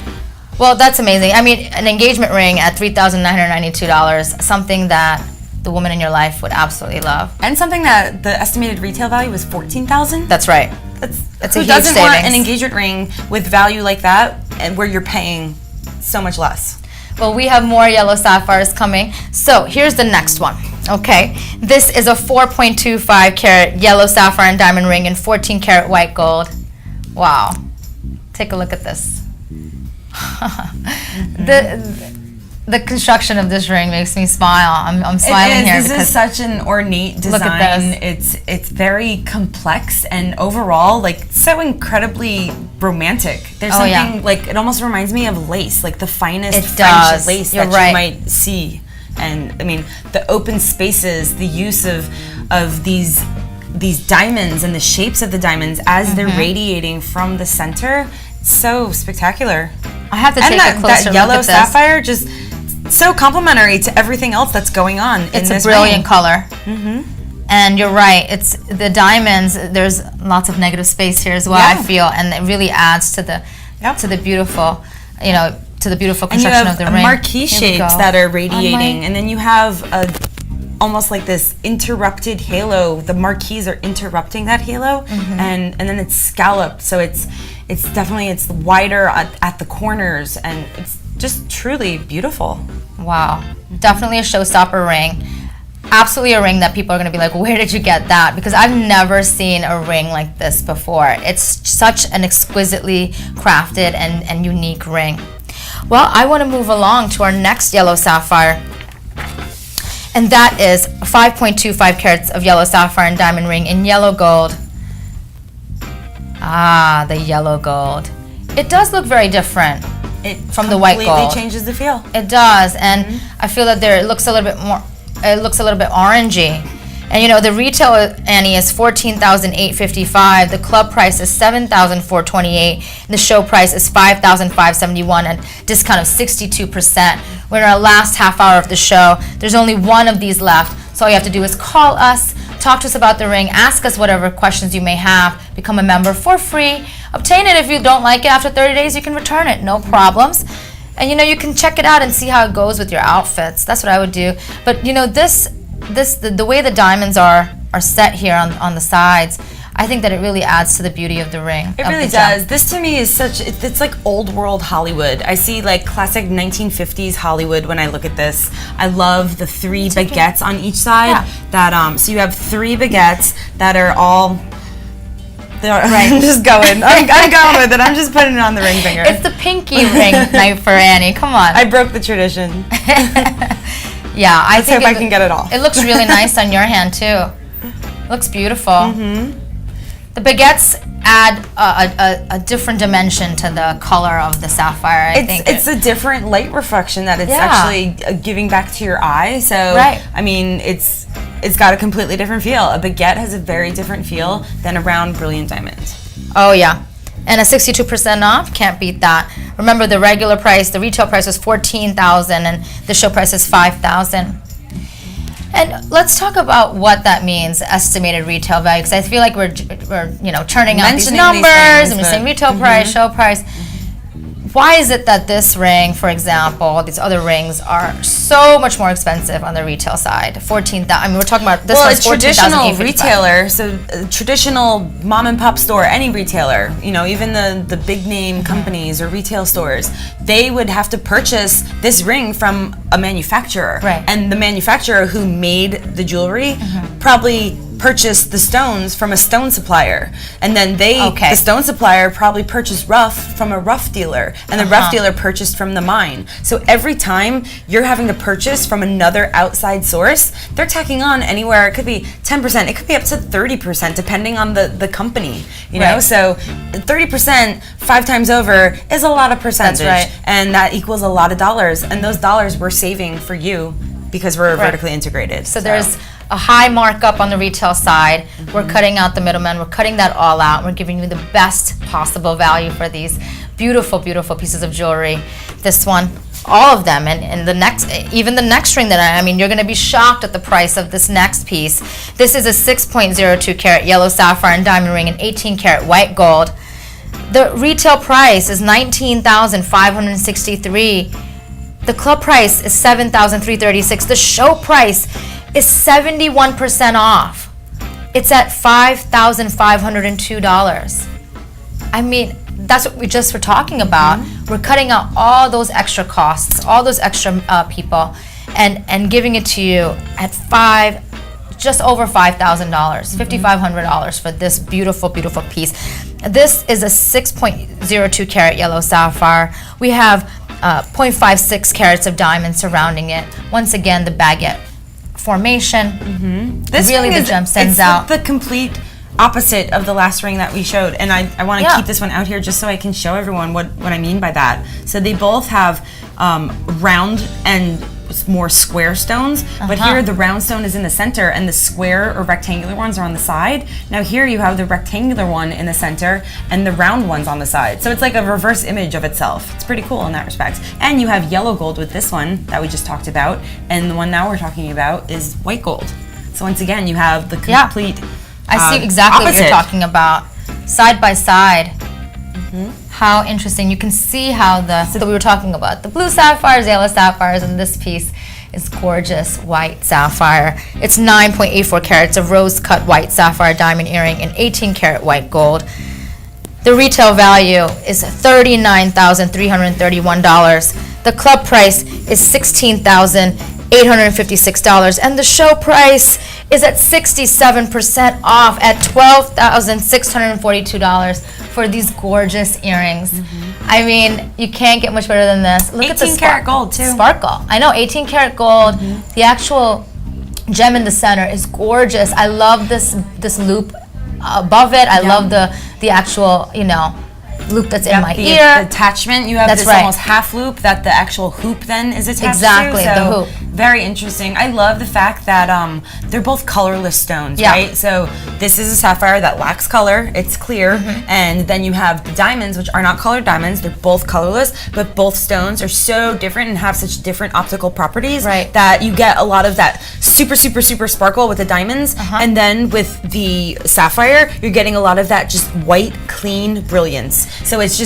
Well, that's amazing. I mean, an engagement ring at $3,992, something that the woman in your life would absolutely love. And something that the estimated retail value was $14,000. That's right. That's a who huge doesn't want savings. an engagement ring with value like that and where you're paying so much less? Well, we have more yellow sapphires coming. So here's the next one. Okay, this is a 4.25 carat yellow sapphire and diamond ring and 14 carat white gold. Wow. Take a look at this. The construction of this ring makes me smile. I'm smiling here. This is such an ornate design. Look at this. It's very complex and overall like so incredibly romantic. There's something like it almost reminds me of lace, like the finest French lace that you might see. And I mean the open spaces, the use of these diamonds and the shapes of the diamonds as they're radiating from the center. It's so spectacular. I have to take a closer look at this. That yellow sapphire just so complementary to everything else that's going on in this It's a brilliant ring. color. And you're right. It's the diamonds. There's lots of negative space here as well. I feel, and it really adds to the beautiful, to the beautiful construction of the ring. And you have marquee shapes that are radiating, and then you have almost like this interrupted halo. The marquees are interrupting that halo, and then it's scalloped. So it's definitely wider at the corners, and it's just truly beautiful. Wow, definitely a showstopper ring. Absolutely a ring that people are going to be like, where did you get that? Because I've never seen a ring like this before. It's such an exquisitely crafted and unique ring. Well, I want to move along to our next yellow sapphire. And that is 5.25 carats of yellow sapphire and diamond ring in yellow gold. Ah, the yellow gold. It does look very different from the white gold. Completely changes the feel. It does, and I feel that it looks a little bit more. It looks a little bit orangey. And you know, the retail, Annie, is $14,855. The club price is $7,428. The show price is $5,571, and discount of 62%. We're in our last half hour of the show. There's only one of these left, so all you have to do is call us, talk to us about the ring, ask us whatever questions you may have, become a member for free, obtain it. If you don't like it after 30 days, you can return it, no problems. And you know, you can check it out and see how it goes with your outfits. That's what I would do. But you know, the way the diamonds are set here on the sides, I think that it really adds to the beauty of the ring. It really does. This to me is it's like old world Hollywood. I see like classic 1950s Hollywood when I look at this. I love the 3 baguettes on each side. Yeah. That so you have 3 baguettes that are all. Right. I'm just going. I'm going with it. I'm just putting it on the ring finger. It's the pinky ring night for Annie. Come on. I broke the tradition. Yeah, I Let's think hope I can get it all. It looks really nice on your hand too. Looks beautiful. Mm-hmm. The baguettes add a different dimension to the color of the sapphire. I think it's a different light reflection that it's actually giving back to your eye. So I mean, it's got a completely different feel. A baguette has a very different feel than a round brilliant diamond. Oh yeah. And a 62% off, can't beat that. Remember, the regular price, the retail price was $14,000, and the show price is $5,000. And let's talk about what that means, estimated retail value, because I feel like we're churning out these numbers, and we're saying retail price, show price. Why is it that this ring, for example, these other rings are so much more expensive on the retail side? 14,000. I mean, we're talking about this one's $14,855. Well, a traditional retailer, so a traditional mom and pop store, any retailer, you know, even the big name companies or retail stores, they would have to purchase this ring from a manufacturer. Right. And the manufacturer who made the jewelry probably purchased the stones from a stone supplier, and then the stone supplier probably purchased rough from a rough dealer, and the rough dealer purchased from the mine. So every time you're having to purchase from another outside source, they're tacking on anywhere. It could be 10%, it could be up to 30%, depending on the company. You know, so 30% 5 times over is a lot of percentage. That's right. And that equals a lot of dollars, and those dollars we're saving for you because we're vertically integrated. So there's a high markup on the retail side. We're cutting out the middleman. We're cutting that all out. We're giving you the best possible value for these beautiful, beautiful pieces of jewelry. This one, all of them, and the next, even the next ring that I mean, you're going to be shocked at the price of this next piece. This is a 6.02 carat yellow sapphire and diamond ring and 18 carat white gold. The retail price is $19,563. The club price is $7,336. The show price is 71% off. It's at $5,502. I mean, that's what we just were talking about. We're cutting out all those extra costs, all those extra people, and giving it to you at just over $5,000, $5,500 for this beautiful, beautiful piece. This is a 6.02 carat yellow sapphire. We have 0.56 carats of diamond surrounding it. Once again, the baguette formation. This really ring the gem stands out. The complete opposite of the last ring that we showed, and I want to keep this one out here just so I can show everyone what I mean by that. So they both have round and more square stones, but here the round stone is in the center and the square or rectangular ones are on the side. Now here you have the rectangular one in the center and the round ones on the side. So it's like a reverse image of itself. It's pretty cool in that respect. And you have yellow gold with this one that we just talked about, and the one now we're talking about is white gold. So once again, you have the complete I see exactly opposite. what you're talking about. Side by side. How interesting. You can see how that we were talking about the blue sapphires, yellow sapphires, and this piece is gorgeous white sapphire. It's 9.84 carats of rose cut white sapphire diamond earring and 18 carat white gold. The retail value is $39,331. The club price is $16,856, and the show price is at 67% off at $12,642 for these gorgeous earrings. I mean, you can't get much better than this. Look at the 18 karat gold too. Sparkle. I know, 18 karat gold. The actual gem in the center is gorgeous. I love this loop above it. I love the actual, you know, loop that's in my the ear. attachment, you have That's this right. almost half loop that the actual hoop then is attached Exactly, to. So the hoop. very interesting. I love the fact that they're both colorless stones, Yeah. right? So this is a sapphire that lacks color, it's clear, and then you have the diamonds, which are not colored diamonds, they're both colorless, but both stones are so different and have such different optical properties Right. that you get a lot of that super, super, super sparkle with the diamonds, and then with the sapphire, you're getting a lot of that just white, clean brilliance. So it's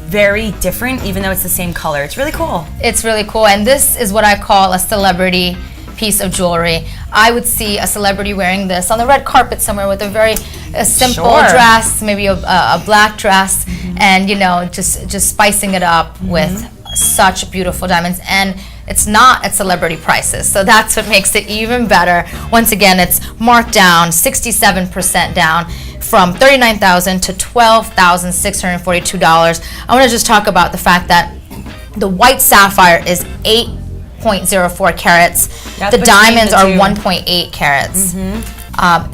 very different, even though it's the same color. It's really cool. It's really cool, and this is what I call a celebrity piece of jewelry. I would see a celebrity wearing this on the red carpet somewhere with a very simple Sure. dress, maybe a black dress, and you know, just spicing it up with such beautiful diamonds. And it's not at celebrity prices, so that's what makes it even better. Once again, it's marked down, 67% down, from $39,000 to $12,642. I want to just talk about the fact that the white sapphire is 8.04 carats. Yeah, The between diamonds the are two. 1.8 carats.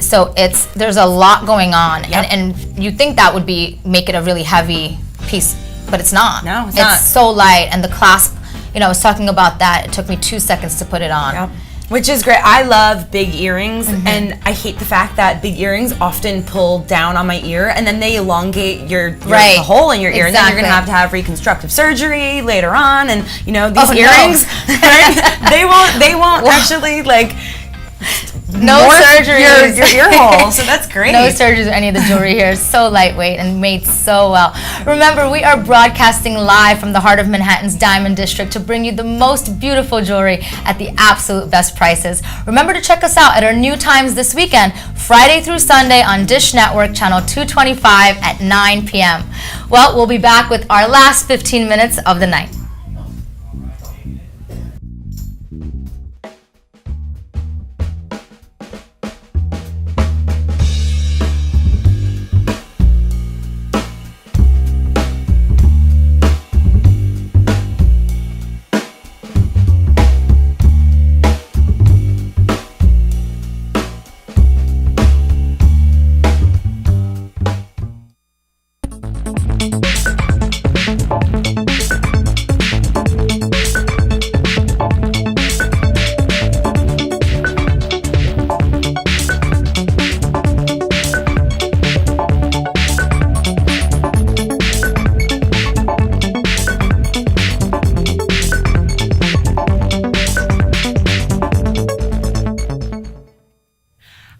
So there's a lot going on, and you think that would make it a really heavy piece, but it's not. No, it's not. so light, and the clasp. You know, I was talking about that. It took me 2 seconds to put it on. Yep. Which is great. I love big earrings, and I hate the fact that big earrings often pull down on my ear, and then they elongate the hole in your ear, and then you're gonna Exactly. have reconstructive surgery later on. And you know these Oh, no. earrings, right? they won't actually No morph surgeries. your ear hole. So that's great. No surgeries or any of the jewelry here. It's so lightweight and made so well. Remember, we are broadcasting live from the heart of Manhattan's Diamond District to bring you the most beautiful jewelry at the absolute best prices. Remember to check us out at our new times this weekend, Friday through Sunday on Dish Network, channel 225 at 9 p.m. Well, we'll be back with our last 15 minutes of the night.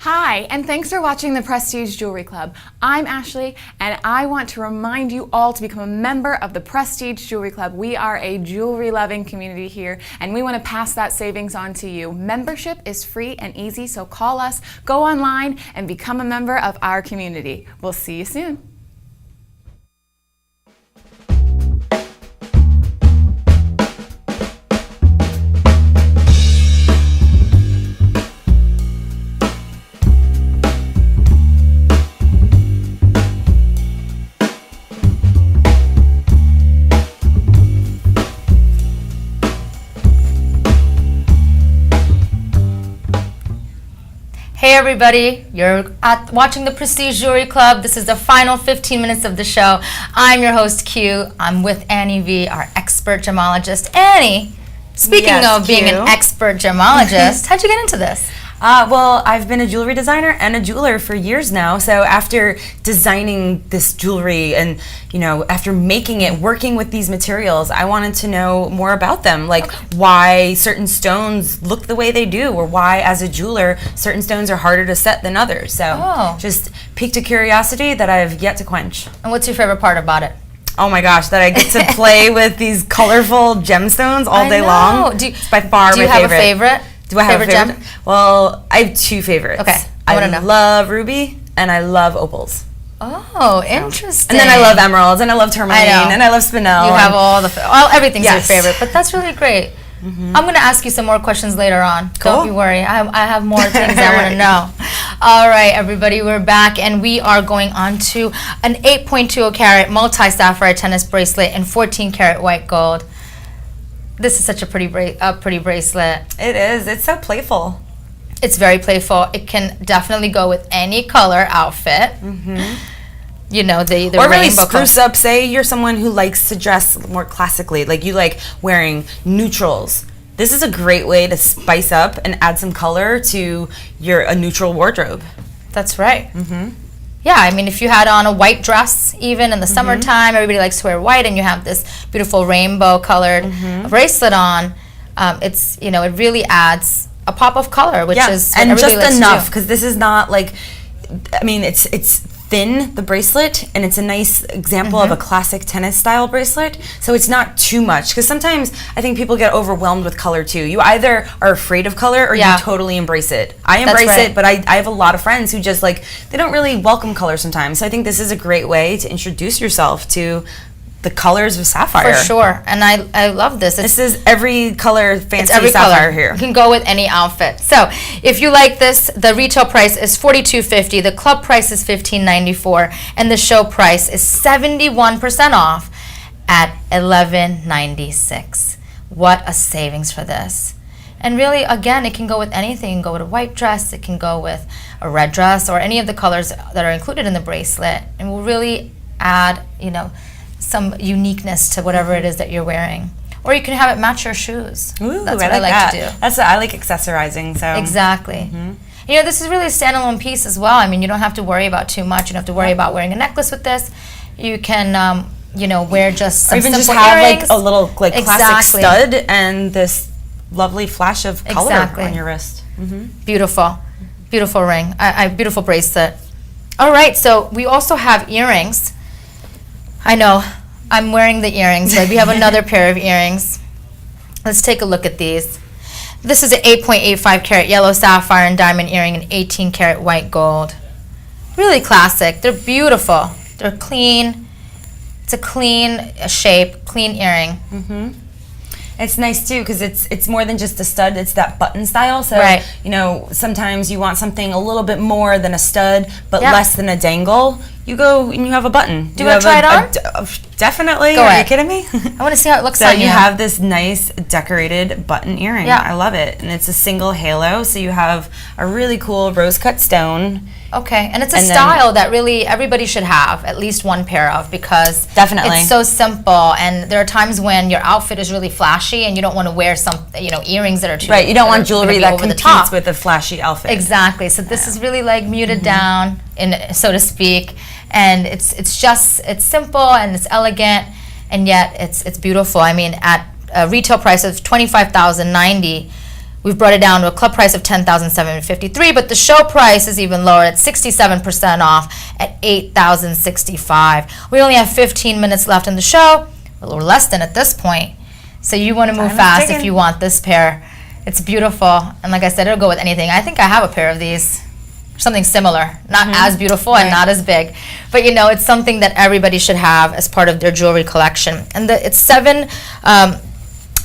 Hi, and thanks for watching the Prestige Jewelry Club. I'm Ashley, and I want to remind you all to become a member of the Prestige Jewelry Club. We are a jewelry-loving community here, and we want to pass that savings on to you. Membership is free and easy, so call us, go online, and become a member of our community. We'll see you soon. Hey everybody, you're watching the Prestige Jewelry Club. This is the final 15 minutes of the show. I'm your host Q. I'm with Annie V, our expert gemologist. Annie, speaking Yes, of being Q. an expert gemologist, how'd you get into this? Well, I've been a jewelry designer and a jeweler for years now. So after designing this jewelry and, you know, after making it, working with these materials, I wanted to know more about them, like why certain stones look the way they do, or why, as a jeweler, certain stones are harder to set than others. So just piqued a curiosity that I've yet to quench. And what's your favorite part about it? Oh my gosh, that I get to play with these colorful gemstones all day long. It's by far my favorite. Do you have a favorite? Do I have a favorite? gem? Well, I have two favorites. Okay, I wanna know. love ruby and I love opals. Oh, interesting. And then I love emeralds and I love tourmaline I know. and I love spinel. You have everything's Yes. your favorite, but that's really great. I'm going to ask you some more questions later on. Cool. Don't you worry. I have more things I want to know. All right, everybody, we're back, and we are going on to an 8.20 carat multi-sapphire tennis bracelet in 14 karat white gold. This is such a pretty bracelet. It is. It's so playful. It's very playful. It can definitely go with any color outfit. You know, the or really rainbow spruce up. Say you're someone who likes to dress more classically, like you like wearing neutrals. This is a great way to spice up and add some color to a neutral wardrobe. That's right. Yeah, I mean, if you had on a white dress, even in the summertime, everybody likes to wear white, and you have this beautiful rainbow-colored bracelet on, it's, you know, it really adds a pop of color, which is what and everybody likes just enough, to do. because this is not like, I mean, it's thin, the bracelet, and it's a nice example of a classic tennis style bracelet, so it's not too much, because sometimes I think people get overwhelmed with color too. You either are afraid of color or you totally embrace it. I embrace it, but I have a lot of friends who just like, they don't really welcome color sometimes, so I think this is a great way to introduce yourself to the colors of sapphire. For sure, and I love this. This is every color, fancy It's every sapphire color here. You can go with any outfit. So if you like this, the retail price is $42.50, the club price is $15.94, and the show price is 71% off at $11.96. What a savings for this. And really, again, it can go with anything. It can go with a white dress, it can go with a red dress, or any of the colors that are included in the bracelet, and will really add, you know, some uniqueness to whatever it is that you're wearing. Or you can have it match your shoes. Ooh, That's what I like that. to do. I like accessorizing. So Exactly. You know, this is really a standalone piece as well. I mean, you don't have to worry about too much. You don't have to worry about wearing a necklace with this. You can, you know, wear just some or even just simple have earrings. like a little classic stud and this lovely flash of color on your wrist. Beautiful, beautiful ring. Beautiful bracelet. All right, so we also have earrings. I know, I'm wearing the earrings, but we have another pair of earrings. Let's take a look at these. This is an 8.85 karat yellow sapphire and diamond earring and 18 karat white gold. Really classic. They're beautiful. They're clean. It's a clean shape, clean earring. It's nice too because it's more than just a stud. It's that button style. So you know, sometimes you want something a little bit more than a stud, but less than a dangle. You go and you have a button. Do you want to try it on? Definitely. Go Are ahead. you kidding me? I want to see how it looks So on you have this nice decorated button earring. Yeah. I love it. And it's a single halo. So you have a really cool rose cut stone. Okay, and it's a style that really everybody should have at least one pair of because it's so simple. And there are times when your outfit is really flashy and you don't want to wear some, you know, earrings that are too right. You don't want jewelry that over the competes top with a flashy outfit. Exactly. So this is really like muted down, so to speak, and it's simple and it's elegant, and yet it's beautiful. I mean, at a retail price of $25,090. We've brought it down to a club price of $10,753, but the show price is even lower at 67% off at $8,065. We only have 15 minutes left in the show, a little less than at this point. So you want to move fast if you want this pair. It's beautiful, and like I said, it'll go with anything. I think I have a pair of these, something similar, not as beautiful and not as big, but you know, it's something that everybody should have as part of their jewelry collection. And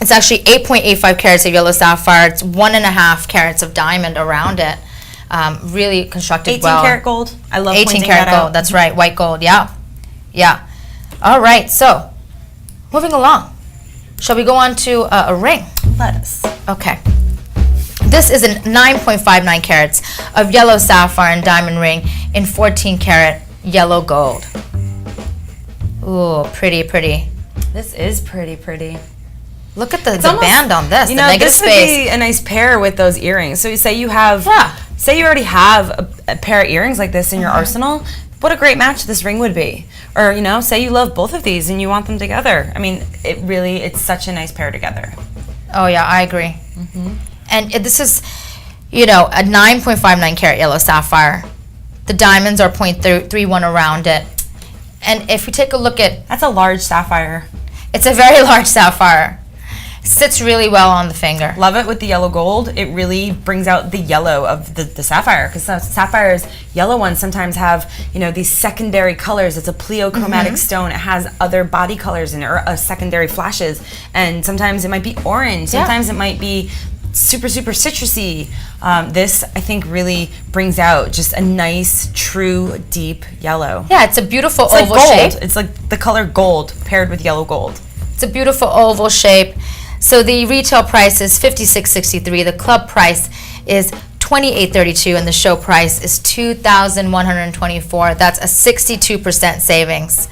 it's actually 8.85 carats of yellow sapphire. It's 1.5 carats of diamond around it. Really constructed 18 karat gold. I love 18 karat gold. That's right. White gold. Yeah. Yeah. All right. So, moving along. Shall we go on to a ring? Let us. Okay. This is a 9.59 carats of yellow sapphire and diamond ring in 14 karat yellow gold. Ooh, pretty, pretty. This is pretty, pretty. Look at the band on this. You the know, negative this would space. be a nice pair with those earrings. So you say you have, say you already have a pair of earrings like this in your arsenal. What a great match this ring would be. Or, you know, say you love both of these and you want them together. I mean, it's such a nice pair together. Oh yeah, I agree. And this is, you know, a 9.59 carat yellow sapphire. The diamonds are 0.31 around it. And if we take a look at... That's a large sapphire. It's a very large sapphire. Sits really well on the finger. Love it with the yellow gold. It really brings out the yellow of the sapphire, because sapphires, yellow ones sometimes have, you know, these secondary colors. It's a pleochromatic stone. It has other body colors in it, or secondary flashes, and sometimes it might be orange. Sometimes it might be super, super citrusy. This, I think, really brings out just a nice, true, deep yellow. Yeah, it's a beautiful It's oval like gold. shape. It's like the color gold paired with yellow gold. It's a beautiful oval shape. So the retail price is $56.63. The club price is $2,832, and the show price is $2,124. That's a 62% savings.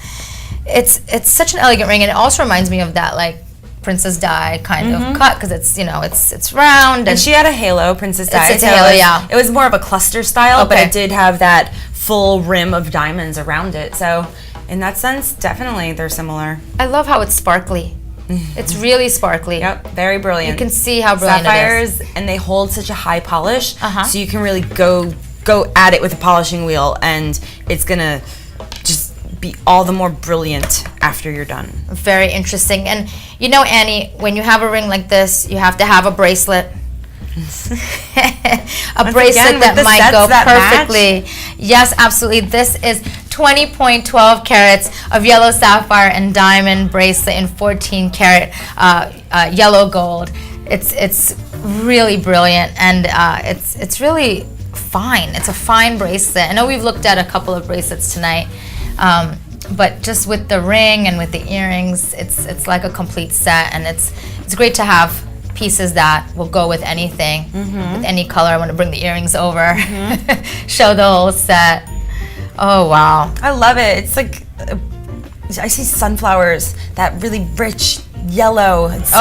It's such an elegant ring, and it also reminds me of that like Princess Di kind of cut, because it's it's round, and she had a halo, Princess Di. It's a halo, yeah. It was more of a cluster style, but it did have that full rim of diamonds around it. So in that sense, definitely they're similar. I love how it's sparkly. It's really sparkly. Yep, very brilliant. You can see how brilliant Sapphires, it is. and they hold such a high polish, so you can really go at it with a polishing wheel, and it's gonna just be all the more brilliant after you're done. Very interesting. And you know, Annie, when you have a ring like this, you have to have a bracelet. A bracelet that might go perfectly. Yes, absolutely. This is 20.12 carats of yellow sapphire and diamond bracelet in 14 karat yellow gold. It's really brilliant, and it's really fine. It's a fine bracelet. I know we've looked at a couple of bracelets tonight, but just with the ring and with the earrings, it's like a complete set, and it's great to have pieces that will go with anything, with any color. I want to bring the earrings over, show the whole set. Oh wow, I love it. It's like I see sunflowers, that really rich yellow. It's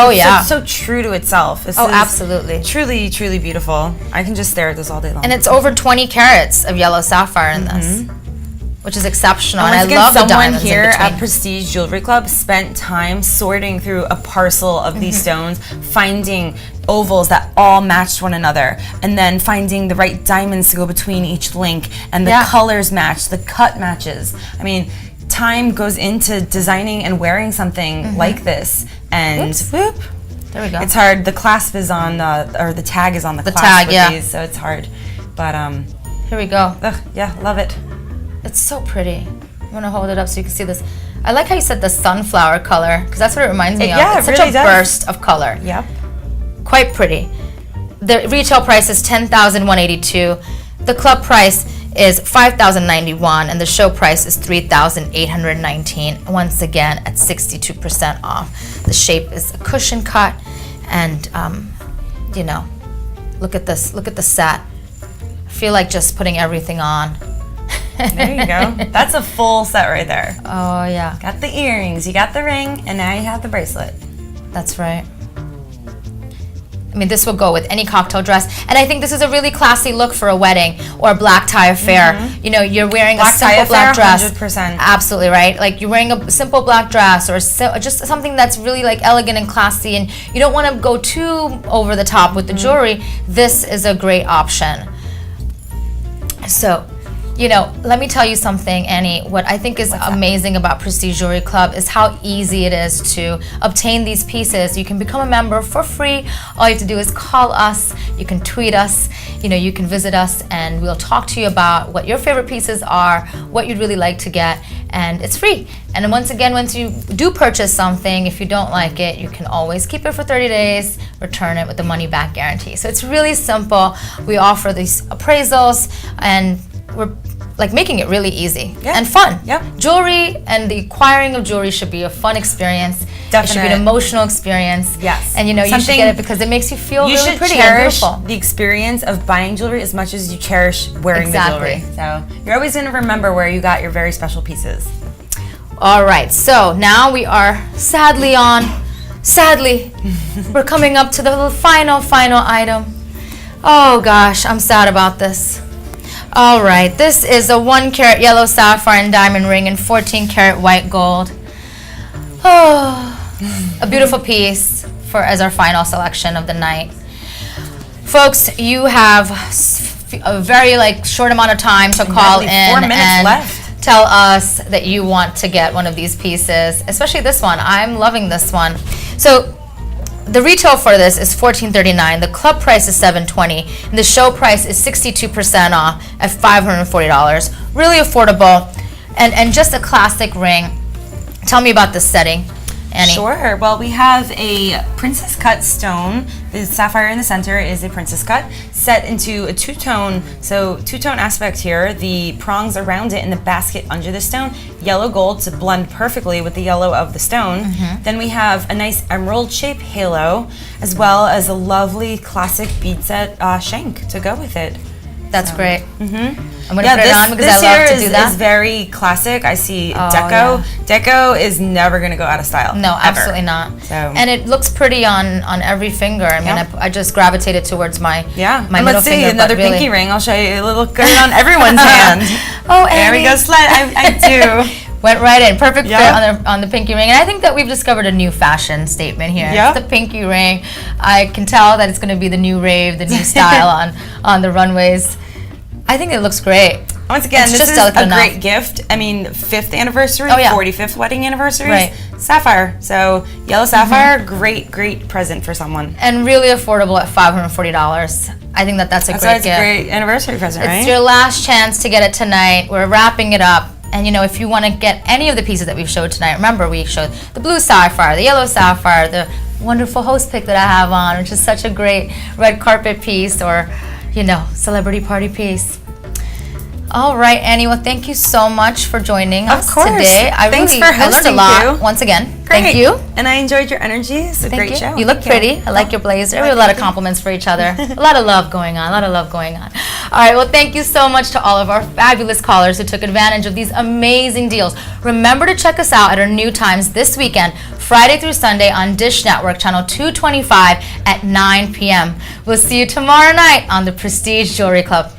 so true to itself. This is absolutely, truly, truly beautiful. I can just stare at this all day long. And it's over 20 carats of yellow sapphire in this, which is exceptional. And I love the diamonds here in between. at Prestige Jewelry Club spent time sorting through a parcel of these stones, finding ovals that all matched one another, and then finding the right diamonds to go between each link, and the colors match, the cut matches. I mean, time goes into designing and wearing something like this, and whoop, there we go. It's hard. The clasp is on, or the tag is on the clasp tag, with these, so it's hard. But here we go. Yeah, love it. It's so pretty. I'm gonna hold it up so you can see this. I like how you said the sunflower color, because that's what it reminds me of. Yeah, it's it such really a does. burst of color. Yep. Quite pretty. The retail price is $10,182. The club price is $5,091, and the show price is $3,819. Once again, at 62% off. The shape is a cushion cut, and you know, look at this. Look at the set. I feel like just putting everything on. There you go. That's a full set right there. Oh yeah. Got the earrings, you got the ring, and now you have the bracelet. That's right. I mean, this will go with any cocktail dress, and I think this is a really classy look for a wedding or a black tie affair. You know, you're wearing a simple black dress. 100%. Absolutely right. Like you're wearing a simple black dress, or just something that's really like elegant and classy, and you don't want to go too over the top with the jewelry. This is a great option. So, you know, let me tell you something, Annie. What I think is amazing about Prestige Jewelry Club is how easy it is to obtain these pieces. You can become a member for free. All you have to do is call us. You can tweet us. You know, you can visit us, and we'll talk to you about what your favorite pieces are, what you'd really like to get, and it's free. And then once again, once you do purchase something, if you don't like it, you can always keep it for 30 days, return it with the money back guarantee. So it's really simple. We offer these appraisals, and we're like making it really easy and fun. Jewelry and the acquiring of jewelry should be a fun experience. It should be an emotional experience. Yes. And you know, you should get it because it makes you feel really pretty and cherish beautiful. the experience of buying jewelry as much as you cherish wearing the jewelry. So you're always going to remember where you got your very special pieces. All right, so now we are sadly, we're coming up to the final item. Oh gosh, I'm sad about this. All right, this is a 1 carat yellow sapphire and diamond ring in 14 karat white gold. Oh, a beautiful piece as our final selection of the night. Folks, you have a very short amount of time to call in 4 minutes and left. Tell us that you want to get one of these pieces, especially this one. I'm loving this one. So the retail for this is $14.39. The club price is $7.20, and the show price is 62% off at $540. Really affordable, and just a classic ring. Tell me about this setting, Annie? Sure. Well, we have a princess cut stone. The sapphire in the center is a princess cut set into a two-tone, so two-tone aspect here. The prongs around it and the basket under the stone, yellow gold to blend perfectly with the yellow of the stone. Then we have a nice emerald shaped halo, as well as a lovely classic bead set shank to go with it. That's great. I'm going to put it on because I love to do that. This is very classic. I see deco. yeah. Deco is never going to go out of style. No, ever. absolutely not. So. And it looks pretty on every finger. I mean, I just gravitated towards my Yeah. my And middle let's see, finger. another but really, pinky ring. I'll show you. It'll look good on everyone's hand. Oh, There we Annie. go, sled. I do. Went right in. Perfect Yeah. fit on the pinky ring. And I think that we've discovered a new fashion statement here. Yeah. It's the pinky ring. I can tell that it's going to be the new rave, the new style on the runways. I think it looks great. Once again, It's this just is delicate a enough. great gift. I mean, 5th anniversary, Oh, yeah. 45th wedding anniversary. Right. Sapphire. So, yellow sapphire, great present for someone. And really affordable at $540. I think that that's a That's great why it's gift. a great anniversary present, It's right? your last chance to get it tonight. We're wrapping it up. And you know, if you want to get any of the pieces that we've showed tonight, remember we showed the blue sapphire, the yellow sapphire, the wonderful host pick that I have on, which is such a great red carpet piece or, you know, celebrity party piece. All right, Annie. Well, thank you so much for joining us course. today. Thanks for I learned a hosting, lot. too. Once again, Great. thank you. And I enjoyed your energy. It's a Thank great you. show. You look Thank pretty. I like your blazer. We have a lot of compliments for each other. A lot of love going on. All right. Well, thank you so much to all of our fabulous callers who took advantage of these amazing deals. Remember to check us out at our new times this weekend, Friday through Sunday on Dish Network, channel 225 at 9 p.m. We'll see you tomorrow night on the Prestige Jewelry Club.